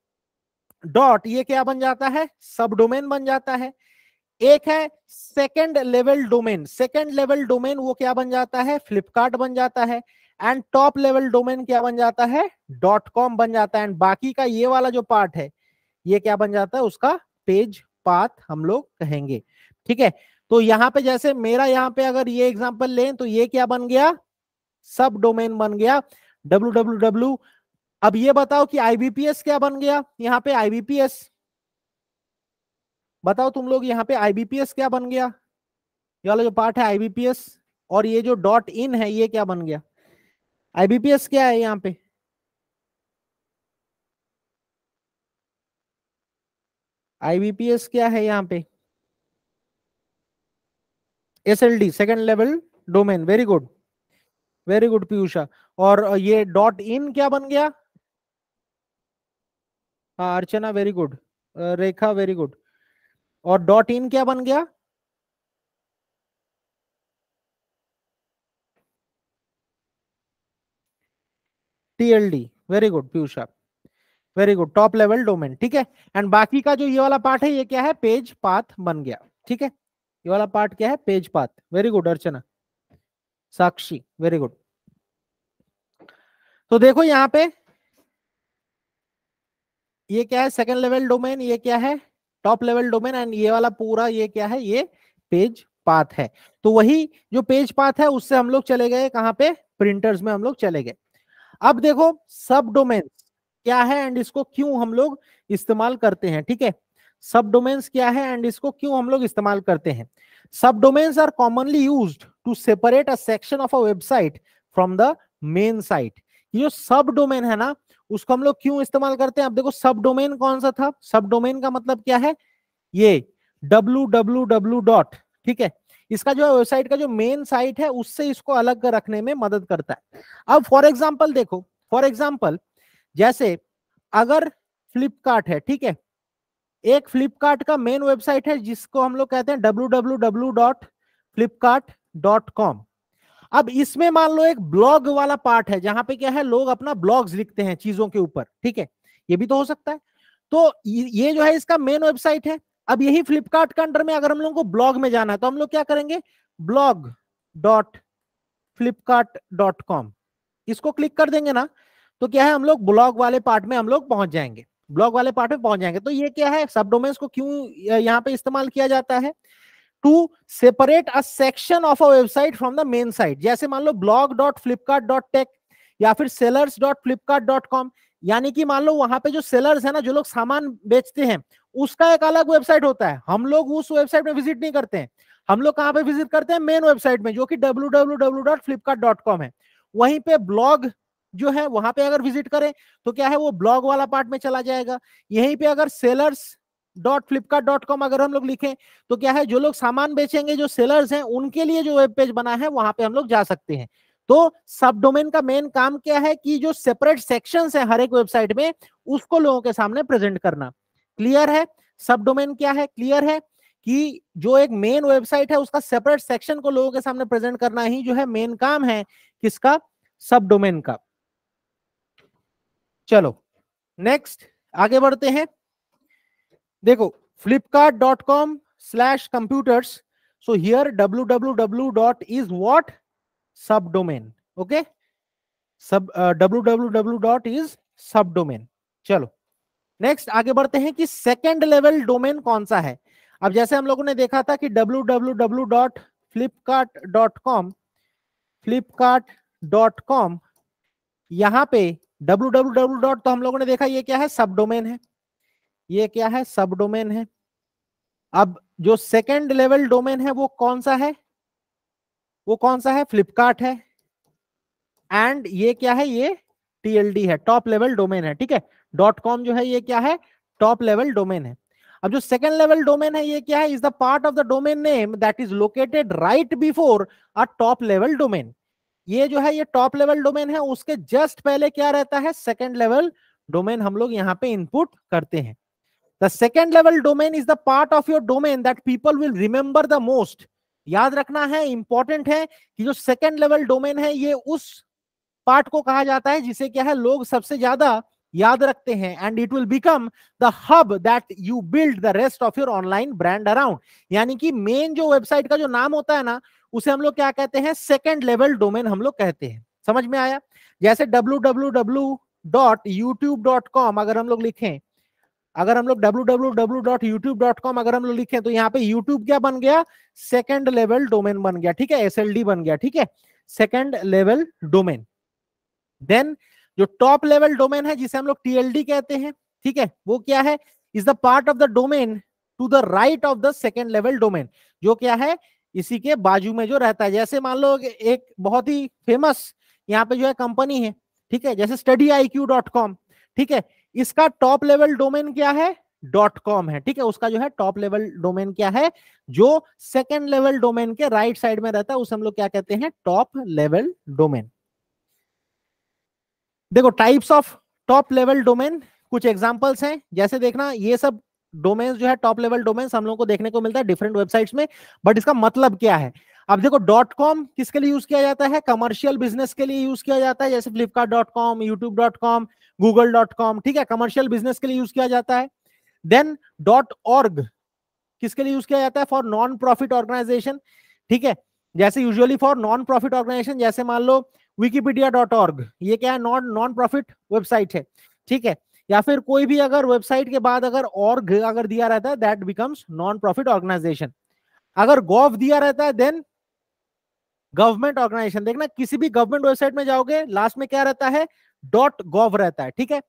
S2: डॉट ये क्या बन जाता है, सब डोमेन बन जाता है। एक है second level domain, second level domain वो क्या बन जाता है, फ्लिपकार्ट बन जाता है। एंड टॉप लेवल डोमेन क्या बन जाता है, .com बन जाता है। एंड बाकी का ये वाला जो पार्ट है ये क्या बन जाता है, उसका पेज पाथ हम लोग कहेंगे, ठीक है। तो यहाँ पे जैसे मेरा यहाँ पे अगर ये एग्जांपल लें तो ये क्या बन गया, सब डोमेन बन गया www। अब ये बताओ कि IBPS क्या बन गया, यहाँ पे IBPS बताओ तुम लोग, यहाँ पे IBPS क्या बन गया, ये वाला जो पार्ट है IBPS, और ये जो .in है ये क्या बन गया, IBPS क्या है यहाँ पे, IBPS क्या है यहाँ पे, SLD second level domain. Very good Piyusha. और ये .in क्या बन गया, हाँ अर्चना वेरी गुड, रेखा वेरी गुड। और .in क्या बन गया, TLD, very good Piyusha, very good, top level domain, ठीक है। एंड बाकी का जो ये वाला पार्ट है ये क्या है, पेज पाथ बन गया, ठीक है। ये वाला पार्ट क्या है, पेज पाथ, वेरी गुड अर्चना, साक्षी वेरी गुड। तो देखो यहाँ पे ये क्या है, सेकंड लेवल डोमेन, ये क्या है, टॉप लेवल डोमेन, एंड ये वाला पूरा ये क्या है, ये पेज पाथ है। तो वही जो पेज पाथ है उससे हम लोग चले गए कहां पे, प्रिंटर्स में हम लोग चले गए। अब देखो सब डोमेन क्या है एंड इसको क्यों हम लोग इस्तेमाल करते हैं, ठीक है। सब डोमेन्स क्या है एंड इसको क्यों हम लोग इस्तेमाल करते हैं। Subdomains are commonly used to separate a section of a website from the main site. ये जो सब डोमेन है ना उसको हम लोग क्यों इस्तेमाल करते हैं। अब देखो सब डोमेन कौन सा था, सब डोमेन का मतलब क्या है, ये www डॉट, ठीक है। इसका जो है वेबसाइट का जो मेन साइट है उससे इसको अलग रखने में मदद करता है। अब फॉर एग्जांपल देखो, फॉर एग्जांपल जैसे अगर फ्लिपकार्ट है, ठीक है, एक फ्लिपकार्ट का मेन वेबसाइट है जिसको हम लोग कहते हैं www.flipkart.com। अब इसमें मान लो एक ब्लॉग वाला पार्ट है जहां पे क्या है, लोग अपना ब्लॉग्स लिखते हैं चीजों के ऊपर, ठीक है, ये भी तो हो सकता है। तो ये जो है इसका मेन वेबसाइट है। अब यही फ्लिपकार्ट के अंडर में अगर हम लोग को ब्लॉग में जाना है तो हम लोग क्या करेंगे, blog.flipkart.com, इसको क्लिक कर देंगे ना तो क्या है, हम लोग ब्लॉग वाले पार्ट में हम लोग पहुंच जाएंगे, ब्लॉग वाले पार्ट में पहुंच जाएंगे। तो ये क्या है, सब डोमेन्स को क्यों यहाँ पे इस्तेमाल किया जाता है, to separate a section of a website from the main site. जैसे मान लो blog.flipkart.tech या फिर sellers.flipkart.com, यानी कि मान लो वहां पे जो सेलर्स है ना, जो लोग सामान बेचते हैं, उसका एक अलग वेबसाइट होता है। हम लोग उस वेबसाइट में विजिट नहीं करते हैं, हम लोग कहां पे विजिट करते हैं, मेन वेबसाइट में, जो कि www.flipkart.com है। वहीं पे ब्लॉग जो है वहां पे अगर विजिट करें तो क्या है, वो ब्लॉग वाला पार्ट में चला जाएगा। यहीं पे अगर sellers.flipkart.com अगर हम लोग लिखें तो क्या है, जो लोग सामान बेचेंगे, जो सेलर्स हैं, उनके लिए जो वेब पेज बना है वहां पे हम लोग जा सकते हैं। तो सब डोमेन का मेन काम क्या है कि जो सेपरेट सेक्शंस है हर एक वेबसाइट में उसको लोगों के सामने प्रेजेंट करना। क्लियर है, सब डोमेन क्या है, क्लियर है कि जो एक मेन वेबसाइट है उसका सेपरेट सेक्शन को लोगों के सामने प्रेजेंट करना ही जो है मेन काम है किसका, सब डोमेन का। चलो नेक्स्ट आगे बढ़ते हैं। देखो flipkart.com/computers, so here www dot is what, subdomain, okay, www dot is subdomain। चलो नेक्स्ट आगे बढ़ते हैं कि सेकंड लेवल डोमेन कौन सा है। अब जैसे हम लोगों ने देखा था कि www.flipkart.com, flipkart.com, यहां पे www डॉट तो हम लोगों ने देखा ये क्या है, सब डोमेन है, ये क्या है, सब डोमेन है। अब जो सेकंड लेवल डोमेन है वो कौन सा है, वो कौन सा है, फ्लिपकार्ट है। एंड ये क्या है, ये TLD है, टॉप लेवल डोमेन है, ठीक है। .com जो है ये क्या है, टॉप लेवल डोमेन है। अब जो सेकंड लेवल डोमेन है ये क्या है, is the part of the domain name that is located right before a top level domain. ये जो है ये टॉप लेवल डोमेन है, उसके जस्ट पहले क्या रहता है, सेकंड लेवल डोमेन हम लोग यहाँ पे इनपुट करते हैं। The second level domain is the part of your domain that people will remember the most. याद रखना है, इंपॉर्टेंट है कि जो सेकंड लेवल डोमेन है ये उस पार्ट को कहा जाता है जिसे क्या है लोग सबसे ज्यादा याद रखते हैं। And it will become the hub that you build the rest of your online brand around. यानी कि मेन जो वेबसाइट का जो नाम होता है ना, उसे हम लोग क्या कहते हैं, सेकंड लेवल डोमेन हम लोग कहते हैं। समझ में आया? जैसे www.youtube.com अगर हम लोग लिखें, अगर हम लोग www.youtube.com अगर हम लोग लिखें तो यहाँ पे YouTube क्या बन गया, सेकंड लेवल डोमेन बन गया, ठीक है, SLD बन गया, ठीक है, सेकंड लेवल डोमेन। देन जो टॉप लेवल डोमेन है जिसे हम लोग TLD कहते हैं, ठीक है, वो क्या है, is the part of the domain to the right of the second level domain, जो क्या है इसी के बाजू में जो रहता है। जैसे मान लो एक बहुत ही फेमस यहाँ पे जो है कंपनी है, ठीक है, जैसे studiiq.com, ठीक है, इसका टॉप लेवल डोमेन क्या है, .com है, ठीक है, उसका जो है टॉप लेवल डोमेन क्या है, जो सेकंड लेवल डोमेन के राइट साइड में रहता है, उसे हम लोग क्या कहते हैं, टॉप लेवल डोमेन। देखो types of top level domain, कुछ एग्जांपल्स हैं, जैसे देखना ये सब डोमेन्स जो है टॉप लेवल डोमेन्स हम लोगों को देखने को मिलता है डिफरेंट वेबसाइट्स में, बट इसका मतलब क्या है। अब देखो .com किसके लिए यूज किया जाता है, कमर्शियल बिजनेस के लिए यूज किया जाता है, जैसे flipkart.com, youtube.com, google.com, ठीक है, कमर्शियल बिजनेस के लिए यूज किया जाता है। देन .org किसके लिए यूज किया जाता है, फॉर नॉन प्रॉफिट ऑर्गेनाइजेशन, ठीक है, जैसे usually for non profit organisation, जैसे मान लो wikipedia.org, ये क्या है, नॉन प्रॉफिट वेबसाइट है, ठीक है, या फिर कोई भी अगर वेबसाइट के बाद अगर org अगर दिया रहता है that becomes non profit organisation. अगर gov दिया रहता है देन गवर्नमेंट ऑर्गेनाइजेशन। देखना किसी भी गवर्नमेंट वेबसाइट में जाओगे लास्ट में क्या रहता है, .gov रहता है, ठीक है।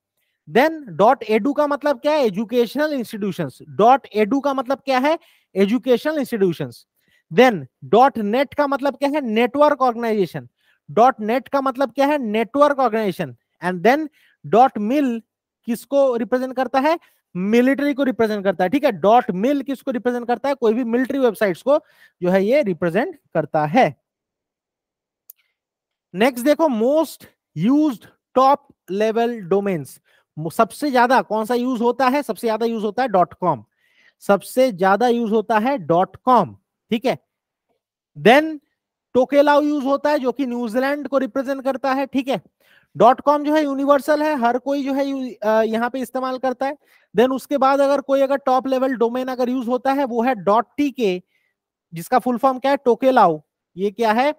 S2: देन .edu का मतलब क्या है, एजुकेशनल इंस्टीट्यूशंस, .edu का मतलब क्या है, एजुकेशनल इंस्टीट्यूशंस। देन .net का मतलब क्या है, नेटवर्क ऑर्गेनाइजेशन, .net का मतलब क्या है, network organisation. And then .mil किसको रिप्रेजेंट करता है, मिलिट्री को रिप्रेजेंट करता है, ठीक है, .mil किसको रिप्रेजेंट करता है, कोई भी मिलिट्री वेबसाइट्स को जो है ये रिप्रेजेंट करता है। नेक्स्ट देखो most used top level domains, सबसे ज्यादा कौन सा यूज होता है, सबसे ज्यादा यूज होता है .com, सबसे ज्यादा यूज होता है .com, ठीक है। देन टोकेलाउ यूज होता है जो कि न्यूजीलैंड को रिप्रेजेंट करता है, ठीक है। .com जो है यूनिवर्सल है, हर कोई जो है यहाँ पे इस्तेमाल करता है। देन उसके बाद अगर कोई अगर टॉप लेवल डोमेन अगर यूज होता है वो है .tk, जिसका फुल फॉर्म क्या है, टोकेलाउ, ये क्या है,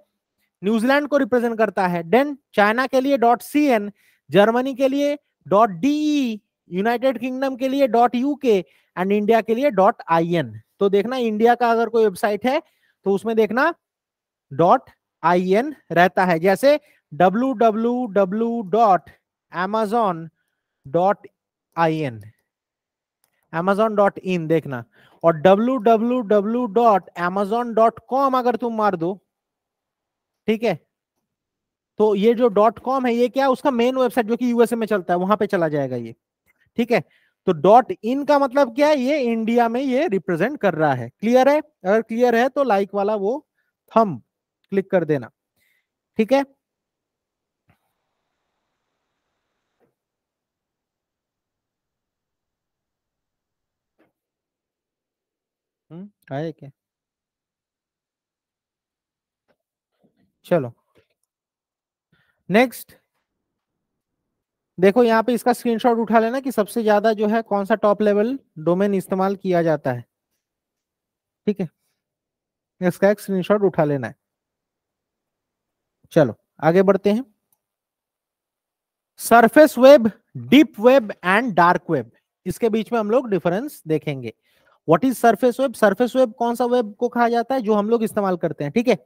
S2: न्यूजीलैंड को रिप्रेजेंट करता है। देन चाइना के लिए .cn, जर्मनी के लिए .de, यूनाइटेड किंगडम के लिए .uk एंड इंडिया के लिए .in। तो देखना इंडिया का अगर कोई वेबसाइट है तो उसमें देखना .in रहता है, जैसे www.amazon.in, amazon.in देखना, और www.amazon.com अगर तुम मार दो, ठीक है, तो ये जो .com है ये क्या है, उसका मेन वेबसाइट जो कि यूएसए में चलता है वहां पे चला जाएगा ये, ठीक है। तो .in का मतलब क्या है, ये इंडिया में ये रिप्रेजेंट कर रहा है। क्लियर है? अगर क्लियर है तो लाइक वाला वो थंब क्लिक कर देना, ठीक है। आए क्या, चलो नेक्स्ट देखो यहाँ पे इसका स्क्रीनशॉट उठा लेना कि सबसे ज्यादा जो है कौन सा टॉप लेवल डोमेन इस्तेमाल किया जाता है, ठीक है, इसका एक स्क्रीनशॉट उठा लेना है। चलो आगे बढ़ते हैं। Surface web, deep web and dark web, इसके बीच में हम लोग डिफरेंस देखेंगे। What is surface web, surface web कौन सा वेब को कहा जाता है, जो हम लोग इस्तेमाल करते हैं, ठीक है।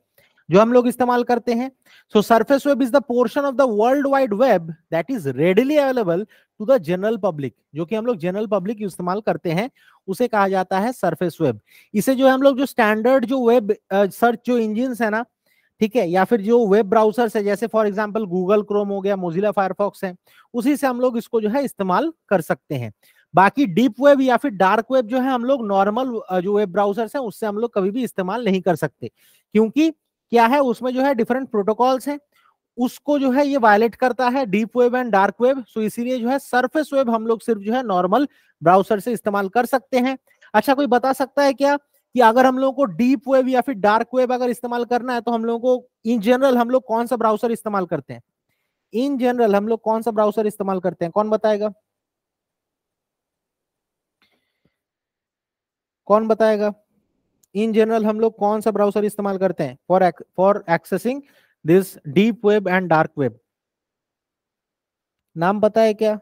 S2: जो हम लोग इस्तेमाल करते हैं। So surface web is the portion of the world wide web that is readily available to the general public, जो कि हम लोग जनरल पब्लिक इस्तेमाल करते हैं, उसे कहा जाता है सरफेस वेब। इसे जो है हम लोग जो स्टैंडर्ड जो वेब सर्च जो इंजिन है ना, ठीक है, या फिर जो वेब ब्राउजर्स है, जैसे फॉर एग्जांपल गूगल क्रोम हो गया, मोजिला फायरफॉक्स है, उसी से हम लोग इसको जो है इस्तेमाल कर सकते हैं। बाकी डीप वेब या फिर डार्क वेब जो है हम लोग नॉर्मल जो वेब ब्राउजर्स हैं उससे हम लोग कभी भी इस्तेमाल नहीं कर सकते, क्योंकि क्या है उसमें जो है डिफरेंट प्रोटोकॉल्स हैं, उसको जो है ये वायलेट करता है, deep web and dark web. So इसीलिए जो है सरफेस वेब हम लोग सिर्फ जो है नॉर्मल ब्राउजर से इस्तेमाल कर सकते हैं। अच्छा, कोई बता सकता है क्या कि अगर हम लोग को डीप वेब या फिर डार्क वेब अगर इस्तेमाल करना है तो हम लोग को इन जनरल हम लोग कौन सा ब्राउजर इस्तेमाल करते हैं? इन जनरल हम लोग कौन सा ब्राउजर इस्तेमाल करते हैं, कौन बताएगा? कौन बताएगा? इन जनरल हम लोग कौन सा ब्राउजर इस्तेमाल करते हैं for accessing this deep web and dark web? नाम पता है क्या?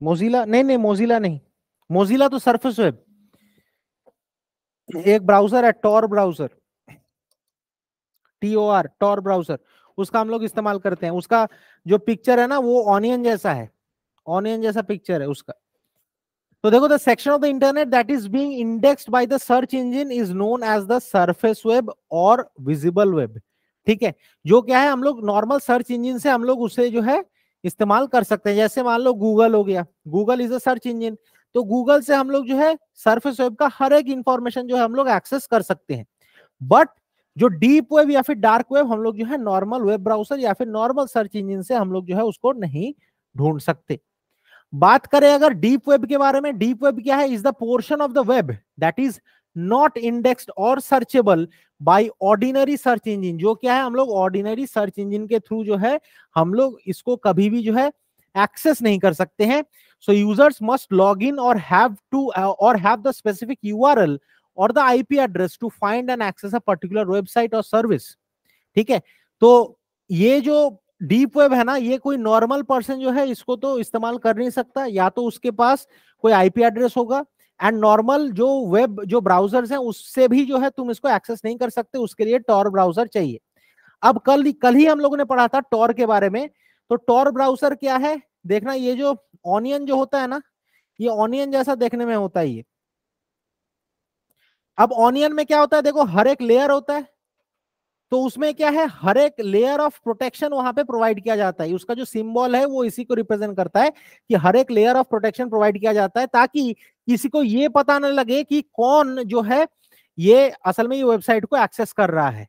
S2: मोजिला? नहीं नहीं, मोजिला नहीं, मोजिला तो सरफेस वेब। एक ब्राउजर है Tor browser, TOR, Tor browser, उसका हम लोग इस्तेमाल करते हैं। उसका जो पिक्चर है ना वो ऑनियन जैसा है, ऑनियन जैसा पिक्चर है उसका। तो देखो, the section of the internet that is being indexed by the search engine is known as the surface web or visible web. ठीक है, जो क्या है हम लोग नॉर्मल सर्च इंजन से हम लोग उसे जो है इस्तेमाल कर सकते हैं। जैसे मान लो गूगल हो गया, Google is a search engine, तो गूगल से हम लोग जो है सरफेस वेब का हर एक इंफॉर्मेशन जो है हम लोग एक्सेस कर सकते हैं। बट जो डीप वेब या फिर डार्क वेब हम लोग जो है नॉर्मल वेब ब्राउजर या फिर नॉर्मल सर्च इंजन से हम लोग जो है उसको नहीं ढूंढ सकते। बात करें अगर डीप वेब के बारे में, डीप वेब क्या है? Is the portion of the web that is not indexed और searchable by ordinary search engine. जो क्या है हम लोग ऑर्डिनरी सर्च इंजन के थ्रू जो है हम लोग इसको कभी भी जो है एक्सेस नहीं कर सकते हैं। So users must log in or have the specific URL or the IP address to find and access a particular website or service. ठीक है, तो ये जो डीप वेब है ना, ये कोई नॉर्मल पर्सन जो है इसको तो इस्तेमाल कर नहीं सकता, या तो उसके पास कोई IP एड्रेस होगा, एंड नॉर्मल जो वेब जो ब्राउजर्स हैं उससे भी जो है तुम इसको एक्सेस नहीं कर सकते, उसके लिए टॉर ब्राउजर चाहिए। अब कल ही हम लोगों ने पढ़ा था टॉर के बारे में। तो टॉर ब्राउजर क्या है देखना, ये जो ऑनियन जो होता है ना, ये ऑनियन जैसा देखने में होता है ये। अब ऑनियन में क्या होता है, देखो हर एक लेयर होता है, तो उसमें क्या है हर एक लेयर ऑफ प्रोटेक्शन वहां पे प्रोवाइड किया जाता है। उसका जो सिंबल है वो इसी को रिप्रेजेंट करता है कि हर एक लेयर ऑफ प्रोटेक्शन प्रोवाइड किया जाता है, ताकि किसी को ये पता न लगे कि कौन जो है ये असल में ये वेबसाइट को एक्सेस कर रहा है।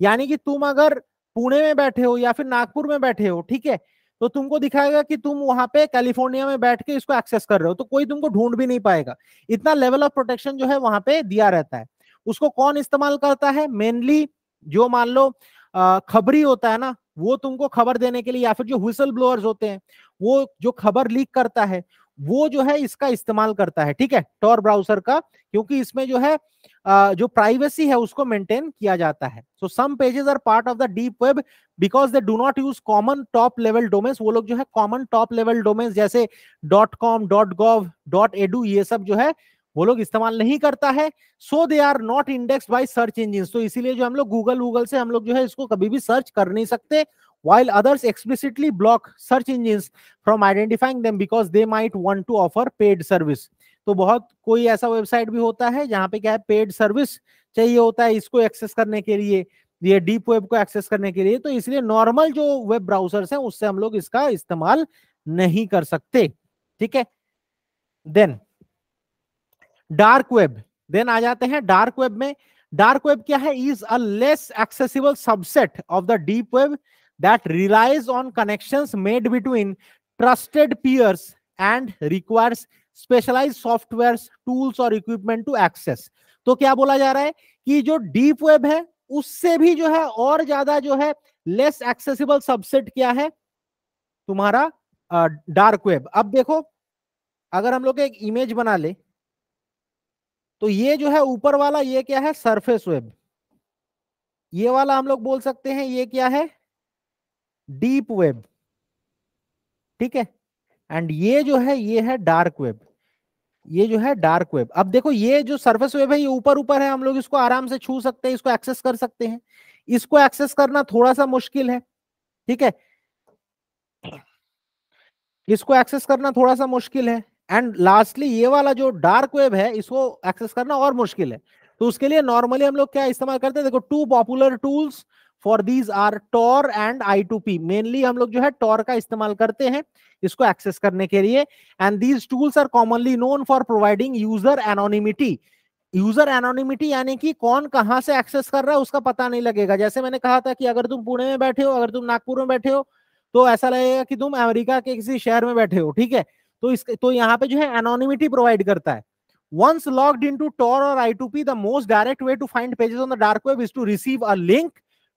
S2: यानी कि तुम अगर पुणे में बैठे हो या फिर नागपुर में बैठे हो, ठीक है, तो तुमको दिखाएगा कि तुम वहां पे कैलिफोर्निया में बैठ के इसको एक्सेस कर रहे हो, तो कोई तुमको ढूंढ भी नहीं पाएगा। इतना लेवल ऑफ प्रोटेक्शन जो है वहां पे दिया रहता है। उसको कौन इस्तेमाल करता है? मेनली जो मान लो खबरी होता है ना, वो तुमको खबर देने के लिए, या फिर जो व्हिसल ब्लोअर्स होते हैं वो जो खबर लीक करता है वो जो है इसका इस्तेमाल करता है। ठीक है, टॉर ब्राउजर का, क्योंकि इसमें जो है जो प्राइवेसी है उसको मेंटेन किया जाता है। So some pages are part of the deep web because they do not use common top level domains. वो लोग जो है कॉमन टॉप लेवल डोमेन्स जैसे .com, .gov, .edu ये सब जो है वो लोग इस्तेमाल नहीं करता है। So they are not indexed by search engine. तो इसीलिए जो हम लोग गूगल से हम लोग जो है इसको कभी भी सर्च कर नहीं सकते, while others explicitly block search engines from identifying them because they might want to offer paid service। तो बहुत कोई ऐसा वेबसाइट भी होता है जहां पे क्या है पेड सर्विस चाहिए होता है इसको एक्सेस करने के लिए, ये डीप वेब को एक्सेस करने के लिए। तो इसलिए नॉर्मल जो वेब ब्राउजर्स हैं उससे हम लोग इसका इस्तेमाल नहीं कर सकते। ठीक है, देन डार्क वेब, देन आ जाते हैं डार्क वेब में। डार्क वेब क्या है? Is a less accessible subset of the deep web that relies on connections made between trusted peers and requires specialised software tools or equipment to access. तो क्या बोला जा रहा है कि जो डीप वेब है उससे भी जो है और ज्यादा जो है लेस एक्सेसिबल सबसेट क्या है तुम्हारा डार्क वेब। अब देखो, अगर हम लोग एक इमेज बना ले तो ये जो है ऊपर वाला ये क्या है? Surface web. ये वाला हम लोग बोल सकते हैं ये क्या है? Deep web. ठीक है। एंड ये जो है ये है डार्क वेब, ये जो है डार्क वेब। अब देखो ये जो सरफेस वेब है ये ऊपर ऊपर है, हम लोग इसको आराम से छू सकते हैं, इसको एक्सेस कर सकते हैं। इसको एक्सेस करना थोड़ा सा मुश्किल है, ठीक है, इसको एक्सेस करना थोड़ा सा मुश्किल है। एंड लास्टली ये वाला जो डार्क वेब है इसको एक्सेस करना और मुश्किल है। तो उसके लिए नॉर्मली हम लोग क्या इस्तेमाल करते हैं, देखो two popular tools for these are Tor and I2P। Mainly हम लोग जो है टॉर का इस्तेमाल करते हैं इसको एक्सेस करने के लिए। And these tools are commonly known for providing user anonymity. User anonymity यानी कि कौन कहां से एक्सेस कर रहा है उसका पता नहीं लगेगा। जैसे मैंने कहा था कि अगर तुम पुणे में बैठे हो, अगर तुम नागपुर में बैठे हो, तो ऐसा लगेगा कि तुम अमेरिका के किसी शहर में बैठे हो, ठीक है। तो यहाँ पे जो है एनोनिमिटी प्रोवाइड करता है। Once logged into Tor or I2P, the most direct way to find pages on the dark web is to receive a link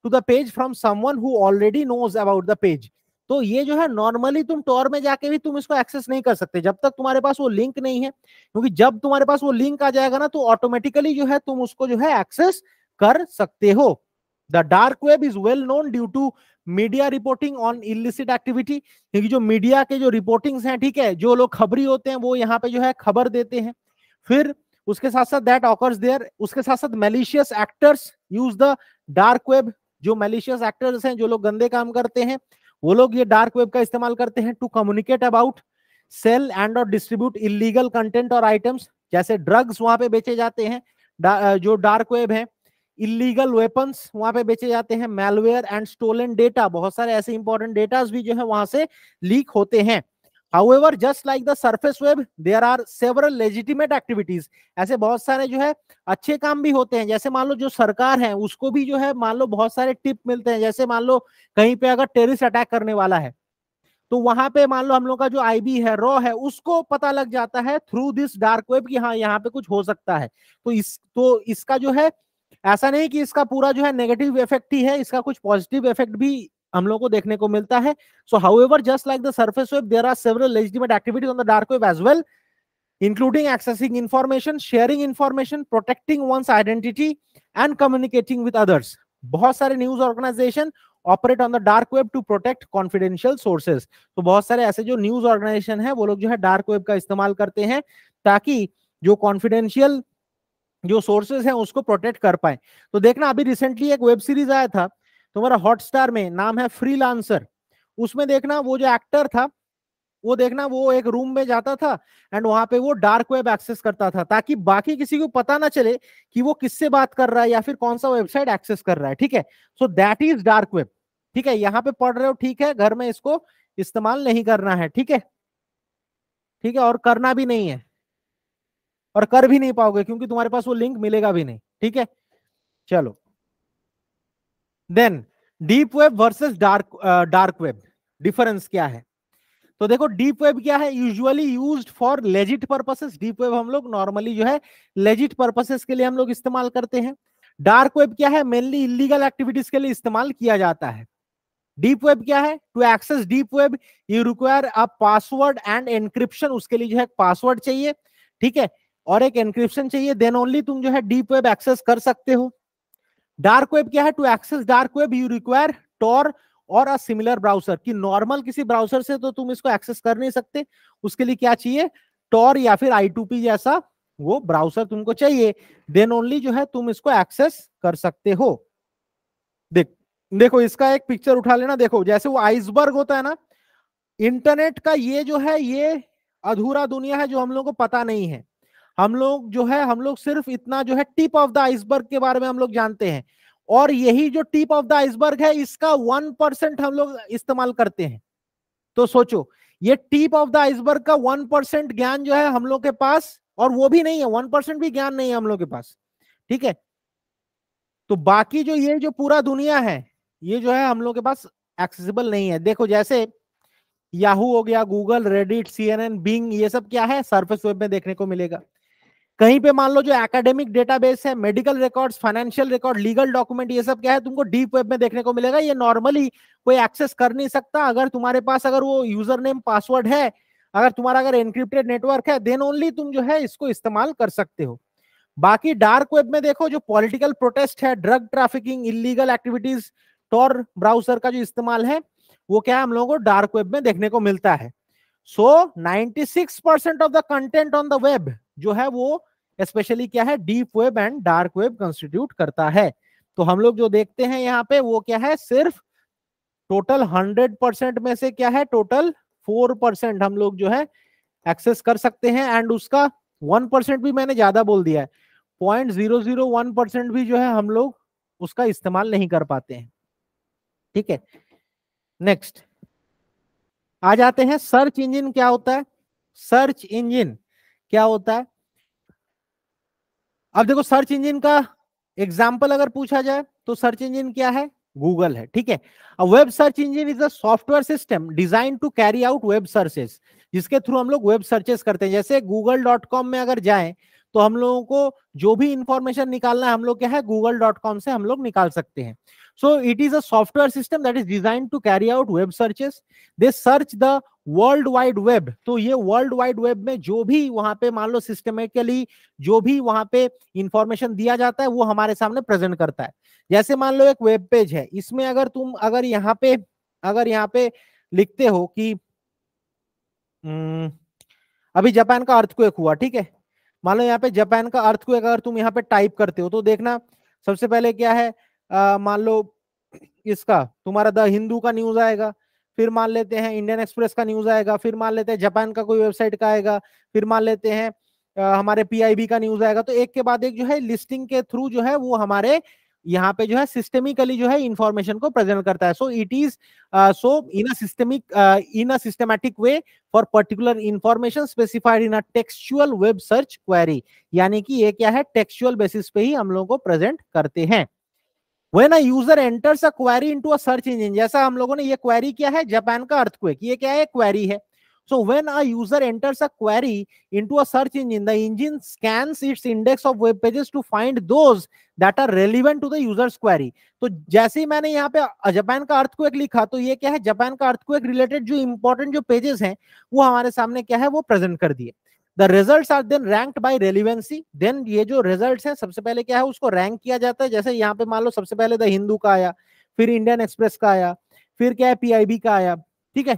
S2: to the page from someone who already knows about the page। तो ये जो है normally तुम Tor में जाके भी तुम इसको एक्सेस नहीं कर सकते जब तक तुम्हारे पास वो लिंक नहीं है, क्योंकि जब तुम्हारे पास वो लिंक आ जाएगा ना तो ऑटोमेटिकली जो है तुम उसको जो है एक्सेस कर सकते हो। The dark web is well known due to media reporting on illicit activity, क्योंकि जो मीडिया के जो रिपोर्टिंग्स हैं, ठीक है, जो लोग खबरी होते हैं वो यहाँ पे जो है खबर देते हैं। फिर उसके साथ साथ दैट ऑकर्स देयर, उसके साथ साथ malicious actors use the dark web. जो मैलिशियस एक्टर्स हैं, जो लोग गंदे काम करते हैं, वो लोग ये डार्क वेब का इस्तेमाल करते हैं to communicate about, sell and or distribute illegal content or items. जैसे ड्रग्स वहां पे बेचे जाते हैं, जो डार्क वेब है। इलीगल वेपन्स वहां पे बेचे जाते हैं, मैलवेयर एंड स्टोलन डेटा, बहुत सारे ऐसे इंपॉर्टेंट डेटास भी जो है वहां से लीक होते हैं। However, just like the surface web, there are several legitimate activities। ऐसे बहुत सारे जो है अच्छे काम भी होते हैं। जैसे मान लो जो सरकार है उसको भी जो है मान लो बहुत सारे टिप मिलते हैं। जैसे मान लो कहीं पे अगर टेररिस्ट अटैक करने वाला है तो वहां पे मान लो हम लोग का जो IB है, रॉ है, उसको पता लग जाता है थ्रू दिस डार्क वेब कि हाँ यहाँ पे कुछ हो सकता है। तो इसका जो है ऐसा नहीं कि इसका पूरा जो है नेगेटिव इफेक्ट ही है, इसका कुछ पॉजिटिव इफेक्ट भी हम लोग को देखने को मिलता है। So however just like the surface web there are several legitimate activities on the dark web as well, including accessing information, sharing information, protecting one's identity and communicating with others। बहुत सारे news organisation operate on the dark web to protect confidential sources. तो बहुत सारे ऐसे जो news organisation है वो लोग जो है डार्क वेब का इस्तेमाल करते हैं ताकि जो कॉन्फिडेंशियल जो सोर्सेज हैं उसको प्रोटेक्ट कर पाए। तो देखना अभी रिसेंटली एक वेब सीरीज आया था तुम्हारा हॉटस्टार में, नाम है फ्रीलांसर। उसमें देखना वो जो एक्टर था वो देखना वो एक रूम में जाता था एंड वहां पे वो डार्क वेब एक्सेस करता था ताकि बाकी किसी को पता ना चले कि वो किससे बात कर रहा है या फिर कौन सा वेबसाइट एक्सेस कर रहा है, ठीक है। So that is dark web, ठीक है। यहाँ पे पढ़ रहे हो, ठीक है, घर में इसको इस्तेमाल नहीं करना है, ठीक है, ठीक है, और करना भी नहीं है और कर भी नहीं पाओगे क्योंकि तुम्हारे पास वो लिंक मिलेगा भी नहीं, ठीक है। चलो then deep web versus dark web, difference क्या है। तो देखो डीप वेब क्या है, usually used for legit purposes. Deep web हम लोग नॉर्मली जो है लेजिट पर्पसेस के लिए हम लोग इस्तेमाल करते हैं। डार्क वेब क्या है, मेनली इलीगल एक्टिविटीज के लिए इस्तेमाल किया जाता है। डीप वेब क्या है, to access deep web you require a password and encryption. उसके लिए जो है पासवर्ड चाहिए, ठीक है, और एक एनक्रिप्शन चाहिए, देन ओनली तुम जो है डीप वेब एक्सेस कर सकते हो। डार्क वेब क्या है, to access dark web you require Tor or a similar browser. कि नॉर्मल किसी ब्राउजर से तो तुम इसको एक्सेस कर नहीं सकते, उसके लिए क्या चाहिए, टॉर या फिर I2P जैसा वो ब्राउजर तुमको चाहिए, देन ओनली जो है तुम इसको एक्सेस कर सकते हो। देखो इसका एक पिक्चर उठा लेना, देखो जैसे वो आइसबर्ग होता है ना, इंटरनेट का ये जो है ये अधूरा दुनिया है जो हम लोग को पता नहीं है। हम लोग जो है हम लोग सिर्फ इतना जो है टिप ऑफ द आइसबर्ग के बारे में हम लोग जानते हैं, और यही जो टिप ऑफ द आइसबर्ग है इसका 1% हम लोग इस्तेमाल करते हैं। तो सोचो ये टिप ऑफ द आइसबर्ग का 1% ज्ञान जो है हम लोग के पास, और वो भी नहीं है, 1% भी ज्ञान नहीं है हम लोग के पास, ठीक है। तो बाकी जो ये जो पूरा दुनिया है ये जो है हम लोग के पास एक्सेसिबल नहीं है। देखो जैसे याहू हो गया, गूगल, रेडिट, CNN, बिंग, ये सब क्या है सरफेस वेब में देखने को मिलेगा। कहीं पे मान लो जो एकेडमिक डेटाबेस है, medical records, financial record, legal document, ये सब क्या है तुमको डीप वेब में देखने को मिलेगा। ये नॉर्मली कोई एक्सेस कर नहीं सकता। अगर तुम्हारे पास अगर वो यूजर नेम पासवर्ड है, अगर तुम्हारा अगर एनक्रिप्टेड नेटवर्क है, देन ओनली तुम जो है इसको इस्तेमाल कर सकते हो। बाकी डार्क वेब में देखो जो पॉलिटिकल प्रोटेस्ट है, drug trafficking, illegal activities, Tor browser का जो इस्तेमाल है वो क्या है, हम लोगों को डार्क वेब में देखने को मिलता है। सो 96% of the content on the web जो है वो स्पेशली क्या है, deep web and dark web constitute करता है। तो हम लोग जो देखते हैं यहाँ पे वो क्या है, सिर्फ टोटल 100% में से क्या है, टोटल 4% हम लोग जो है एक्सेस कर सकते हैं, एंड उसका 1% भी मैंने ज्यादा बोल दिया है, 0.001% भी जो है हम लोग उसका इस्तेमाल नहीं कर पाते हैं। ठीक है, नेक्स्ट आ जाते हैं, सर्च इंजन क्या होता है। सर्च इंजन क्या होता है, अब देखो सर्च इंजन का एग्जाम्पल अगर पूछा जाए तो सर्च इंजन क्या है, गूगल है। ठीक है, web search engine is a software system design to carry out web searches, जिसके थ्रू हम लोग वेब सर्चेस करते हैं। जैसे google.com में अगर जाएं तो हम लोगों को जो भी इंफॉर्मेशन निकालना है हम लोग क्या है, google.com से हम लोग निकाल सकते हैं। So it is a software system that is design to carry out web searches, they search the world wide web. तो ये वर्ल्ड वाइड वेब में जो भी वहां पे मान लो सिस्टमेटिकली जो भी वहां पे इंफॉर्मेशन दिया जाता है वो हमारे सामने प्रेजेंट करता है। जैसे मान लो एक वेब पेज है, इसमें अगर तुम अगर यहाँ पे लिखते हो कि अभी जापान का अर्थक्वेक हुआ, ठीक है, मान लो यहाँ पे जापान का अर्थक्वेक अगर तुम यहाँ पे टाइप करते हो तो देखना सबसे पहले क्या है, मान लो इसका तुम्हारा द हिंदू का न्यूज आएगा, फिर मान लेते हैं इंडियन एक्सप्रेस का न्यूज आएगा, फिर मान लेते हैं जापान का कोई वेबसाइट का आएगा, फिर मान लेते हैं हमारे पीआईबी का न्यूज आएगा। तो एक के बाद एक जो है लिस्टिंग के थ्रू जो है वो हमारे यहाँ पे जो है सिस्टेमिकली जो है इंफॉर्मेशन को प्रेजेंट करता है। सो it is so in a systematic way for particular information specified in a textual web search query, यानी कि ये क्या है, टेक्सचुअल बेसिस पे ही हम लोगों को प्रेजेंट करते हैं। When a user enters a query into a search engine, जैसा हम लोगों ने ये क्वेरी किया है जापान का अर्थक्वेक, ये क्या है, क्वेरी है। So when a user enters a query into a search engine, the engine scans its index of web pages to find those that are relevant to the user's query. तो जैसे ही मैंने यहाँ पे Japan का earthquake लिखा तो ये क्या है, जापान का अर्थक्वेक रिलेटेड जो इंपॉर्टेंट जो पेजेस हैं वो हमारे सामने क्या है, वो प्रेजेंट कर दिए। The results are then ranked by relevancy. Then ये जो results हैं सबसे पहले क्या है, उसको रैंक किया जाता है। जैसे यहाँ पे मान लो सबसे पहले द हिंदू का आया, फिर इंडियन एक्सप्रेस का आया, फिर क्या है पीआईबी का आया। ठीक है,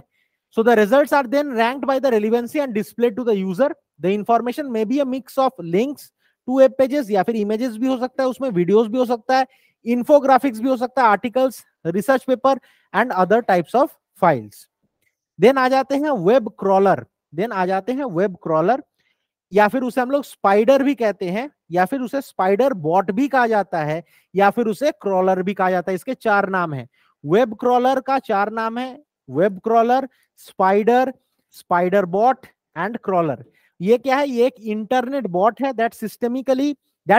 S2: so the results are then ranked by the relevancy and displayed to the user. The information may be a mix of links to web pages, या फिर images भी हो सकता है, उसमें वीडियोस भी हो सकता है, infographics भी हो सकता है, articles, research paper and other types of files. Then आ जाते हैं वेब क्रॉलर। देन आ जाते हैं वेब क्रॉलर, या फिर उसे हम लोग स्पाइडर भी कहते हैं, या फिर उसे स्पाइडर बॉट भी कहा जाता है, या फिर उसे क्रॉलर भी कहा जाता है। इसके 4 नाम है। वेब क्रॉलर का 4 नाम है, web crawler, spider, spider bot and crawler. ये क्या है, ये एक इंटरनेट बॉट है that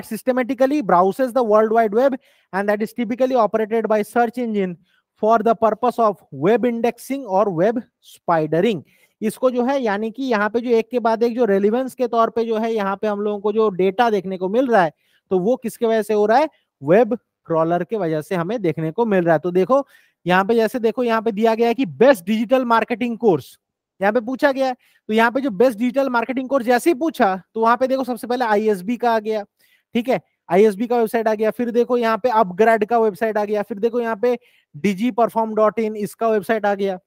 S2: systematically browses the world wide web and that is typically operated by search engine for the purpose of web indexing or web spidering। इसको जो है यानी कि यहाँ पे जो एक के बाद एक जो रेलिवेंस के तौर पे जो है यहाँ पे हम लोगों को जो डेटा देखने को मिल रहा है तो वो किसके वजह से हो रहा है, वेब क्रॉलर के वजह से हमें देखने को मिल रहा है। तो देखो यहाँ पे जैसे देखो यहाँ पे दिया गया है कि बेस्ट डिजिटल मार्केटिंग कोर्स यहाँ पे पूछा गया है। तो यहाँ पे जो बेस्ट डिजिटल मार्केटिंग कोर्स जैसे ही पूछा तो वहां पे देखो सबसे पहले आईएसबी का आ गया, ठीक है, आईएसबी का वेबसाइट आ गया, फिर देखो यहाँ पे अपग्रेड का वेबसाइट आ गया, फिर देखो यहाँ पे digiperform.in इसका वेबसाइट आ गया।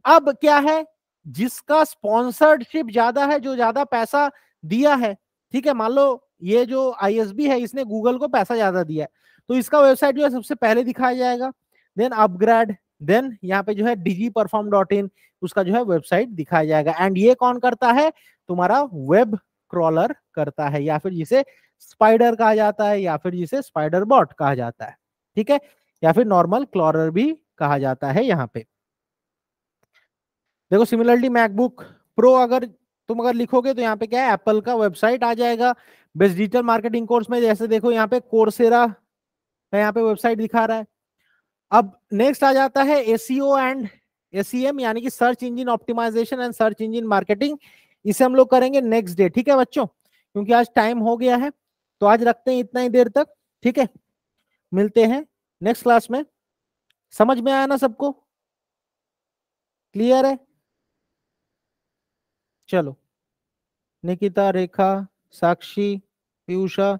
S2: अब क्या है, जिसका स्पॉन्सरशिप ज्यादा है, जो ज्यादा पैसा दिया है, ठीक है, मान लो ये जो आईएसबी है इसने गूगल को पैसा ज्यादा दिया है तो इसका वेबसाइट जो है सबसे पहले दिखाया जाएगा, देन अपग्रेड, देन यहाँ पे जो है digiperform.in उसका जो है वेबसाइट दिखाया जाएगा। एंड ये कौन करता है, तुम्हारा वेब क्रॉलर करता है, या फिर जिसे स्पाइडर कहा जाता है, या फिर जिसे स्पाइडर बॉट कहा जाता है, ठीक है, या फिर नॉर्मल क्रॉलर भी कहा जाता है। यहाँ पे देखो सिमिलरली मैकबुक प्रो अगर तुम अगर लिखोगे तो यहाँ पे क्या है, एप्पल का वेबसाइट आ जाएगा बेस्ट डिजिटल मार्केटिंग कोर्स में। जैसे देखो यहाँ पे कोर्सेरा का यहाँ पे वेबसाइट दिखा रहा है। अब नेक्स्ट आ जाता है एसईओ एंड एसईएम, यानी कि search engine optimisation and search engine marketing. इसे हम लोग करेंगे नेक्स्ट डे, ठीक है बच्चों, क्योंकि आज टाइम हो गया है तो आज रखते हैं इतना ही देर तक, ठीक है, मिलते हैं नेक्स्ट क्लास में। समझ में आया ना सबको, क्लियर है? चलो, निकिता, रेखा, साक्षी, पीयूषा,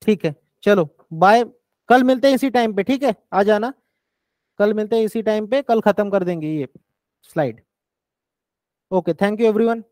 S2: ठीक है, चलो बाय, कल मिलते हैं इसी टाइम पे, ठीक है, आ जाना। कल मिलते हैं इसी टाइम पे, कल खत्म कर देंगे ये slide. Okay, thank you everyone.